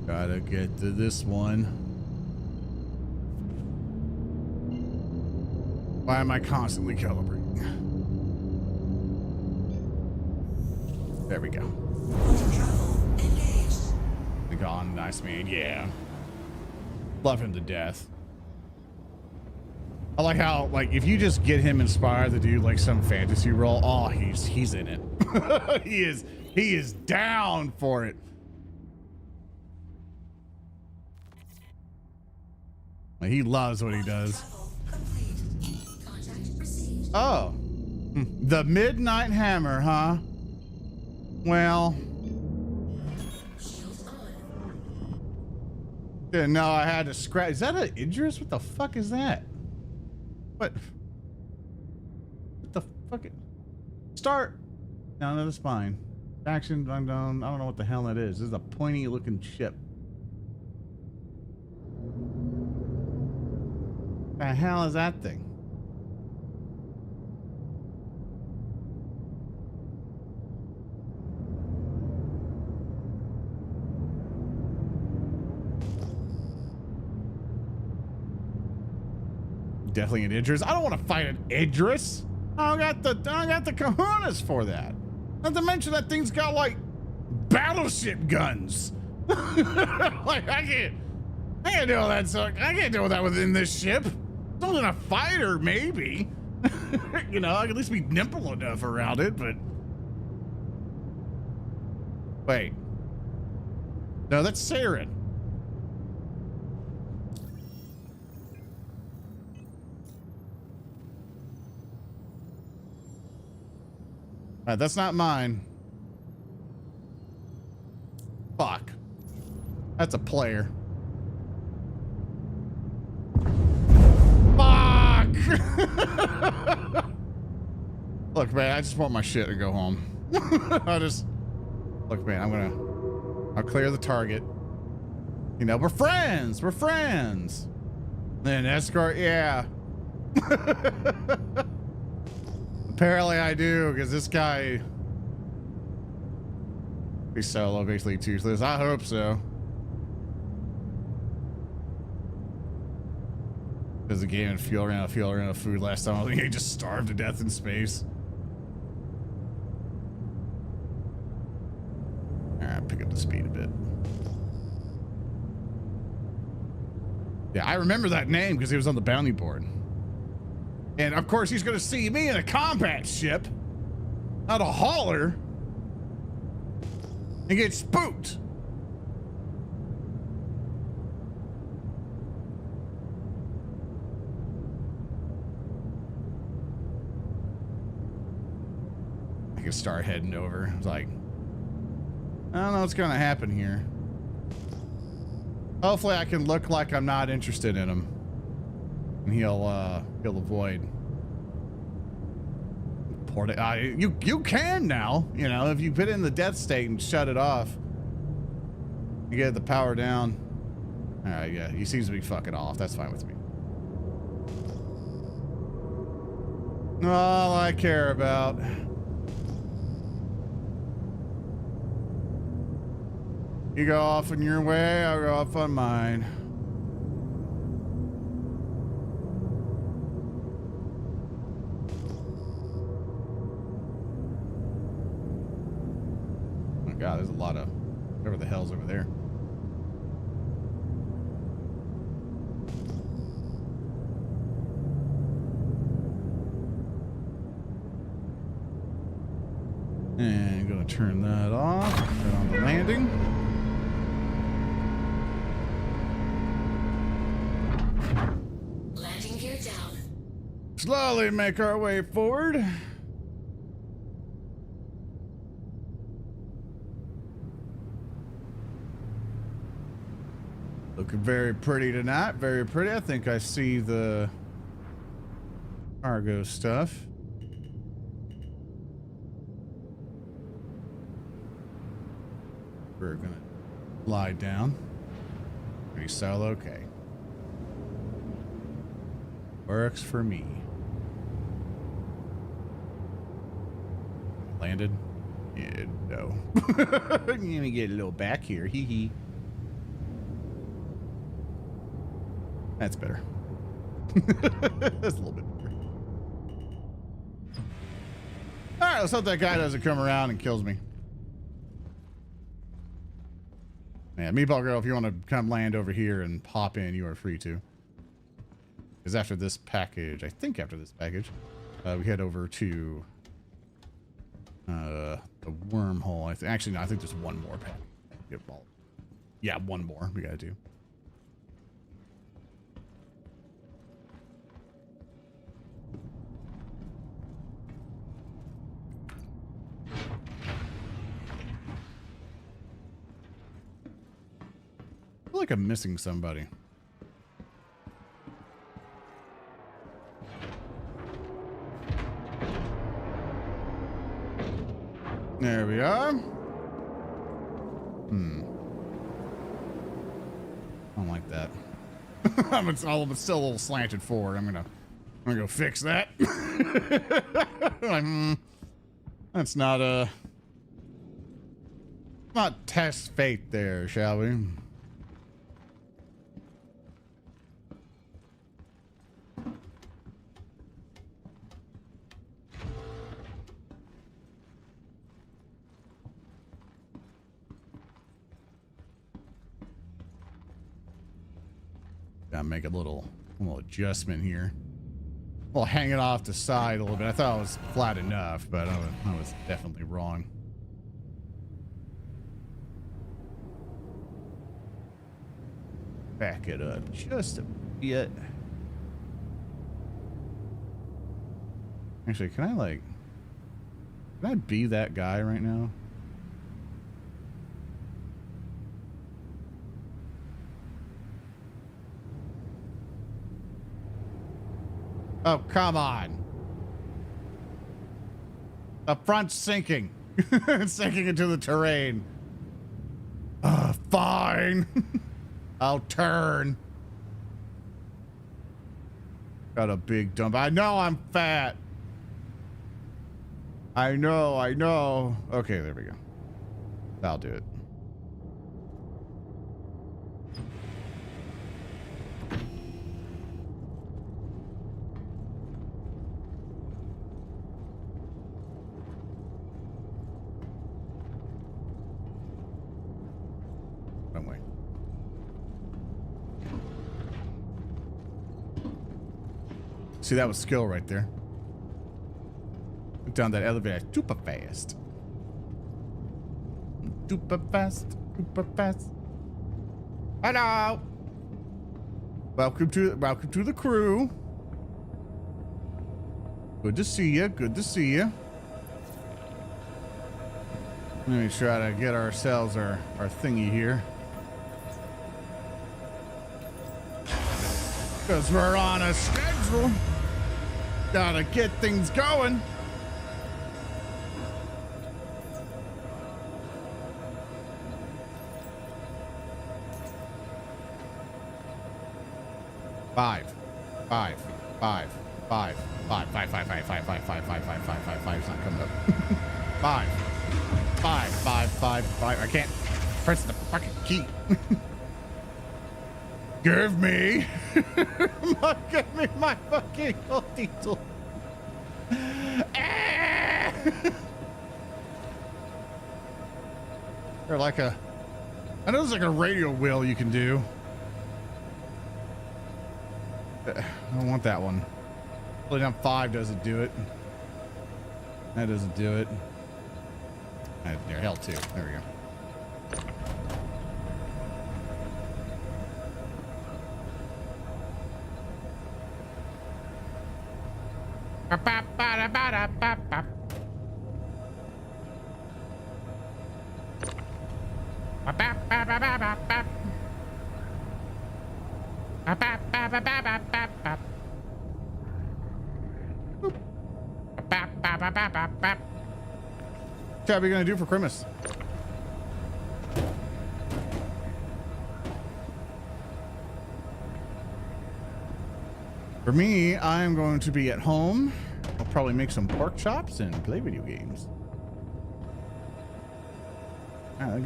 [SPEAKER 1] Gotta get to this one. Why am I constantly calibrating? There we go. The Gone, nice man, yeah. Love him to death. I like how, like, if you just get him inspired to do like some fantasy role, oh, he's in it. he is down for it. He loves what he does. Oh, the Midnight Hammer, huh? Well, didn't know I had to scratch. Is that an Idris? What the fuck is that? What the fuck? Start. No, that's fine. Action. I don't know what the hell that is. This is a pointy looking ship. The hell is that thing? Definitely an Idris. I don't want to fight an Idris. I don't got the cojones for that. Not to mention that thing's got like battleship guns. Like I can't deal with that. So I can't deal with that within this ship. Something a fighter, maybe. You know, I can at least be nimble enough around it, but wait. No, that's Saren. That's not mine. Fuck. That's a player. Fuck! Look, man, I just want my shit and go home. Look, man, I'll clear the target. You know, we're friends. We're friends. Then escort, yeah. Apparently I do, because this guy, he's solo, basically toothless. I hope so. Because the game and fuel ran out of food last time. I think he just starved to death in space. Alright, pick up the speed a bit. Yeah, I remember that name because he was on the bounty board. And of course, he's going to see me in a combat ship, not a hauler, and get spooked. I can start heading over. It's like, I don't know what's going to happen here. Hopefully I can look like I'm not interested in him. And he'll avoid. You can now, you know, if you put it in the death state and shut it off. You get the power down. All right, yeah, he seems to be fucking off. That's fine with me. All I care about. You go off on your way, I'll go off on mine. Oh my God, there's a lot of whatever the hell's over there. And I'm gonna turn that off. Turn on the landing.
[SPEAKER 2] Landing gear down.
[SPEAKER 1] Slowly make our way forward. Looking very pretty tonight. Very pretty. I think I see the cargo stuff. We're gonna lie down. Pretty solo. Okay. Works for me. Landed? Yeah, no. Let me get a little back here. Hee hee. That's better. That's a little bit better. Alright, let's hope that guy doesn't come around and kills me. Man, Meatball Girl, if you want to come land over here and pop in, you are free to. Because after this package, I think after this package, we head over to the wormhole. Actually, no, I think there's one more pack. Yeah, one more we gotta do. I feel like I'm missing somebody. There we are. I don't like that. I'm still a little slanted forward. I'm gonna go fix that. Like, that's not test fate there, shall we? Gotta make a little adjustment here. Well, hang it off the side a little bit. I thought it was flat enough, but I was definitely wrong. Back it up just a bit. Actually, can I be that guy right now? Oh, come on. The front's sinking. It's sinking into the terrain. Fine. I'll turn. Got a big dump. I know I'm fat. I know. Okay, there we go. That'll do it. See, that was skill right there. Went down that elevator super fast. Super fast. Super fast. Hello. Welcome to the crew. Good to see you. Good to see you. Let me try to get ourselves our thingy here. Because we're on a schedule. Gotta get things going. Five. It's not coming up. Five. I can't press the fucking key. Give me my fucking diesel. Or like I know there's like a radio wheel you can do. I don't want that one. Pulling down 5 doesn't do it. That doesn't do it. There, hell 2. There we go. What are you gonna do for Christmas? For me, I'm going to be at home. I'll probably make some pork chops and play video games. Ah,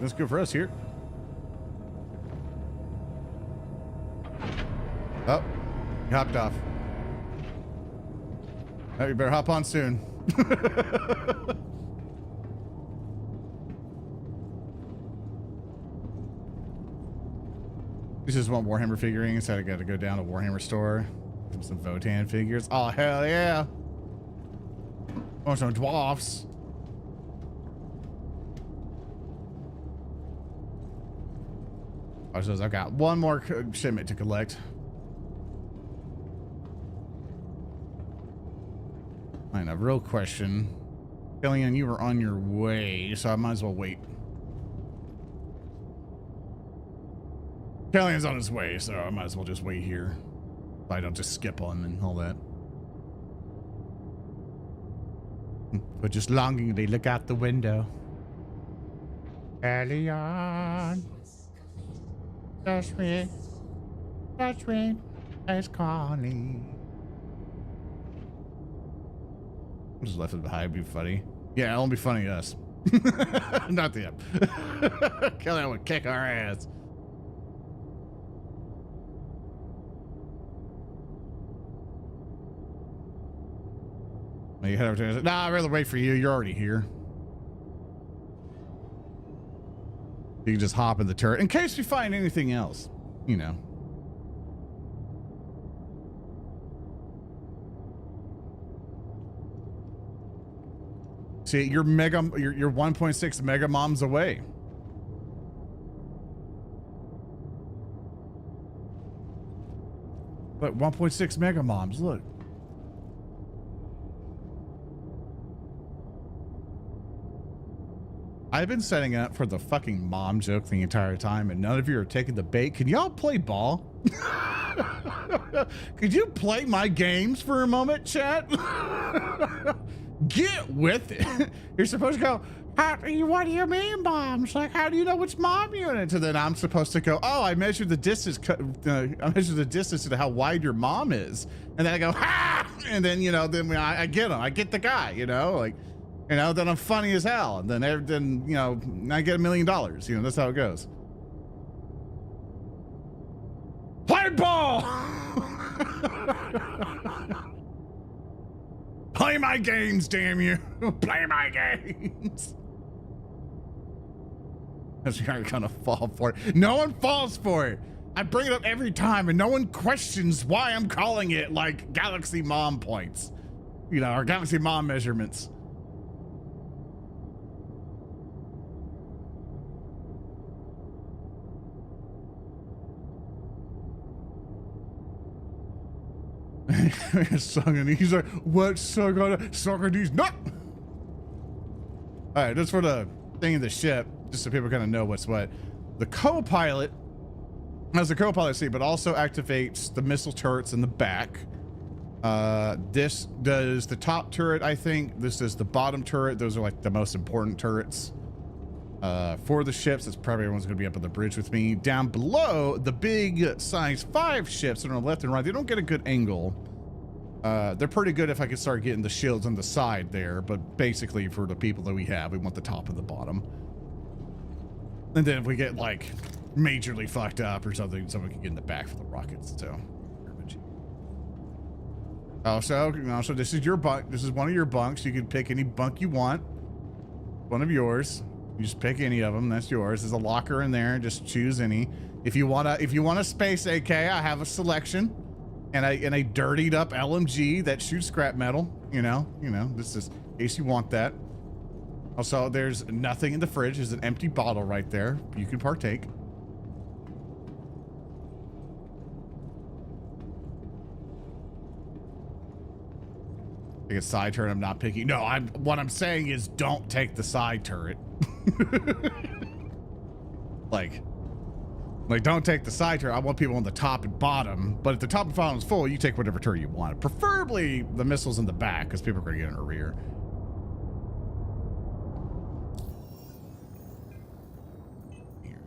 [SPEAKER 1] that's good for us here. Oh, he hopped off. Oh, you better hop on soon. This just want Warhammer figurines, so I gotta go down to Warhammer store. Some Votan figures. Oh, hell yeah. Want some dwarfs. Oh, I've got one more shipment to collect. And a real question. Kellyanne, you were on your way, so I might as well wait. Kellyanne's on his way, so I might as well just wait here. I don't just skip on and all that. But just longingly look out the window. Kellyanne. So sweet. So sweet. It's calling. I'm just left it behind. Be funny. Yeah, it'll be funny to us. Not them. Kellyanne would kick our ass. You head over to nah, I'd rather wait for you. You're already here. You can just hop in the turret in case we find anything else, you know. See, you're 1.6 mega moms away. But 1.6 mega moms, look. I've been setting up for the fucking mom joke the entire time, and none of you are taking the bait. Can y'all play ball? Could you play my games for a moment, chat? Get with it. You're supposed to go, what do you mean, mom? It's like, how do you know which mom you're in? And then I'm supposed to go, oh, I measured the distance. I measured the distance to how wide your mom is. And then I go, ha! And then, you know, then I get him. I get the guy, you know, like, you know, then I'm funny as hell. And then, you know, I get $1 million. You know, that's how it goes. Play ball! Play my games, damn you. Play my games. That's you're gonna fall for it. No one falls for it. I bring it up every time and no one questions why I'm calling it like Galaxy Mom points, you know, or Galaxy Mom measurements. He's like, what, Socrates? No! All right, that's for the thing in the ship, just so people kind of know what's what. The co-pilot has the co-pilot seat, but also activates the missile turrets in the back. This does the top turret, I think. This is the bottom turret. Those are like the most important turrets for the ships. That's probably everyone's going to be up on the bridge with me. Down below, the big size 5 ships that are on the left and right, they don't get a good angle. They're pretty good if I could start getting the shields on the side there, but basically for the people that we have, we want the top and the bottom. And then if we get like majorly fucked up or something, someone can get in the back for the rockets. So, so this is your bunk. This is one of your bunks. You can pick any bunk you want. One of yours. You just pick any of them. That's yours. There's a locker in there. Just choose any. If you want a space AK, I have a selection. And a dirtied up LMG that shoots scrap metal, you know, this is in case you want that. Also, there's nothing in the fridge. There's an empty bottle right there. You can partake. Take a side turret. I'm not picking. No, what I'm saying is don't take the side turret. Like, don't take the side turret. I want people on the top and bottom. But if the top and bottom is full, you take whatever turret you want. Preferably the missiles in the back, because people are going to get in the rear. Here.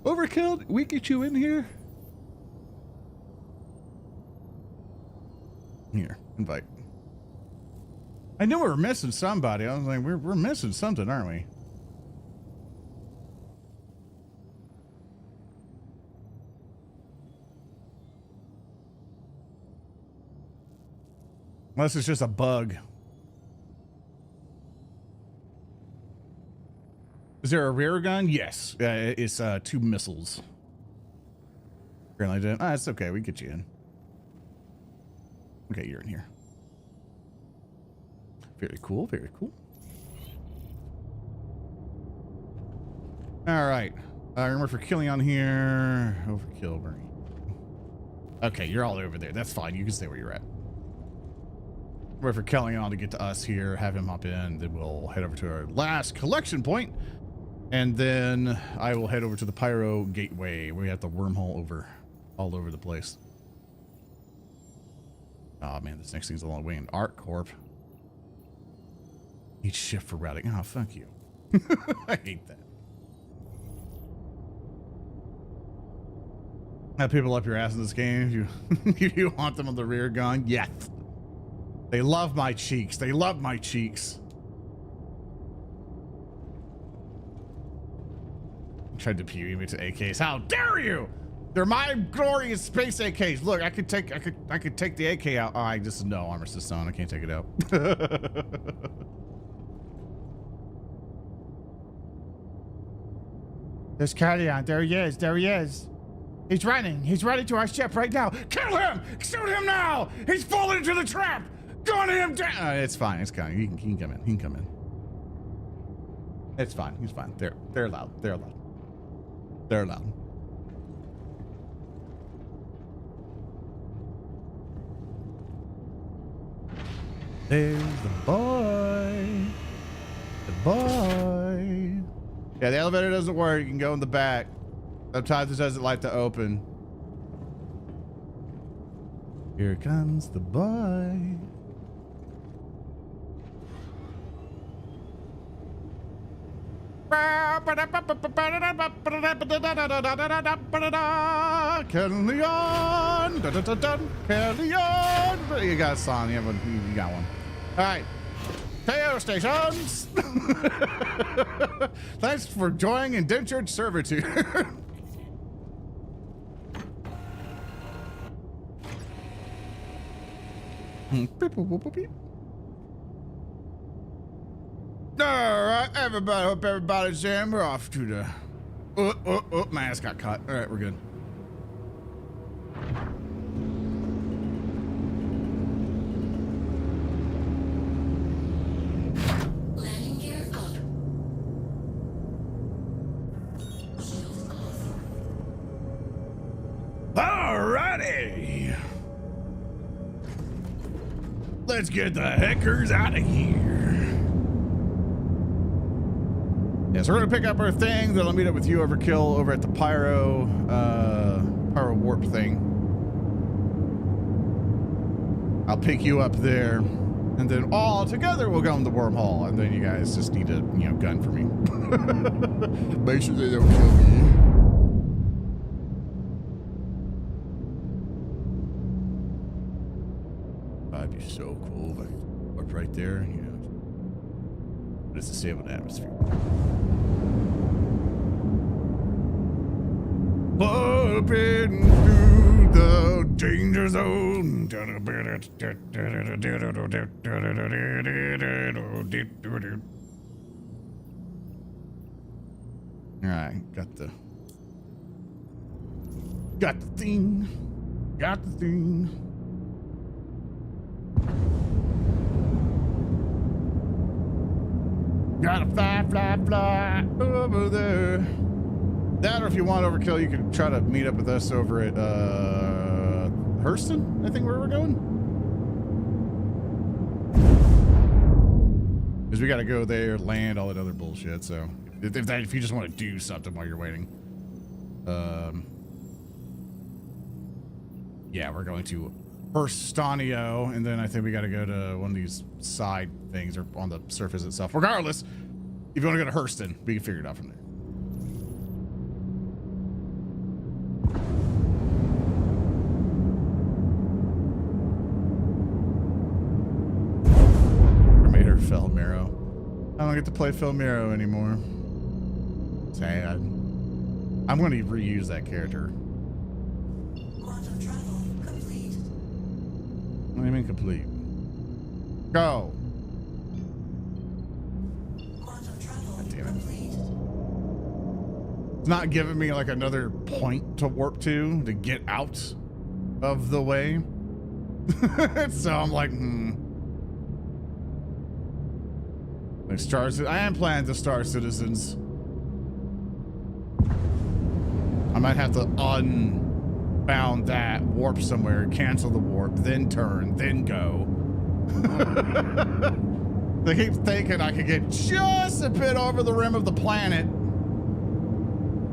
[SPEAKER 1] Overkill, we get you in here? Here, invite. I knew we were missing somebody. I was like, we're missing something, aren't we? Unless it's just a bug. Is there a rear gun? Yes. It's 2 missiles. Apparently didn't. Ah, it's okay. We get you in. Okay, you're in here. Very cool. Very cool. All right. Remember for killing on here. Overkill, Bernie. Okay, you're all over there. That's fine. You can stay where you're at. Wait for Kellyanne to get to us here, have him hop in, then we'll head over to our last collection point, and then I will head over to the Pyro Gateway. We have the wormhole all over the place. Oh man, this next thing's a long way in Arc Corp. Need shift for routing. Oh, fuck you. I hate that. Have people up your ass in this game if you want them on the rear gun. Yes. They love my cheeks. They love my cheeks. Tried to pew me to AKs. How dare you? They're my glorious space AKs. Look, I could take the AK out. Oh, this is no armor system. I can't take it out. There's Kellyanne. There he is. There he is. He's running. He's running to our ship right now. Kill him! Shoot him now! He's fallen into the trap! Gun him down! It's fine. It's fine. He can come in. He can come in. It's fine. He's fine. They're loud. They're loud. They're loud. There's the boy. The boy. Yeah, the elevator doesn't work. You can go in the back. Sometimes it doesn't like to open. Here comes the boy. Kellyanne. You got a song. You got one. All right. KO stations. Thanks for joining indentured servitude. All right, everybody. Hope everybody's in. We're off to the Oh, my ass got caught. All right, we're good.
[SPEAKER 2] Landing gear up.
[SPEAKER 1] Alrighty. Let's get the heckers out of here. Yeah, so we're gonna pick up our thing. Then I'll meet up with you, Overkill, over at the Pyro Warp thing. I'll pick you up there, and then all together we'll go in the wormhole. And then you guys just need to, gun for me. Make sure they don't kill me. That'd be so cool if I could up right there. It's a disabled atmosphere. Open through the danger zone. All right, got the thing. Got the thing. Gotta fly over there. That, or if you want Overkill, you can try to meet up with us over at Hurston, I think, where we're going. Because we got to go there, land, all that other bullshit. So if you just want to do something while you're waiting, yeah, we're going to Hurstanio, and then I think we got to go to one of these side things or on the surface itself. Regardless, if you want to go to Hurston, we can figure it out from there. Felmero. I don't get to play Felmero anymore. Sad. I'm going to reuse that character.
[SPEAKER 2] Quantum travel complete.
[SPEAKER 1] What do you mean complete? Go.
[SPEAKER 2] Quantum travel
[SPEAKER 1] God damn it.
[SPEAKER 2] complete.
[SPEAKER 1] It's not giving me like another point to warp to get out of the way. So I'm like, Like I am planning to Star Citizens. I might have to unbound that, warp somewhere, cancel the warp, then turn, then go. They keep thinking I could get just a bit over the rim of the planet,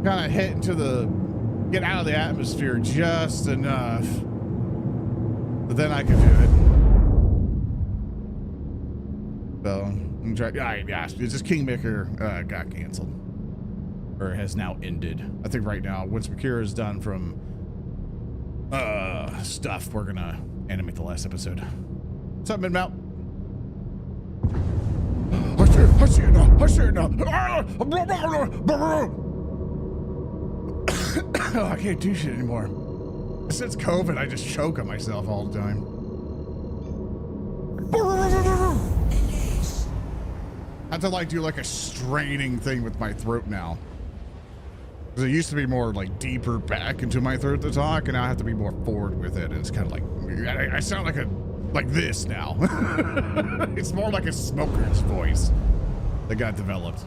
[SPEAKER 1] kind of get out of the atmosphere just enough, but then I can do it. So. Yeah, it's just Kingmaker got canceled, or has now ended. I think right now, once Makira is done from stuff, we're gonna animate the last episode. What's up, Midmount? I see it now. Oh, I can't do shit anymore. Since COVID, I just choke on myself all the time. I have to like do like a straining thing with my throat now. Because it used to be more like deeper back into my throat to talk, and now I have to be more forward with it. And it's kind of like, I sound like this now. It's more like a smoker's voice that got developed.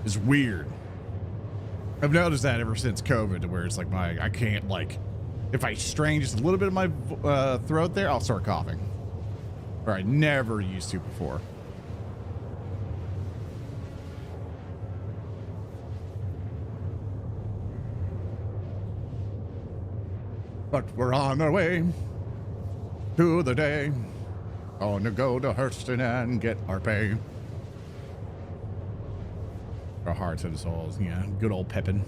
[SPEAKER 1] It's weird. I've noticed that ever since COVID, where it's like I can't like, if I strain just a little bit of my throat there, I'll start coughing. Or I never used to before. But we're on our way to the day. Gonna go to Hurston and get our pay. Our hearts and souls, yeah. Good old Pepin.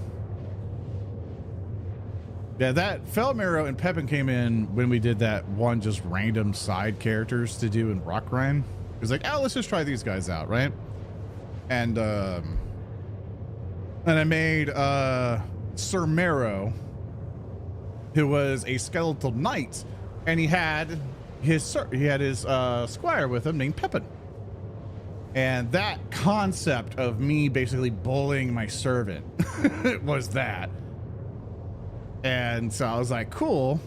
[SPEAKER 1] Yeah, that Felmero and Pepin came in when we did that one just random side characters to do in Rockrind. It was like, oh, let's just try these guys out, right? And I made Sir Mero, who was a skeletal knight, and he had his squire with him named Pepin. And that concept of me basically bullying my servant was that. And so I was like, cool.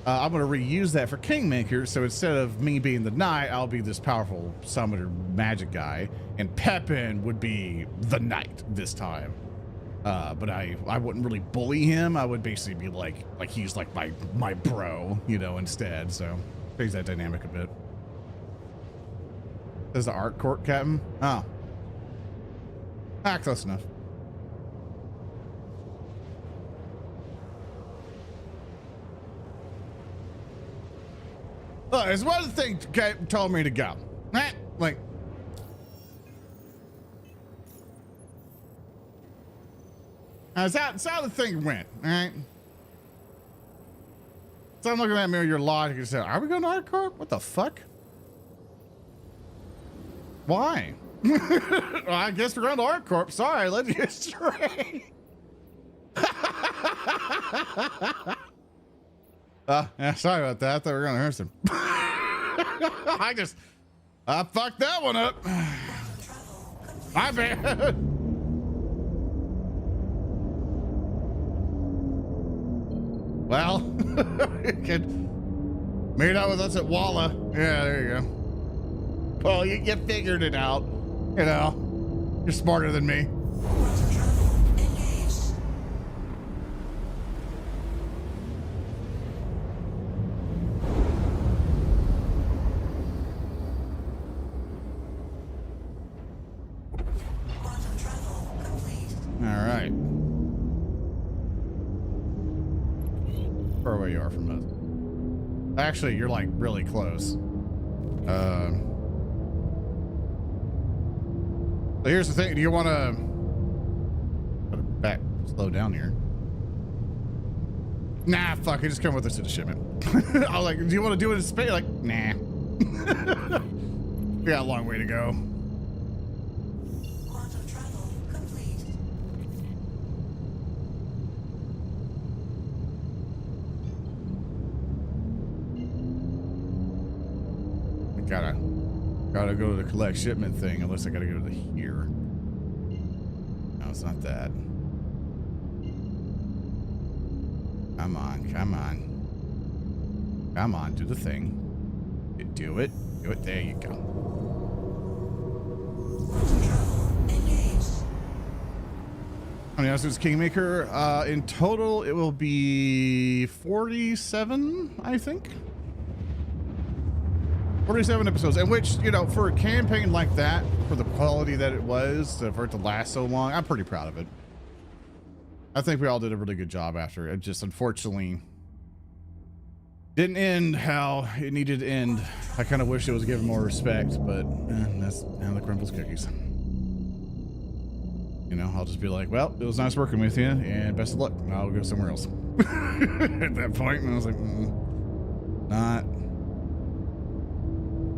[SPEAKER 1] I'm going to reuse that for Kingmaker. So instead of me being the knight, I'll be this powerful summoner magic guy. And Pepin would be the knight this time. But I wouldn't really bully him. I would basically be like he's like my bro, you know, instead. So change that dynamic a bit. There's the art court captain. Oh. Ah, close enough. Look, it's one of the things Captain told me to go. Right? Like, that's how the thing went, all right? So I'm looking at me with your logic and say, are we going to art court? What the fuck? Why? Well, I guess we're going to art corp. Sorry, I led you astray. Yeah, sorry about that. I thought we were going to hurt him. I fucked that one up. My bad. Well, you could meet up with us at Walla. Yeah, there you go. Well, you figured it out. You know, you're smarter than me. All right. Far away you are from us. Actually, you're like really close. So here's the thing. Do you want to slow down here? Nah, fuck it. Just come with us to the shipment. I was like, do you want to do it in space? Like, nah. We got a long way to go.
[SPEAKER 2] Quantum travel complete.
[SPEAKER 1] Gotta go to the collect shipment thing, unless I gotta go to the here. No, it's not that. Come on, come on. Come on, do the thing. Do it. Do it. There you go. How many episodes Kingmaker? In total, it will be 47, I think. 47 episodes, in which, you know, for a campaign like that, for the quality that it was, for it to last so long, I'm pretty proud of it. I think we all did a really good job after it. Just unfortunately didn't end how it needed to end. I kind of wish it was given more respect, but that's how the crumbles cookies. You know, I'll just be like, well, it was nice working with you, and best of luck. I'll go somewhere else. At that point, and I was like,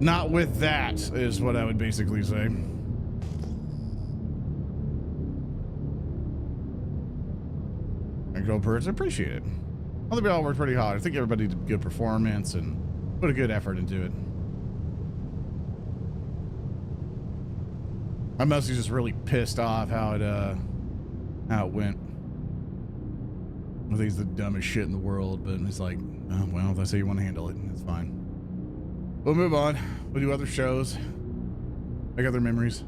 [SPEAKER 1] not with that, is what I would basically say. And go birds, I appreciate it. I think we all worked pretty hard. I think everybody did a good performance and put a good effort into it. I'm mostly just really pissed off how it went. I think it's the dumbest shit in the world, but it's like, oh, well, if that's how you want to handle it, that's fine. We'll move on. We'll do other shows. Make other memories.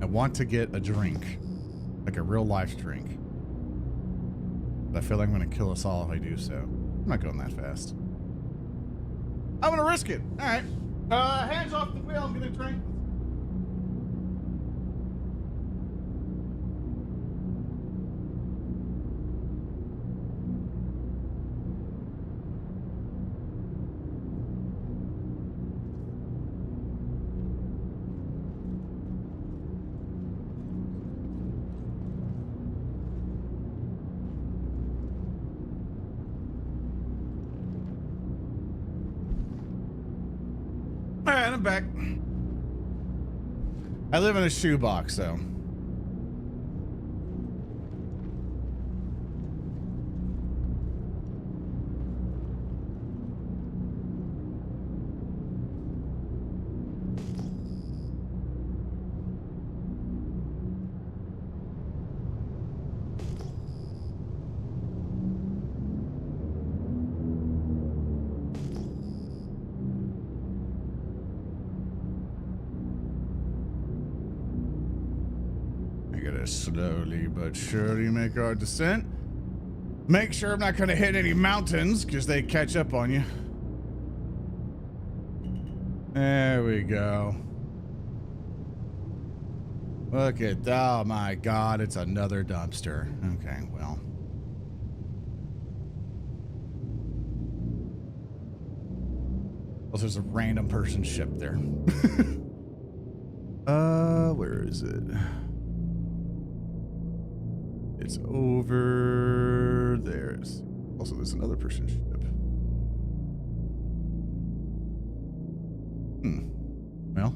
[SPEAKER 1] I want to get a drink. Like a real life drink. But I feel like I'm going to kill us all if I do so. I'm not going that fast. I'm going to risk it. All right. Hands off the wheel. I'm going to drink. All right, I'm back. I live in a shoebox, so. just slowly but surely make our descent. Make sure I'm not going to hit any mountains because they catch up on you. There we go. Look at, oh my God, it's another dumpster. Okay, well. Oh, there's a random person ship there. Where is it? It's over there. Also, there's another person ship. Well,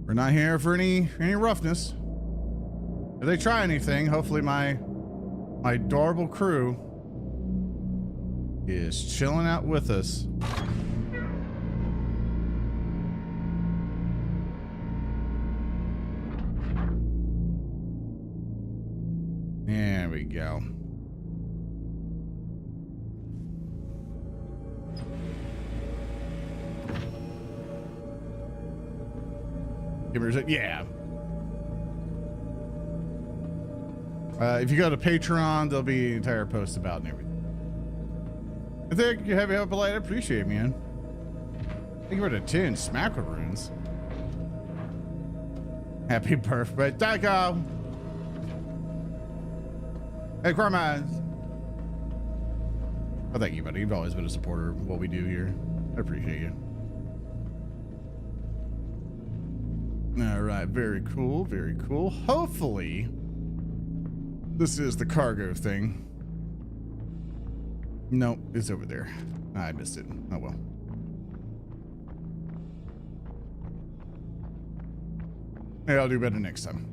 [SPEAKER 1] we're not here for any roughness. If they try anything, hopefully my adorable crew is chilling out with us. There we go. Yeah. If you go to Patreon, there'll be an entire post about and everything. I think you have a polite. I appreciate, man. Thank you for the 10 smackaroons. Happy birthday, Tycho. Hey, Carmine. Oh, thank you, buddy. You've always been a supporter of what we do here. I appreciate you. All right, very cool, very cool. Hopefully, this is the cargo thing. No, it's over there. I missed it. Oh well. Hey, I'll do better next time.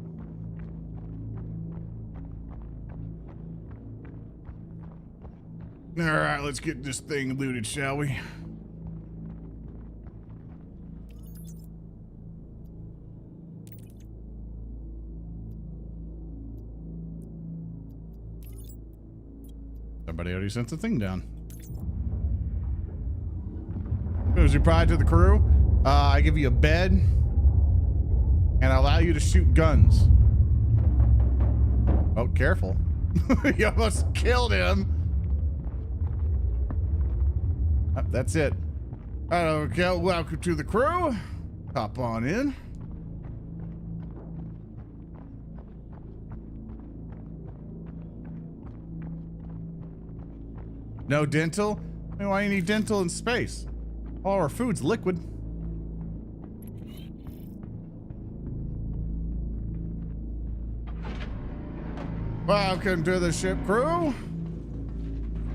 [SPEAKER 1] All right, let's get this thing looted, shall we? Somebody already sent the thing down. As you pride to the crew, I give you a bed and I allow you to shoot guns. Oh, careful. You almost killed him. Oh, that's it. All right, okay, welcome to the crew. Hop on in. No dental? I mean, why do you need dental in space? All our food's liquid. Welcome to the ship, crew.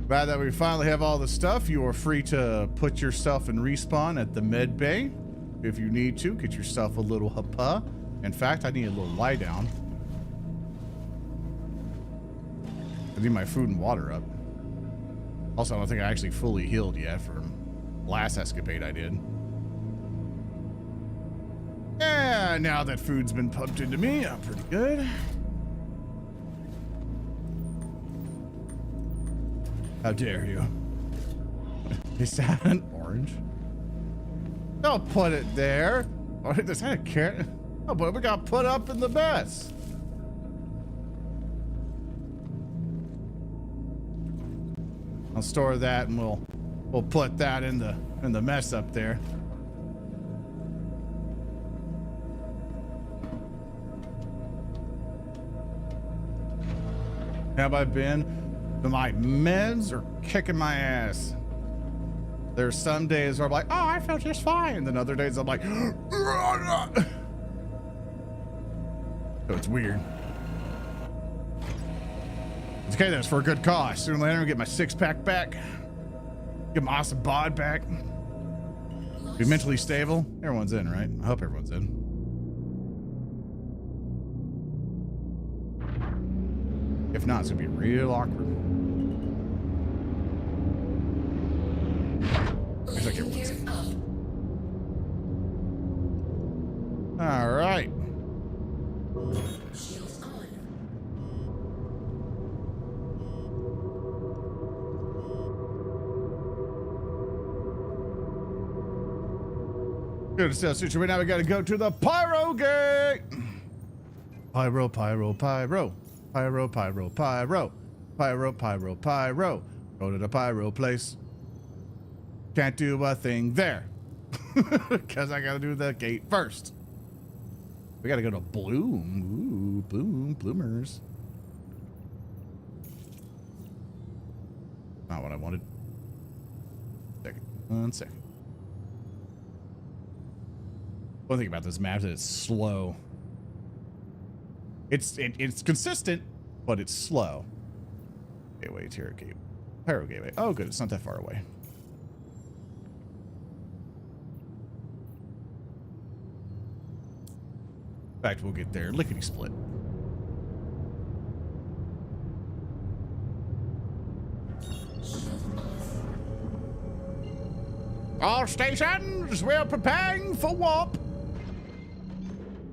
[SPEAKER 1] Glad that we finally have all the stuff. You are free to put yourself in respawn at the med bay. If you need to, get yourself a little hapa. In fact, I need a little lie down. I need my food and water up. Also, I don't think I actually fully healed yet from last escapade I did. Yeah, now that food's been pumped into me, I'm pretty good. How dare you? Is that an orange? Don't put it there. Oh, is that a carrot? Oh, but we got put up in the mess. I'll store that and we'll put that in the mess up there. Have I been? My meds are kicking my ass. There's some days where I'm like, oh, I feel just fine. Then other days I'm like, so it's weird. It's okay, that's for a good cause. Sooner or later, I'll get my 6-pack back. Get my awesome bod back. Be mentally stable. Everyone's in, right? I hope everyone's in. If not, it's gonna be real awkward. Looks like everyone's in. All right. Good stuff, situation. Now we gotta go to the Pyro Gate. Pyro, pyro, pyro. Pyro, pyro, pyro. Pyro, pyro, pyro. Go to the pyro place. Can't do a thing there. Because I gotta do the gate first. We gotta go to Bloom. Ooh, Bloom, Bloomers. Not what I wanted. Second. 1 second. One thing about this map is that it's slow. It's consistent, but it's slow. Gateway, Terror Gate. Pyro Gateway. Oh, good. It's not that far away. In fact, we'll get there lickety split. All stations, we're preparing for warp.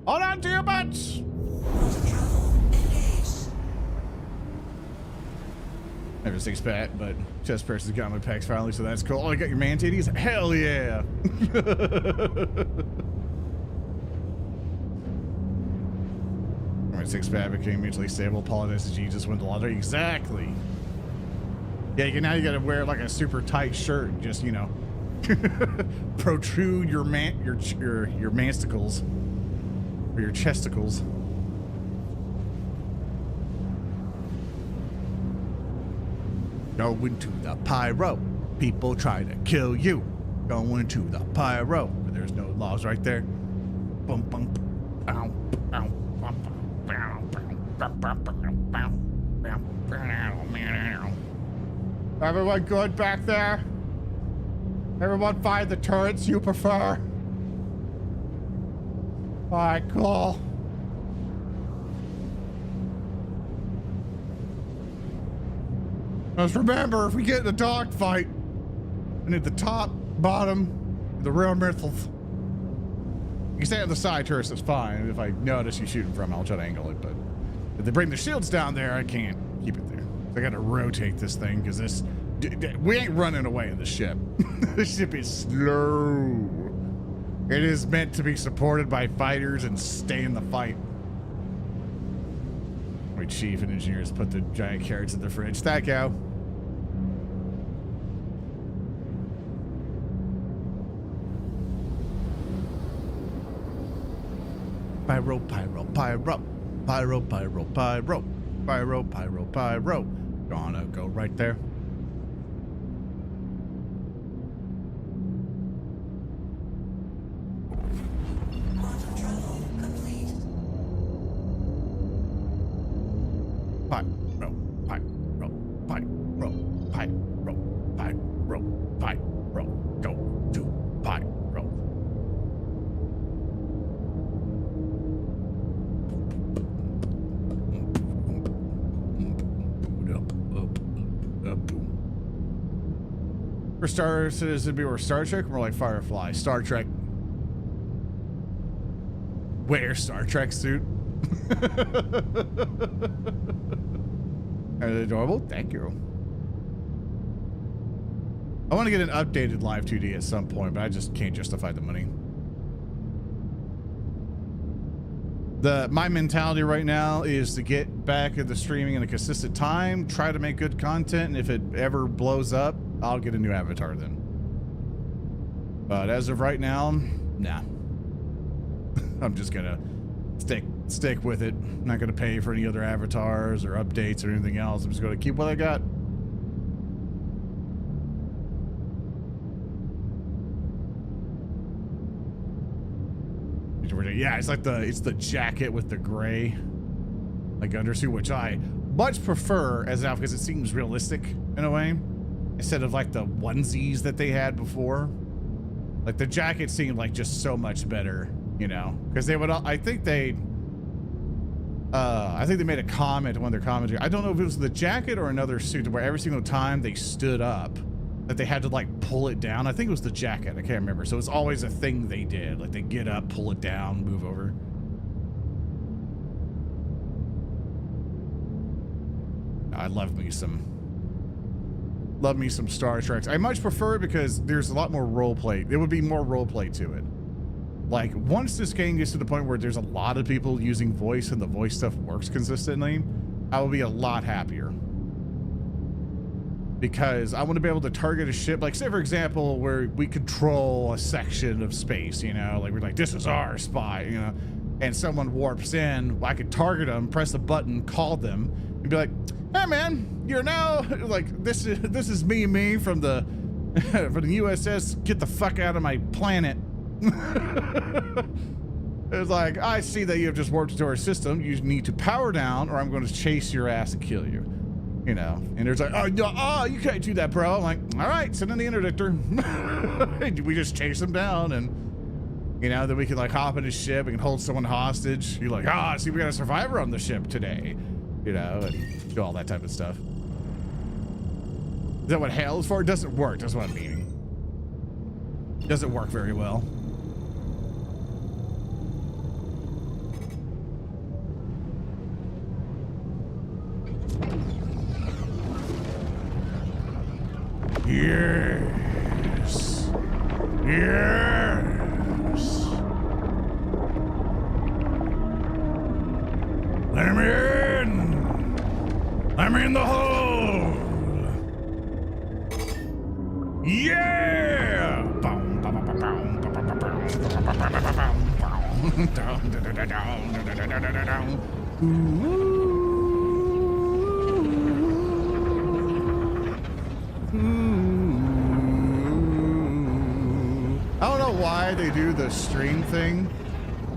[SPEAKER 1] Hold on to your butts. Never six pack, but chest person's got my packs finally, so that's cool. Oh, I got your man titties? Hell yeah. Alright, six pack became mutually stable. Apologize to Jesus went the lottery. Exactly. Yeah, now you gotta wear like a super tight shirt and just, you know, protrude your mansticles or your chesticles. Going to the pyro. People try to kill you. Going to the pyro. But there's no laws right there. Boom, boom, bow, bow, bow, bow, bow, bow, bow. Everyone good back there? Everyone find the turrets you prefer? Alright, cool. Just remember, if we get in a dogfight, and at the top, bottom, the real missiles. You can stay on the side turrets, that's fine. If I notice you shooting from, I'll try to angle it, but if they bring the shields down there, I can't keep it there. So I gotta rotate this thing, because this, we ain't running away in the ship. This ship is slow. It is meant to be supported by fighters and stay in the fight. My chief and engineers put the giant carrots in the fridge. That go. Pyro, pyro, pyro. Pyro, pyro, pyro. Pyro, pyro, pyro. Gonna go right there. Star Citizen be or Star Trek, more like Firefly. Star Trek. Wear Star Trek suit. Are they adorable? Thank you. I want to get an updated Live 2D at some point, but I just can't justify the money. My mentality right now is to get back at the streaming in a consistent time, try to make good content, and if it ever blows up, I'll get a new avatar then. But as of right now, nah. I'm just gonna stick with it. I'm not gonna pay for any other avatars or updates or anything else. I'm just gonna keep what I got. Yeah, it's like the jacket with the gray like undersuit, which I much prefer as an outfit because it seems realistic in a way instead of like the onesies that they had before. Like the jacket seemed like just so much better, you know, because they would. I think they made a comment on one of their commentary. I don't know if it was the jacket or another suit where every single time they stood up, that they had to like pull it down. I think it was the jacket. I can't remember. So it's always a thing they did. Like they get up, pull it down, move over. I love me some Star Treks. I much prefer it because there's a lot more role play. There would be more role play to it. Like, once this game gets to the point where there's a lot of people using voice and the voice stuff works consistently, I will be a lot happier. Because I want to be able to target a ship, like, say, for example, where we control a section of space, you know, like, we're like, this is our spot, you know, and someone warps in, I could target them, press the button, call them, and be like, hey, man, you're now, like, this is me from the, from the USS, get the fuck out of my planet. It's like, I see that you have just warped into our system. You need to power down or I'm going to chase your ass and kill you. You know, and there's like, oh, you can't do that, bro. I'm like, all right, send in the interdictor. We just chase him down and, you know, then we can like hop in his ship. We can hold someone hostage. You're like, see, we got a survivor on the ship today, you know, and do all that type of stuff. Is that what Halo is for? It doesn't work. That's what I'm meaning. It doesn't work very well. Yes. Yes. Let him in. Let me in the hole. Yeah. I don't know why they do the stream thing,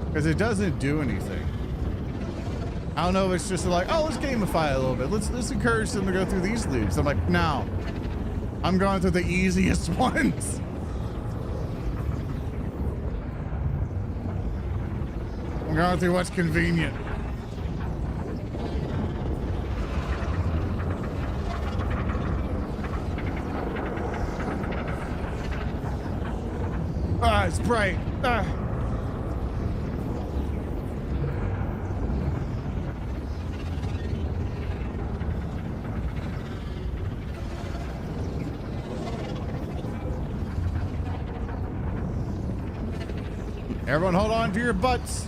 [SPEAKER 1] because it doesn't do anything. I don't know if it's just like, oh, let's gamify a little bit. Let's encourage them to go through these loops. I'm like, no, I'm going through the easiest ones. I'm going through what's convenient. It's bright. Everyone hold on to your butts.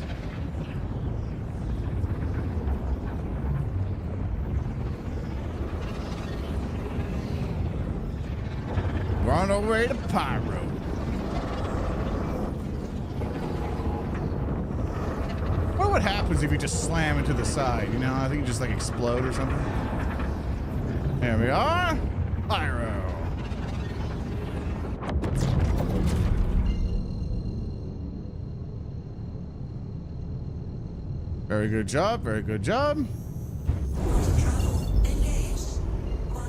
[SPEAKER 1] We're on our way to Pyro. What happens if you just slam into the side? You know, I think you just like explode or something. There we are. Pyro. Very good job. Very good job.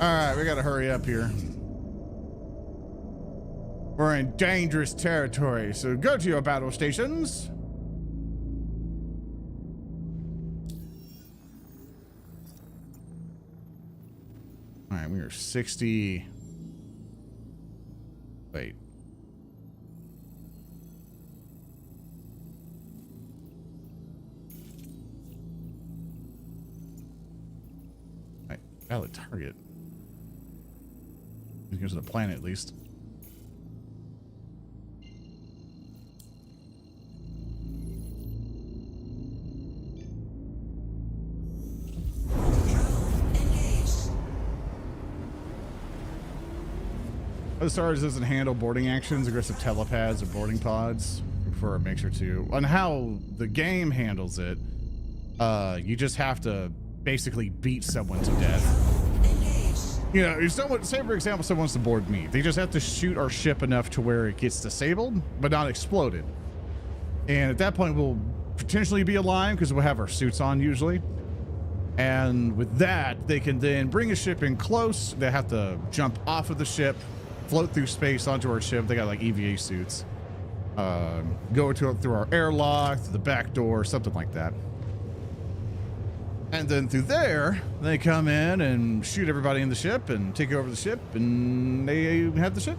[SPEAKER 1] All right, we gotta hurry up here. We're in dangerous territory, so go to your battle stations. All right, we are 60. Wait. Right, valid target. He goes to the planet at least. STARS doesn't handle boarding actions, aggressive telepads, or boarding pods. For a mixture too. On how the game handles it, you just have to basically beat someone to death. You know, if someone, say for example, someone wants to board me, they just have to shoot our ship enough to where it gets disabled, but not exploded. And at that point, we'll potentially be alive because we'll have our suits on usually. And with that, they can then bring a ship in close. They have to jump off of the ship, float through space onto our ship. They got like EVA suits. Go through our airlock, through the back door, something like that. And then through there, they come in and shoot everybody in the ship and take over the ship, and they have the ship.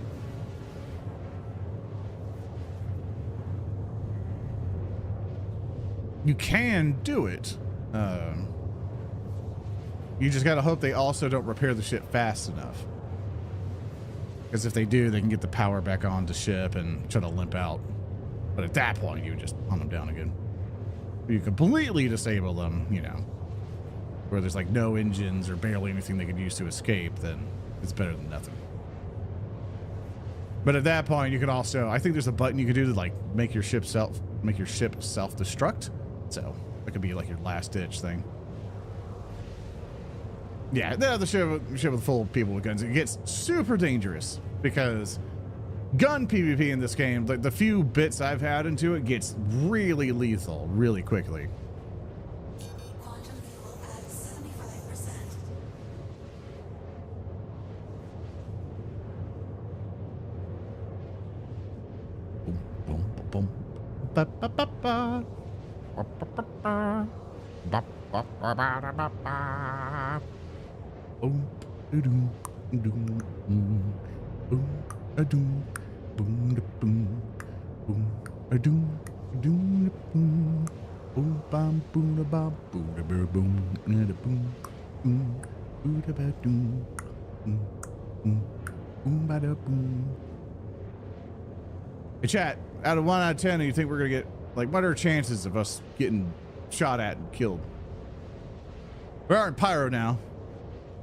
[SPEAKER 1] You can do it. You just gotta hope they also don't repair the ship fast enough. Because if they do, they can get the power back on the ship and try to limp out. But at that point, you would just hunt them down again. You completely disable them, you know, where there's like no engines or barely anything they could use to escape, then it's better than nothing. But at that point, you can also, I think there's a button you could do to like make your ship self-destruct. So that could be like your last ditch thing. Yeah, the ship with full of people with guns, it gets super dangerous because gun PvP in this game, like the few bits I've had into it, gets really lethal really quickly.
[SPEAKER 2] Quantum fuel at 75%.
[SPEAKER 1] Boom, boom, boom. Ba, ba, ba, ba. Ba, ba, ba, ba. Ba, ba, ba, ba, ba, ba. Boom, doo-doo, doo-doo, boom, a-doom, boom, da-boom, boom, a-doom, doom, da-boom, boom, bam, boom, da-bam, boom, da-ba-boom, da-boom, boom, boo-da-ba-doom, boom, boom, boom, ba-da-boom. Hey, chat, out of 1 out of 10, do you think we're going to get, like, what are chances of us getting shot at and killed? We are in Pyro now,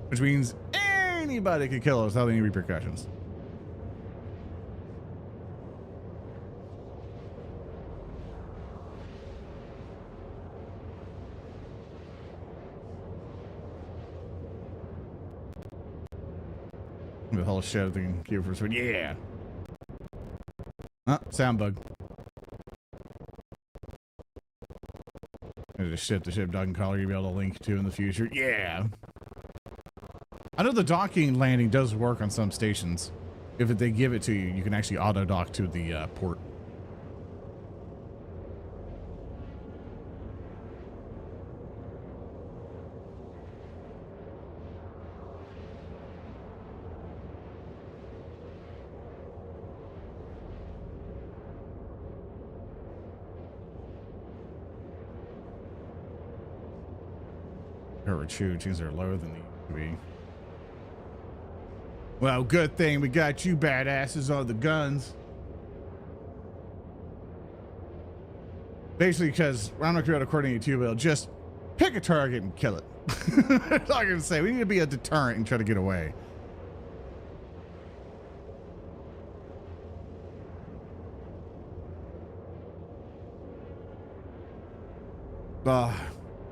[SPEAKER 1] which means anybody can kill us without any repercussions. The whole shit thing here for a yeah. Sound bug. There's a ship the ship docking collar you'll be able to link to in the future. Yeah. I know the docking landing does work on some stations. If they give it to you, you can actually auto dock to the port. Things are lower than they used to be. Well, good thing we got you badasses on the guns. Basically, because I'm not going to coordinate you, Bill. Just pick a target and kill it. That's all I'm going to say. We need to be a deterrent and try to get away.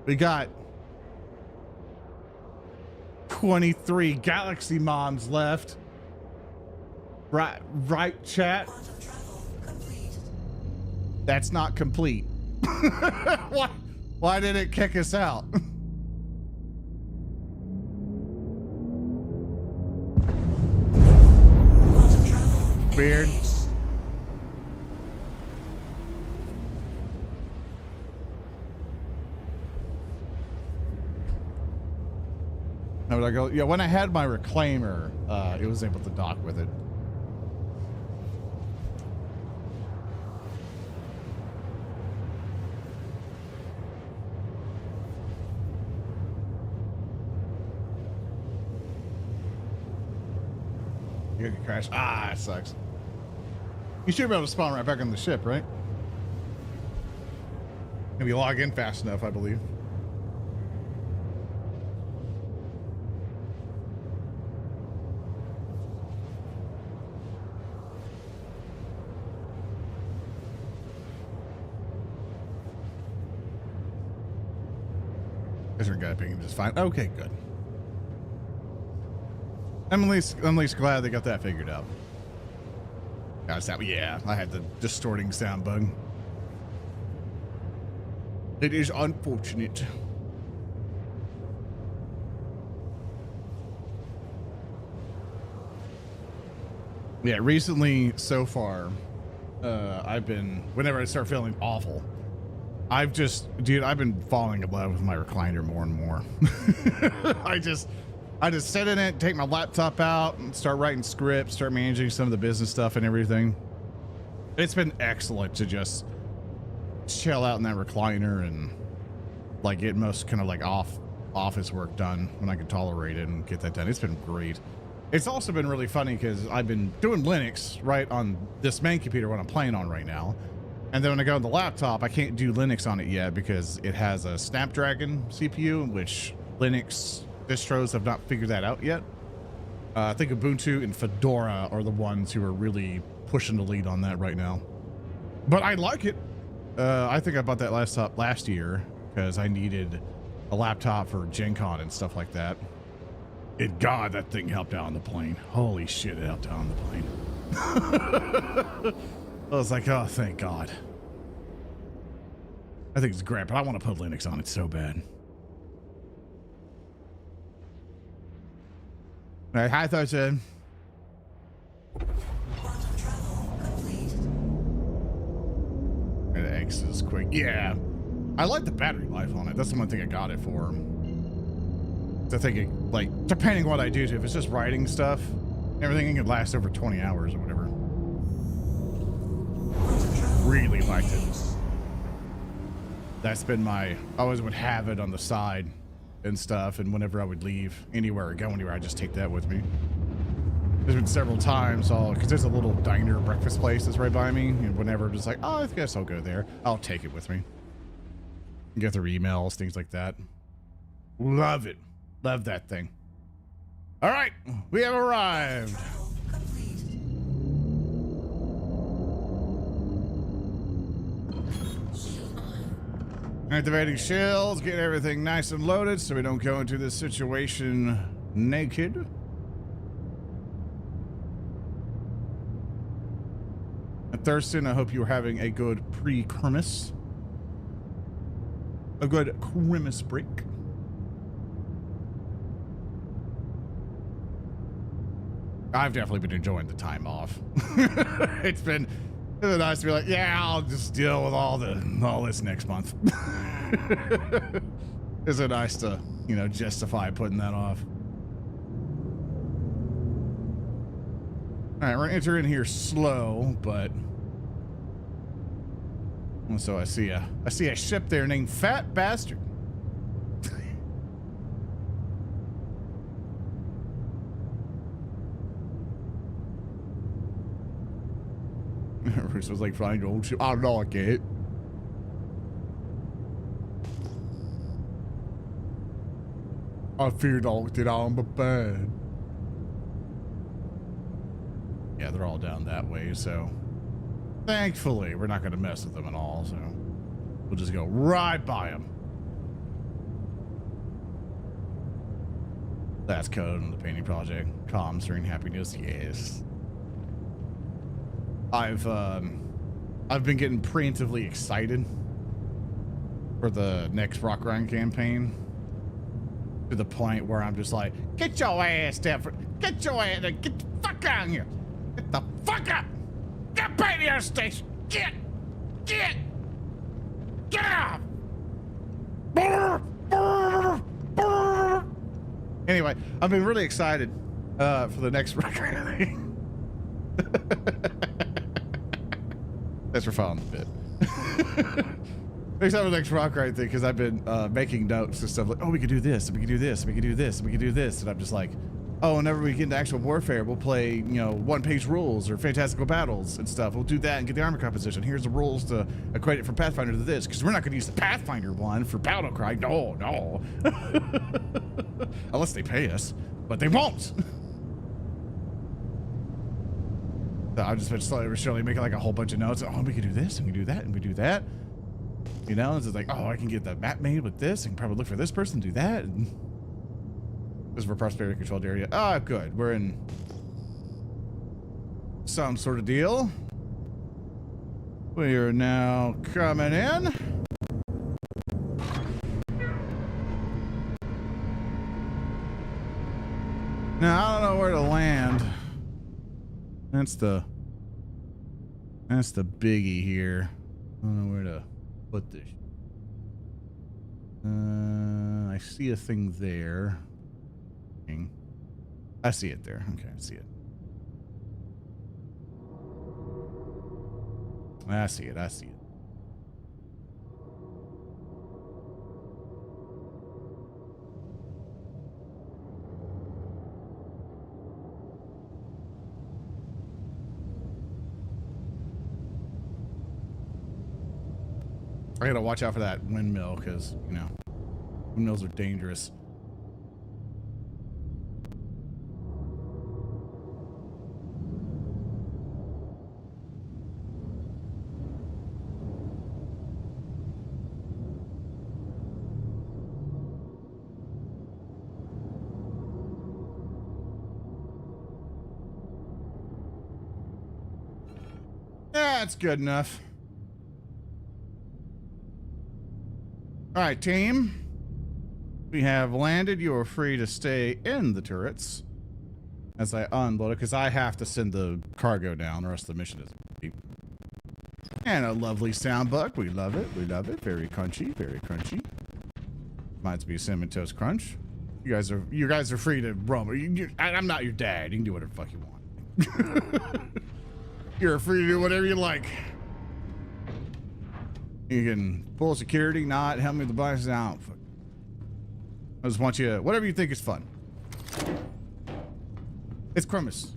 [SPEAKER 1] We got 23 galaxy moms left. Right, chat?
[SPEAKER 2] Quantum travel complete.
[SPEAKER 1] That's not complete. Why did it kick us out?
[SPEAKER 2] Quantum travel
[SPEAKER 1] Weird.
[SPEAKER 2] engaged.
[SPEAKER 1] How would I go? Yeah, when I had my reclaimer, it was able to dock with it. You could crash. Ah, it sucks. You should be able to spawn right back on the ship, right? If you log in fast enough, I believe. Guy picking just fine. Okay, good. I'm at least glad they got that figured out. Yeah, I had the distorting sound bug. It is unfortunate. Yeah, recently, so far, I've been, whenever I start feeling awful, I've been falling in love with my recliner more and more. I just sit in it, take my laptop out, and start writing scripts, start managing some of the business stuff and everything. It's been excellent to just chill out in that recliner and like get most kind of like office work done when I can tolerate it and get that done. It's been great. It's also been really funny because I've been doing Linux right on this main computer what I'm playing on right now. And then when I go on the laptop, I can't do Linux on it yet because it has a Snapdragon CPU, which Linux distros have not figured that out yet. I think Ubuntu and Fedora are the ones who are really pushing the lead on that right now. But I like it. I think I bought that laptop last year because I needed a laptop for Gen Con and stuff like that. God, that thing helped out on the plane. Holy shit, it helped out on the plane. I was like, oh, thank God. I think it's great, but I want to put Linux on it so bad. All right, hi, Thurston. The X is quick. Yeah. I like the battery life on it. That's the one thing I got it for. I think, it, like, depending on what I do, if it's just writing stuff, everything can last over 20 hours or whatever. Really liked it. That's been my, I always would have it on the side and stuff, and whenever I would leave anywhere or go anywhere, I just take that with me. There's been several times, because there's a little diner breakfast place that's right by me, and whenever I'm just like, oh, I guess I'll go there, I'll take it with me. Get their emails, things like that. Love it. Love that thing. All right, we have arrived. Activating shields, get everything nice and loaded so we don't go into this situation naked. Thurston, I hope you're having a good pre-Christmas. A good Christmas break. I've definitely been enjoying the time off. It's been nice to be like, yeah, I'll just deal with all this next month. Is it nice to, justify putting that off? All right, we're gonna enter in here slow, but so I see a ship there named Fat Bastard. Bruce was like, find your old ship. I like it. I feared I looked it on my bed. Yeah, they're all down that way, so thankfully we're not going to mess with them at all, so we'll just go right by them. That's code on the painting project. Comms during happiness, yes. I've been getting preemptively excited for the next Rock Grind campaign to the point where I'm just like, get your ass down, get your ass, get the fuck out of here, get the fuck up, get back to your station, get off. Anyway, I've been really excited for the next Rock Grind thing. Thanks for following the bit. Next time the next Rock Grind thing, because I've been making notes and stuff like, oh, we could do this, and we could do this, and we could do this, and we could do this, and I'm just like, oh, whenever we get into actual warfare, we'll play, one-page rules or fantastical battles and stuff. We'll do that and get the armor composition. Here's the rules to equate it from Pathfinder to this, because we're not going to use the Pathfinder one for Battle Cry. No. Unless they pay us, but they won't. I've just been slowly but surely making like a whole bunch of notes. Oh, we can do this, and we can do that, and we do that. It's just like, oh, I can get the map made with this. I can probably look for this person, do that. And this is for prosperity controlled area. Ah, good. We're in some sort of deal. We are now coming in. Now, I don't know where to land. That's the biggie here. I don't know where to put this. I see a thing there. I see it there. Okay, I see it. I see it. I gotta watch out for that windmill because, you know, windmills are dangerous. That's good enough. All right, team. We have landed. You are free to stay in the turrets as I unload it because I have to send the cargo down. The rest of the mission is deep. And a lovely sound bug. We love it. We love it. Very crunchy. Very crunchy. Reminds me of Cinnamon Toast Crunch. You guys are free to roam. I'm not your dad. You can do whatever the fuck you want. You're free to do whatever you like. You can pull security, not help me with the bias out. I just want you to, whatever you think is fun. It's Christmas.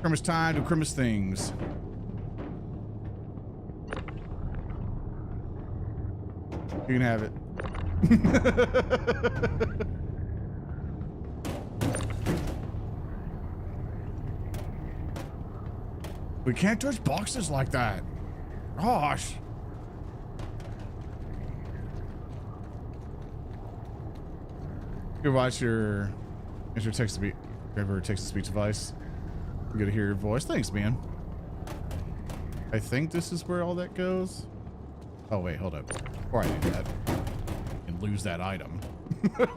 [SPEAKER 1] Christmas time, do Christmas things. You can have it. We can't touch boxes like that. Gosh. You watch your text to speech device. You get to hear your voice. Thanks, man. I think this is where all that goes. Oh wait, hold up. Before I do that and lose that item,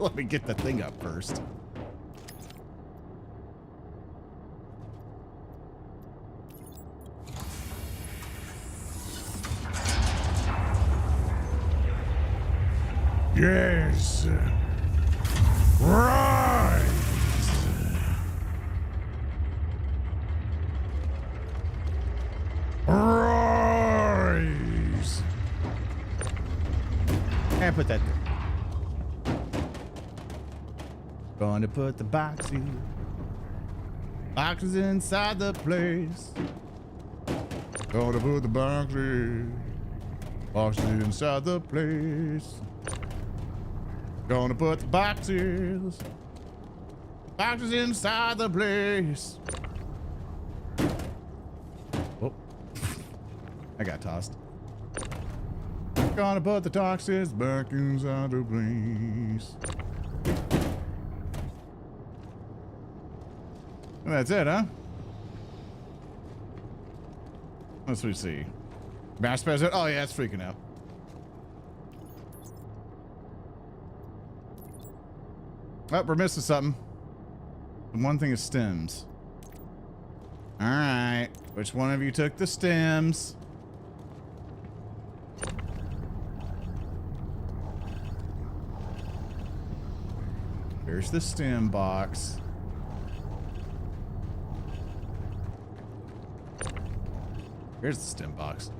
[SPEAKER 1] let me get the thing up first. Yes. Rise. Rise. And put that there. Gonna put the boxes inside the place. Gonna put the boxes inside the place. Gonna put the boxes inside the place. Oh, I got tossed. Gonna put the boxes back inside the place. And that's it, huh? Let's see. Mass President. Oh yeah, it's freaking out. Oh, we're missing something. And one thing is stems. All right. Which one of you took the stems? Here's the stem box. Here's the stem box.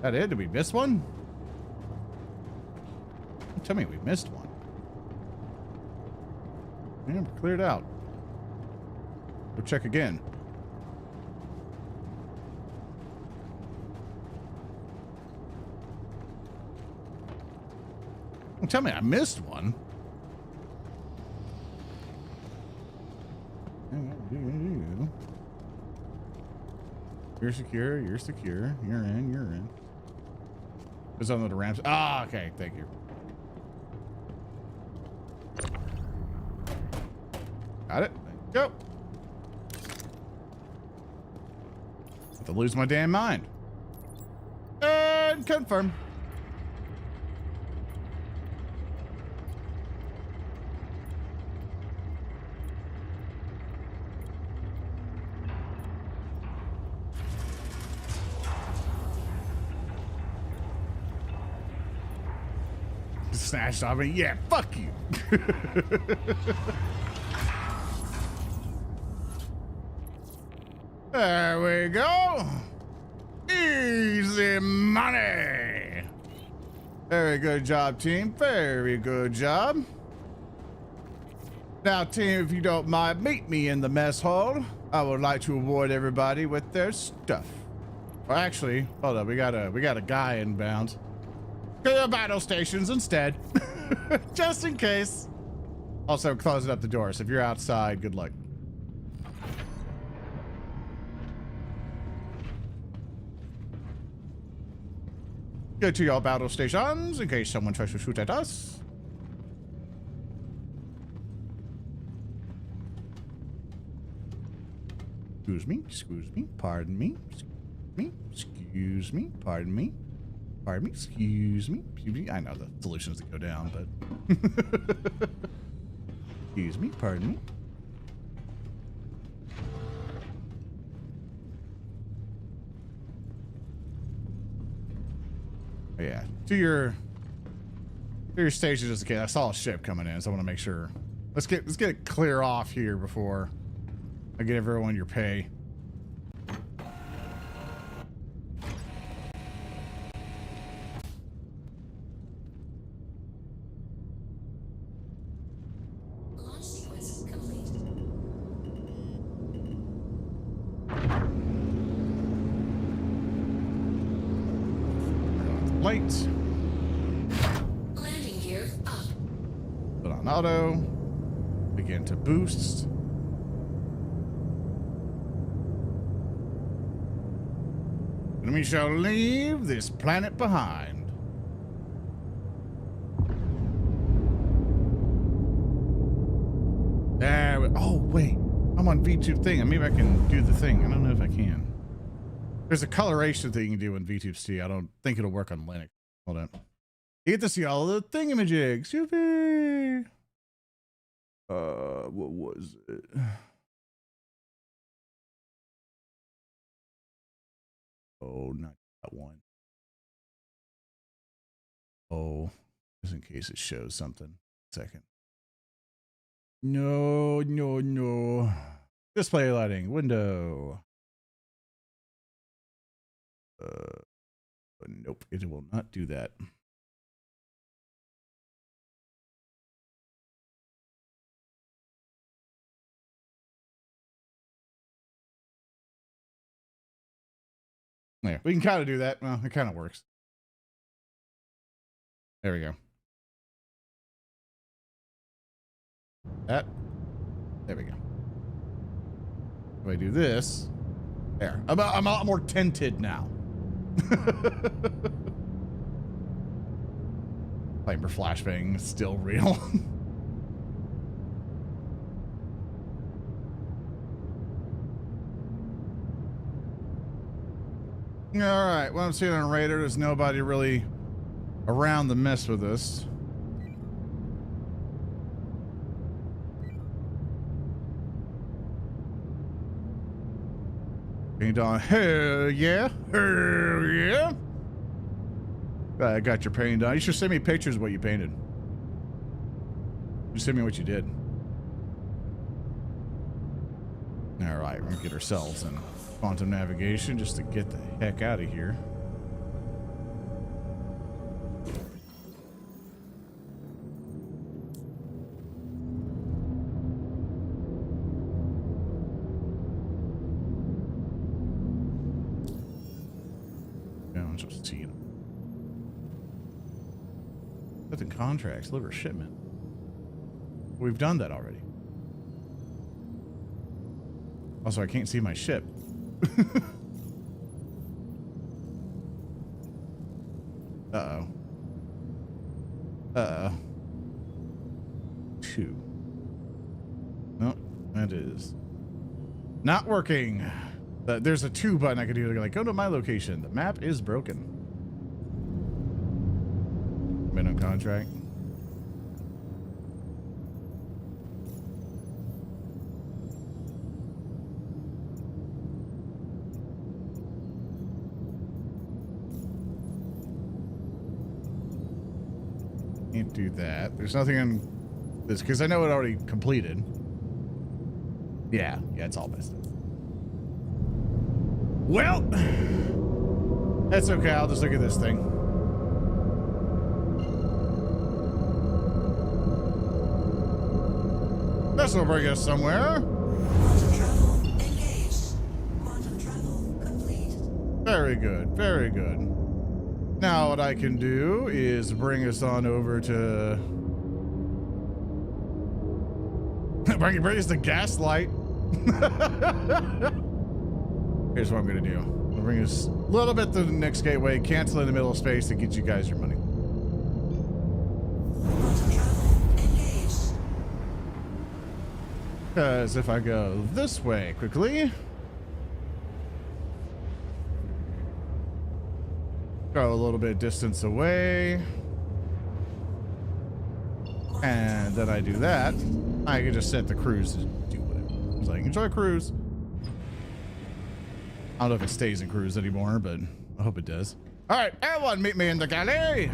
[SPEAKER 1] That it? Did we miss one? Tell me we missed one. Yeah, we're cleared out. We'll check again. Don't tell me I missed one. You're secure. You're secure. You're in. You're in. There's on the ramps. Ah, okay. Thank you. Got it. Go. Have to lose my damn mind. And confirm. Snatched off me. Yeah, fuck you. There we go. Easy money. Very good job, team. Very good job. Now, team, if you don't mind, meet me in the mess hall. I would like to reward everybody with their stuff. Well, actually, hold up. We got a guy inbound. Go to battle stations instead, just in case. Also, closing up the doors. If you're outside, good luck. Go to your battle stations in case someone tries to shoot at us. Excuse me, pardon me, excuse me, pardon me, excuse me. I know the solutions that go down, but excuse me, pardon me. Oh, yeah, to your station just in case. I saw a ship coming in, so I want to make sure. Let's get it clear off here before I get everyone your pay.
[SPEAKER 2] Launch sequence complete.
[SPEAKER 1] Lights.
[SPEAKER 2] Landing gear up.
[SPEAKER 1] Put on auto. Begin to boost. And we shall leave this planet behind. There. Oh wait, I'm on VTube thing. Maybe I can do the thing. I don't know if I can. There's a coloration thing you can do in VTube C. I don't think it'll work on Linux. Hold on. You get to see all the thingamajigs. Yippee! What was it? Oh, not that one. Oh, just in case it shows something. Second. No. Display lighting, window. Nope, it will not do that. Yeah, we can kind of do that. Well, it kind of works. There we go. That. There we go. If I do this, there. I'm a lot more tinted now. Flamer flashbang is still real. All right, well, I'm seeing on radar, there's nobody really around to mess with us. Paint on, hell yeah, hell yeah. I got your paint on. You should send me pictures of what you painted. You send me what you did. All right, we're gonna get ourselves in quantum navigation just to get the heck out of here. Just seeing them. Nothing contracts, deliver shipment. We've done that already. Also, I can't see my ship. Uh-oh. Uh-oh. 2. No, that is not working. There's a 2 button I could do. Like, go to my location. The map is broken. Been on contract. Can't do that. There's nothing on this because I know it already completed. Yeah, it's all messed up. Well, that's okay. I'll just look at this thing. This will bring us somewhere.
[SPEAKER 2] Quantum travel engaged. Quantum travel complete.
[SPEAKER 1] Very good. Very good. Now what I can do is bring us on over to... bring us the gaslight. Here's what I'm going to do. I'll bring us a little bit to the next gateway, cancel in the middle of space to get you guys your money. Because if I go this way quickly... go a little bit distance away. And then I do that. I can just set the cruise to do whatever. It's like, enjoy cruise. I don't know if it stays in cruise anymore, but I hope it does. All right, everyone, meet me in the galley.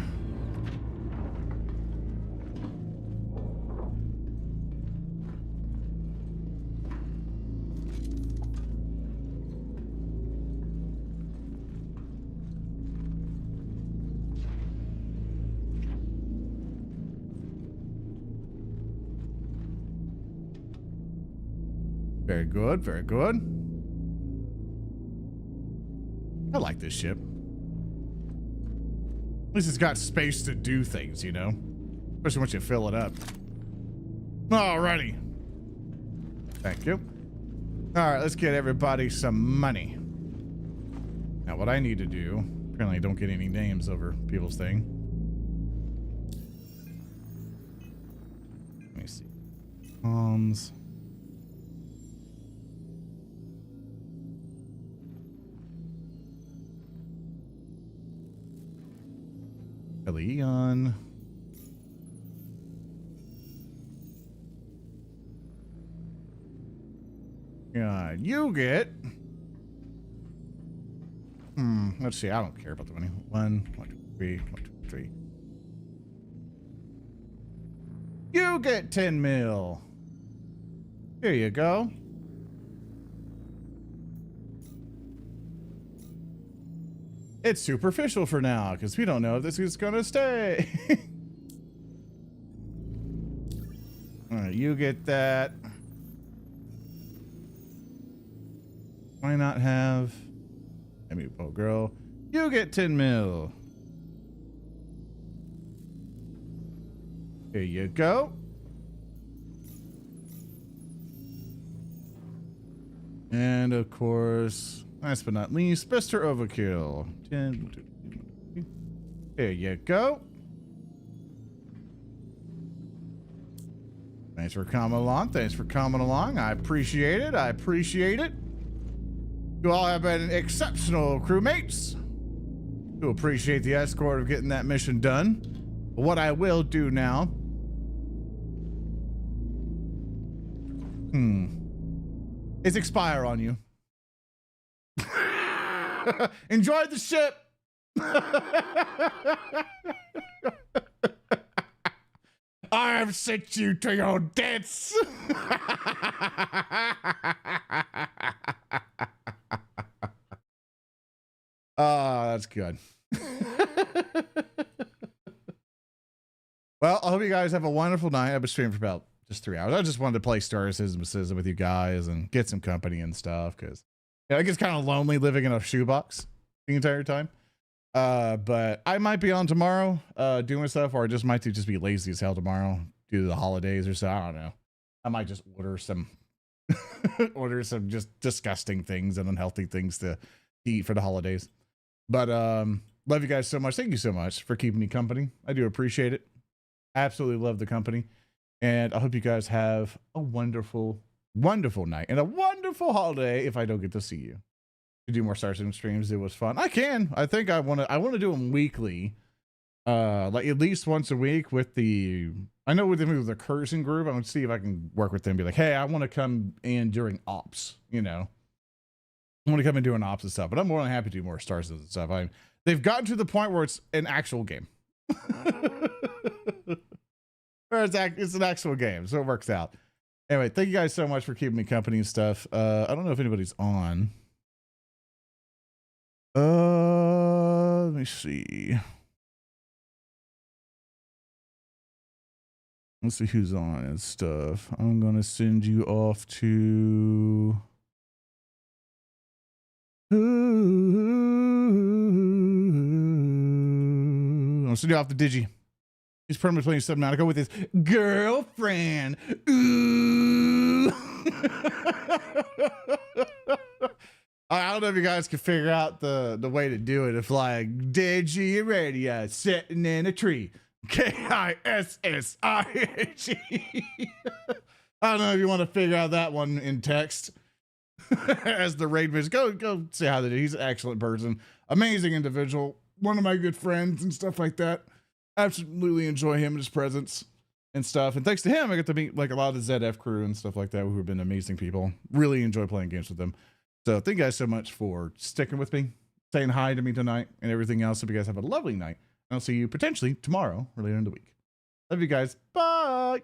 [SPEAKER 1] Very good, very good. I like this ship. At least it's got space to do things, you know? Especially once you fill it up. Alrighty. Thank you. Alright, let's get everybody some money. Now, what I need to do... apparently I don't get any names over people's thing. Let me see. Leon. Yeah, you get. Let's see. I don't care about the money. 1, 2, 3, 1, 2, 3. You get 10 mil. Here you go. It's superficial for now, because we don't know if this is going to stay. All right, you get that. Why not have... I mean, oh, girl. You get 10 mil. Here you go. And, of course... last but not least, Mr. Overkill. 10. There you go. Thanks for coming along. Thanks for coming along. I appreciate it. I appreciate it. You all have been exceptional crewmates. Do appreciate the escort of getting that mission done. But what I will do now... is expire on you. Enjoy the ship. I have sent you to your deaths. That's good. Well, I hope you guys have a wonderful night. I've been streaming for about just 3 hours. I just wanted to play Star Citizen with you guys and get some company and stuff, because it gets kind of lonely living in a shoebox the entire time. But I might be on tomorrow doing stuff, or I just might just be lazy as hell tomorrow due to the holidays or so. I don't know. I might just order some just disgusting things and unhealthy things to eat for the holidays. But love you guys so much. Thank you so much for keeping me company. I do appreciate it. Absolutely love the company. And I hope you guys have a wonderful, wonderful night and a wonderful holiday if I don't get to see you. To do more Star Citizen streams, it was fun. I think I want to do them weekly, like at least once a week with the, I know with the cursing group. I'm gonna see if I can work with them, be like, hey, I want to come in during ops, you know, I want to come in doing ops and stuff, but I'm more than happy to do more Star Citizen stuff. They've gotten to the point where it's an actual game. It's an actual game, so it works out. Anyway, thank you guys so much for keeping me company and stuff. I don't know if anybody's on. Let me see. Let's see who's on and stuff. I'm gonna send you off to I'll send you off to Digi. He's permanently playing Subnautica with his girlfriend. Ooh. I don't know if you guys can figure out the way to do it. If like Digi Radio sitting in a tree. KISSING. I don't know if you want to figure out that one in text. As the raid bitch, go say hi to him. He's an excellent person, amazing individual, one of my good friends and stuff like that. Absolutely enjoy him and his presence and stuff. And thanks to him, I get to meet like a lot of the ZF crew and stuff like that, who have been amazing people. Really enjoy playing games with them. So thank you guys so much for sticking with me, saying hi to me tonight, and everything else. Hope you guys have a lovely night. And I'll see you potentially tomorrow or later in the week. Love you guys. Bye.